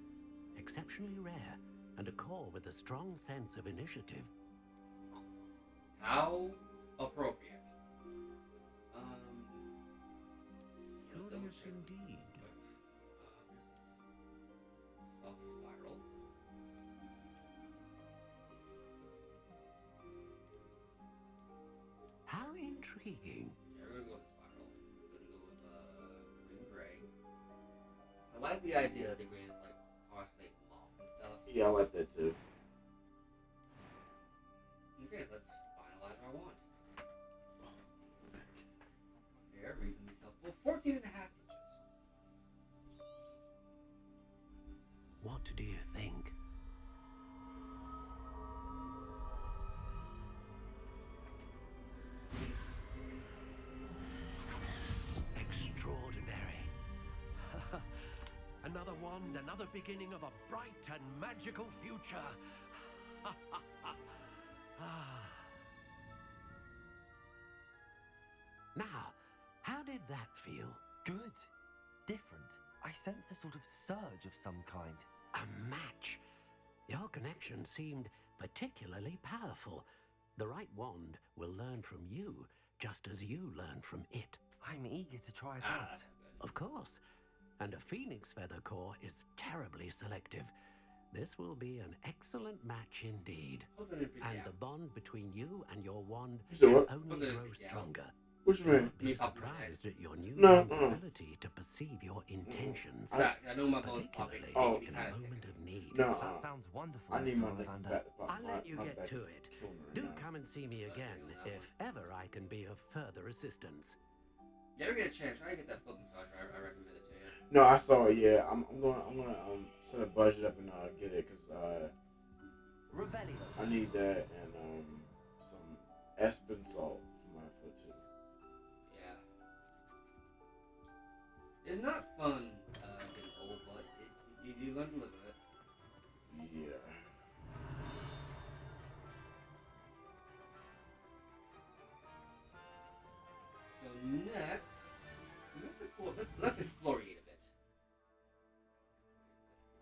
Exceptionally rare, and a core with a strong sense of initiative. How appropriate. Curious indeed. Soft spiral. How intriguing. Yeah, we're gonna go with spiral. We're gonna go with green gray. So I like the idea that the green is like partially moss and stuff. Yeah, I like that too. Okay, let's finalize our wand. Fair, reasonably self-full. 14 and a half inches. What do you think? Extraordinary. Another wand, another beginning of a bright and magical future. Now, how did that feel? Good. Different. I sensed a sort of surge of some kind. A match. Your connection seemed particularly powerful. The right wand will learn from you, just as you learn from it. I'm eager to try it out. Of course. And a Phoenix Feather core is terribly selective. This will be an excellent match indeed. And the bond between you and your wand will only grow stronger. What you mean? Be surprised at your new No, wand's ability to perceive your intentions, I know my bones particularly popping. in a moment of need. No, That sounds wonderful. I need Mr. my neck Ollivander. back. I'll let you get to is it. killing me right Do now. come and see me again if ever I can be of further assistance. You ever get a chance? Try to get that foot massage. I recommend it to you. No, I saw it. Yeah, I'm gonna set a budget up and get it because Revelio. I need that and some Espen salt for my foot too. Yeah. It's not fun getting old, but you learn to live with it. Yeah. So next, let's explorate a bit.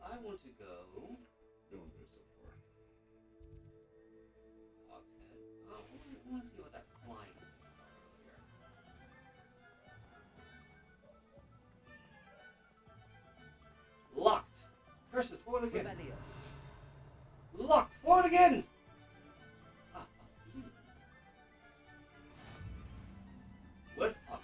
I want to go. Doing good so far. Hogshead. I want to see what that flying thing is earlier. Locked. Curses, forward again. Revelio. Locked. Forward again. What's up?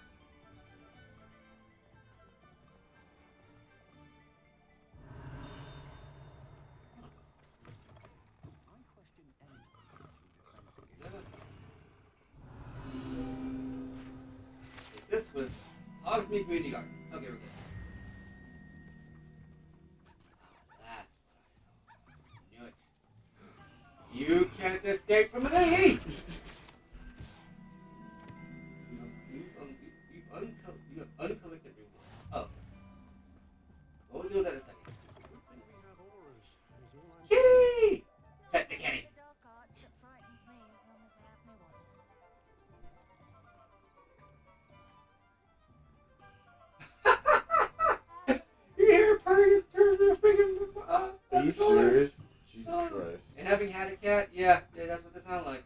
This was Hogsmeade Community Garden. Okay, we're good. Oh, that's what I saw. Knew it. You can't escape from me! You've uncollected rewards. Oh. We'll do that in a second. Kitty! Pet the kitty! You hear purring in terms of freaking Are you serious? Jesus Christ. And having had a cat, yeah, that's what they sound like.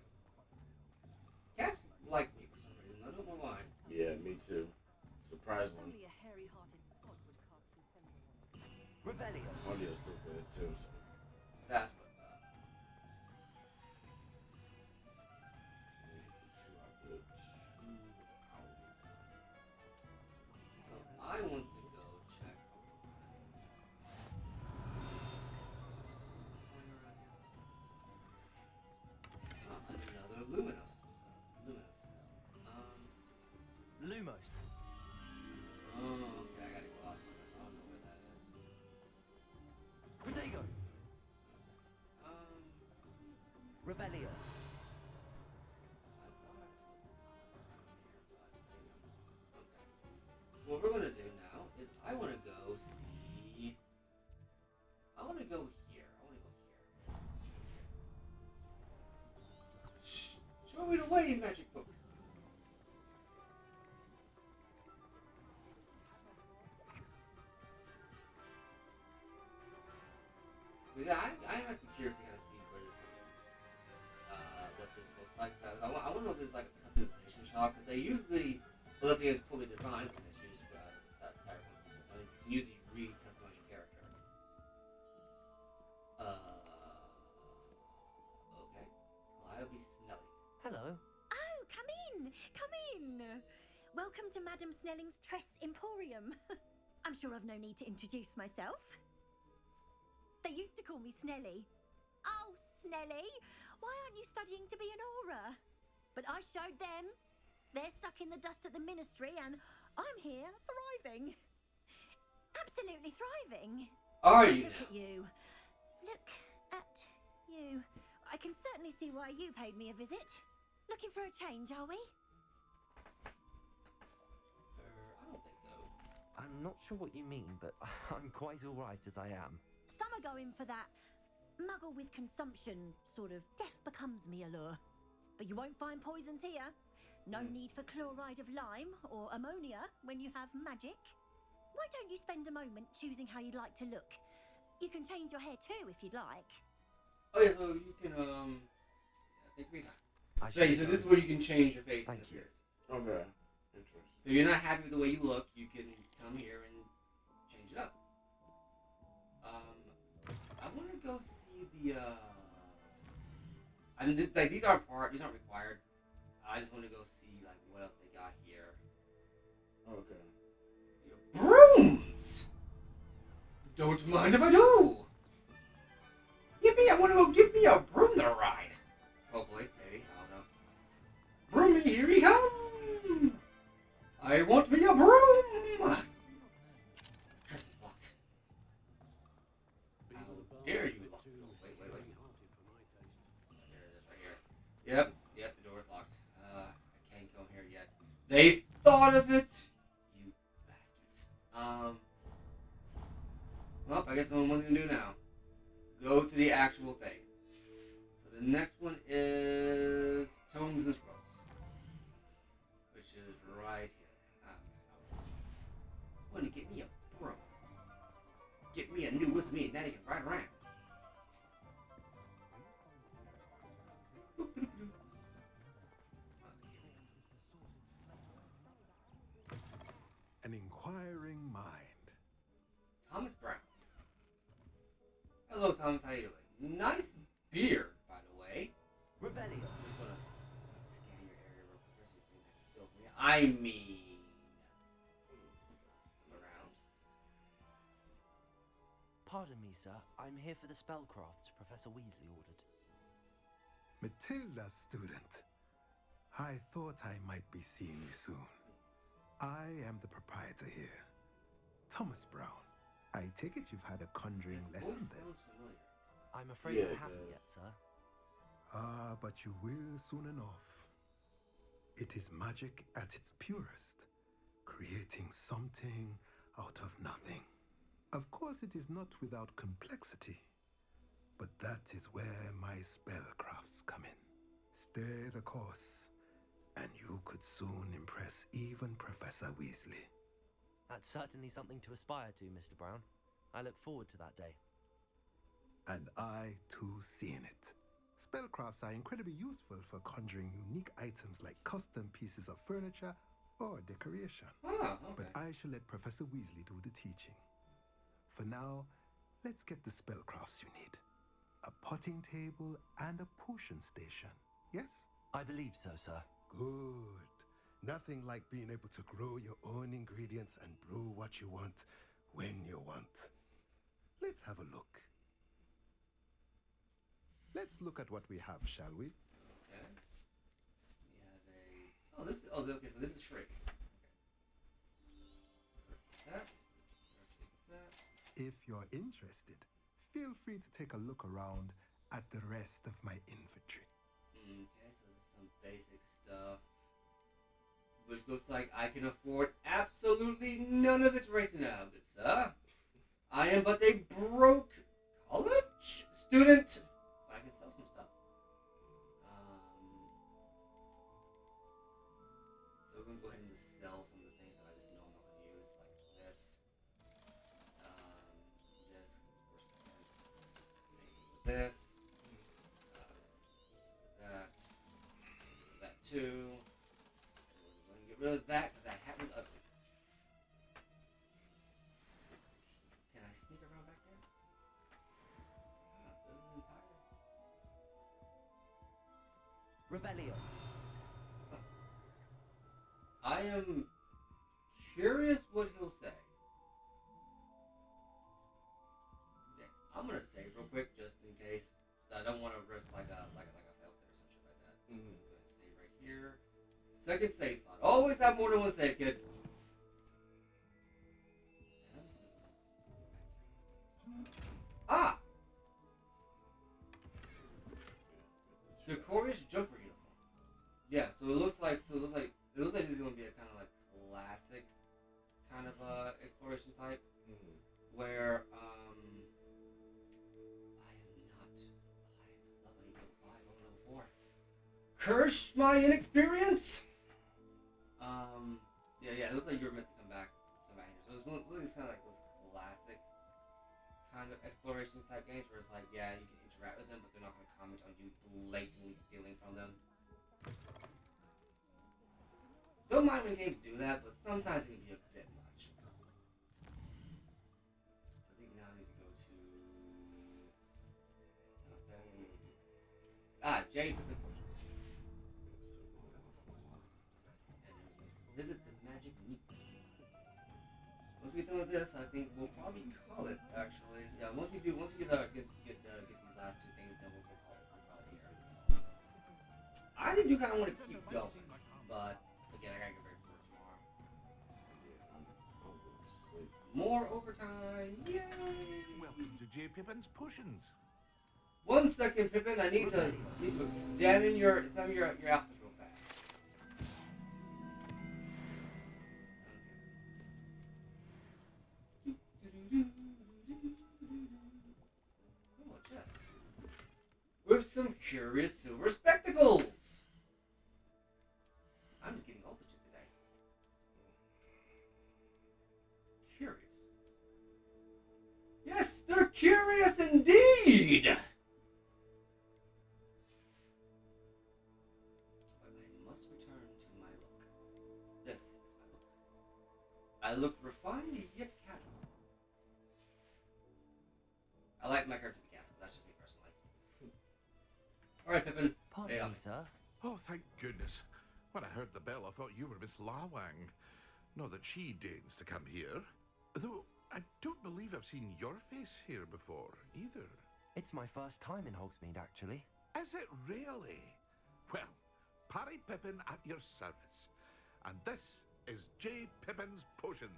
Cats like me for some reason. I don't know why. Yeah, me too. Surprisingly. Only a hairy-hearted sod would carve through feminine. Revelio. Audio's still good too. So. That's what's up. So I want to go check. Another luminous spell. Lumos. Oh, okay, I gotta go out somewhere, so I don't know where that is. go see. I want to go here. Show me the way, magic book. Yeah, I'm actually curious to kind of see where this what this looks like. I want to know if there's like a customization shop because they usually, well, let's say it's poorly designed, and it's used Cyberpunk pieces. So you can usually re-customize your character. Okay. Well, I'll be Snelly. Hello. Oh, come in! Come in! Welcome to Madame Snelling's Tress Emporium. I'm sure I've no need to introduce myself. They used to call me Snelly. Oh, Snelly, why aren't you studying to be an aura? But I showed them. They're stuck in the dust at the ministry, and I'm here thriving. Absolutely thriving. Are you Look now? at you. Look at you. I can certainly see why you paid me a visit. Looking for a change, are we? I don't think so. I'm not sure what you mean, but I'm quite alright as I am. Some are going for that muggle with consumption, sort of death becomes me allure. But you won't find poisons here. No need for chloride of lime or ammonia when you have magic. Why don't you spend a moment choosing how you'd like to look? You can change your hair too if you'd like. Oh yeah, so you can take me time. So this is where you can change your face. Thank you. Okay. Interesting. So you're not happy with the way you look, you can come here and change it up. I want to go see the. I mean, these aren't required. I just want to go see like what else they got here. Okay. Brooms. Don't mind if I do. I want to go give me a broom to ride. Hopefully, maybe I don't know. Broomy, here he comes. I want me a broom. This is locked. How dare you lock the door? Wait. There it is, right here. Yep, the door's locked. I can't go here yet. They thought of it! You bastards. Well, I guess someone what's gonna do now. Go to the actual thing. So the next one is Tomes and Scrolls. Which is right here. I want to get me a broom. Get me a new with me and then he can ride around. An inquiring mind. Thomas Brown. Hello, Thomas. How you doing? Nice beard, by the way. Revelio. Just wanna scan your area real quick so you can steal from me. I mean, around. Pardon me, sir. I'm here for the spellcrafts Professor Weasley ordered. Matilda's student. I thought I might be seeing you soon. I am the proprietor here, Thomas Brown. I take it you've had a conjuring lesson then? I'm afraid I haven't yet, sir. Ah, but you will soon enough. It is magic at its purest, creating something out of nothing. Of course, it is not without complexity, but that is where my spellcrafts come in. Stay the course, and you could soon impress even Professor Weasley. That's certainly something to aspire to, Mr. Brown. I look forward to that day. And I, too, seeing it. Spellcrafts are incredibly useful for conjuring unique items like custom pieces of furniture or decoration. Ah, okay. But I shall let Professor Weasley do the teaching. For now, let's get the spellcrafts you need. A potting table and a potion station, yes? I believe so, sir. Good. Nothing like being able to grow your own ingredients and brew what you want when you want. Let's have a look. Let's look at what we have, shall we? Okay. We have a. Okay. So this is free. Okay. That. If you're interested, feel free to take a look around at the rest of my inventory. Okay, so this is some basic stuff. which looks like I can afford absolutely none of it right now, good sir. I am but a broke college student, but I can sell some stuff. So we're gonna go ahead and just sell some of the things that I just know I'm not gonna use, like this, this, that too. We're gonna get rid of that because that hat was ugly. Can I sneak around back there? There's an entire. Revelio. I am curious what he'll say. Yeah, I'm gonna save real quick just in case. I don't want to risk like a fail state or some shit like that. So I'm gonna go ahead and save right here. Second save slot. Always have more than one save, kids. Ah! Decorious jumper uniform. Yeah, so it looks like this is gonna be a kind of like classic kind of exploration type where I am level 5, I'm level 4. Curse my inexperience. Yeah, it looks like you're meant to come back here. So it's kind of like those classic kind of exploration type games where it's like, yeah, you can interact with them, but they're not going to comment on you blatantly stealing from them. Don't mind when games do that, but sometimes it can be a bit much. So I think now I need to go to Jade with the potions. Visit the magic meat. Once we're done with this, I think we'll probably call it. Actually, yeah. Once we get these last two things, then we'll call it. We'll call it here. I think you kind of want to keep going, but again, I gotta get ready for work tomorrow. More overtime! Yay! Welcome to J. Pippin's Potions. 1 second, Pippin. I need to examine your outfits real fast. Oh, a chest. With some curious silver spectacles. I'm just getting all the shit today. Curious. Yes, they're curious indeed. But I must return to my look. This is my look. I look refined yet casual. I like my character to be casual. That's just me personally. All right, Pippin. Pardon me, sir. Oh, thank goodness. When I heard the bell, I thought you were Miss Lawang. Not that she deigns to come here. Though I don't believe I've seen your face here before, either. It's my first time in Hogsmeade, actually. Is it really? Well, Parry Pippin at your service. And this is J. Pippin's Potions.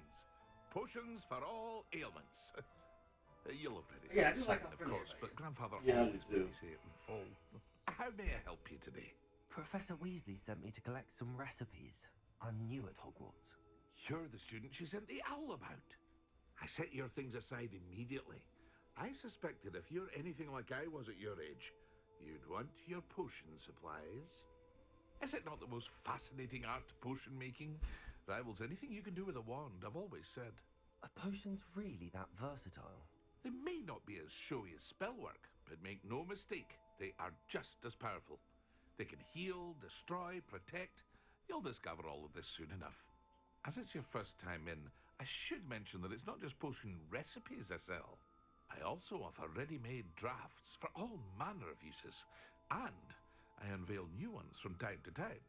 Potions for all ailments. You'll have read it. Yeah, I do like how of friendly course, but Grandfather Yeah, I always do. made me say it in full. How may I help you today? Professor Weasley sent me to collect some recipes. I'm new at Hogwarts. You're the student she sent the owl about. I set your things aside immediately. I suspected if you're anything like I was at your age, you'd want your potion supplies. Is it not the most fascinating art, potion making? Rivals anything you can do with a wand, I've always said. Are potions really that versatile? They may not be as showy as spellwork, but make no mistake, they are just as powerful. They can heal, destroy, protect. You'll discover all of this soon enough. As it's your first time in, I should mention that it's not just potion recipes I sell. I also offer ready-made drafts for all manner of uses, and I unveil new ones from time to time.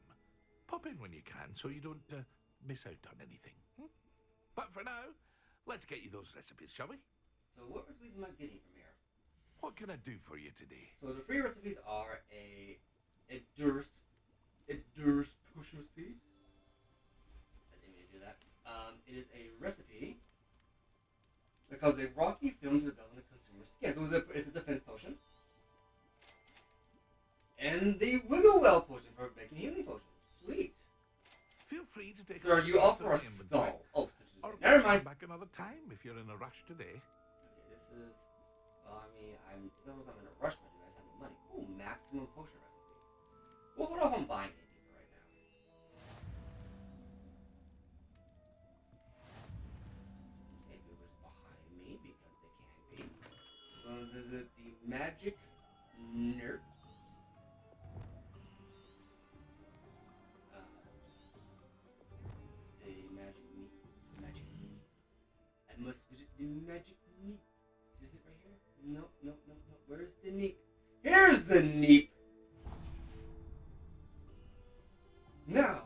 Pop in when you can so you don't miss out on anything. But for now, let's get you those recipes, shall we? So what recipes am I getting from here? What can I do for you today? So the free recipes are a Durst potion recipe. I didn't mean to do that. It is a recipe that causes a rocky film to develop in the consumer's skin. So it's a defense potion. And the Wiggle Well potion for making healing potions. Sweet. Feel free to take Sir, a you look at offer a the inventory. skull. Oh, Or never come mind. back another time if you're in a rush today. Okay, this is. Well, I mean, as long as I'm in a rush, but you guys have the money. Ooh, maximum potion recipe. Well, hold off on buying anything for right now. Okay, Google's behind me because they can be. We're gonna visit the magic nerd. The magic meat. Magic meat. I must visit the magic neep. Is it right here? No, no, no, no. Where's the neep? Here's the neep! Now,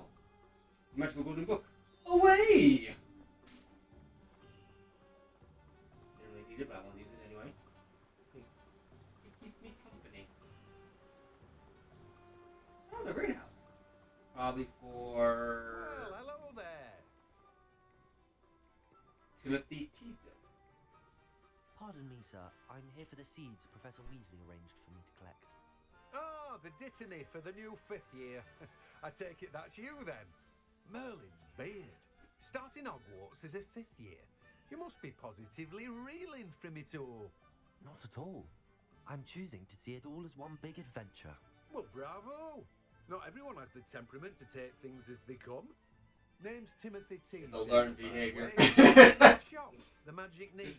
magical golden book. Away! Didn't really need it, but I want to use it anyway. It keeps me company. That was a greenhouse. Probably for Well, hello there. Timothy Teasdale. Pardon me, sir. I'm here for the seeds Professor Weasley arranged for me to collect. Oh, the dittany for the new 5th year. I take it that's you then. Merlin's beard. Starting Hogwarts as a 5th year. You must be positively reeling from it all. Not at all. I'm choosing to see it all as one big adventure. Well, bravo. Not everyone has the temperament to take things as they come. Name's Timothy Teasdale. It's a learned behavior. Shop, the Magic Neep.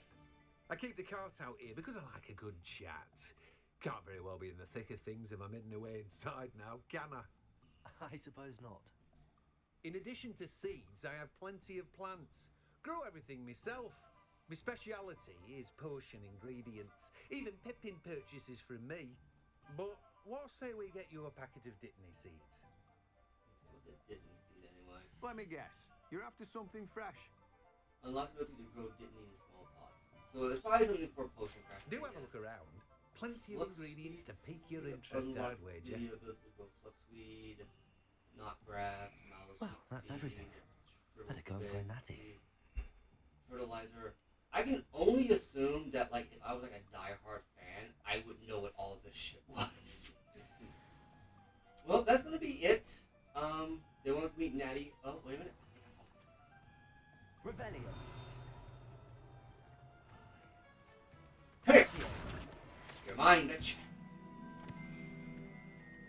I keep the cart out here because I like a good chat. Can't very well be in the thick of things if I'm hidden away inside now, can I? I suppose not. In addition to seeds, I have plenty of plants. Grow everything myself. My speciality is potion ingredients. Even Pippin purchases from me. But what say we get you a packet of Dittany seeds? What's a Dittany seed anyway? Let me guess. You're after something fresh. Unless we to grow Dittany in small pots. So it's probably something for potion crafting. Do have a look around. Plenty of ingredients to pique your interest, I'd wager. Fluxweed, knotgrass, mallow. Well, that's everything. Better go for a natty. Fertilizer. I can only assume that, like, if I was like a diehard fan, I would know what all of this shit was. Well, that's gonna be it. They want us to meet Natty. Oh, wait a minute. I think I saw something. Revelio. Hey! You're mine, bitch.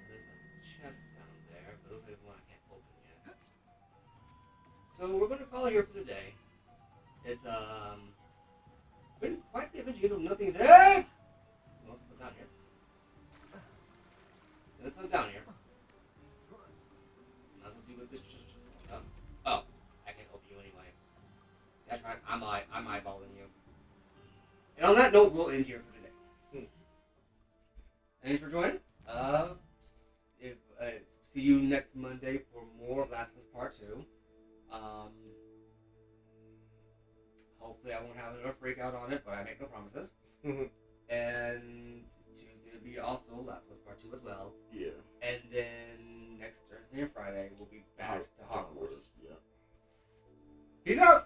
There's a chest down there, but looks like one I can't open yet. So we're gonna call it here for today. It's been quite the adventure. Nothing's there. What else put down here? Send some down here. Might as well see what this chest is about. Oh, I can't open you anyway. That's right. I'm eyeballing you. And on that note, we'll end here for today. Thanks for joining. See you next Monday for more Last of Us Part 2. Hopefully I won't have another freak out on it, but I make no promises. And Tuesday will be also Last of Us Part 2 as well. Yeah. And then next Thursday and Friday we'll be back to Hogwarts. Yeah. Peace out!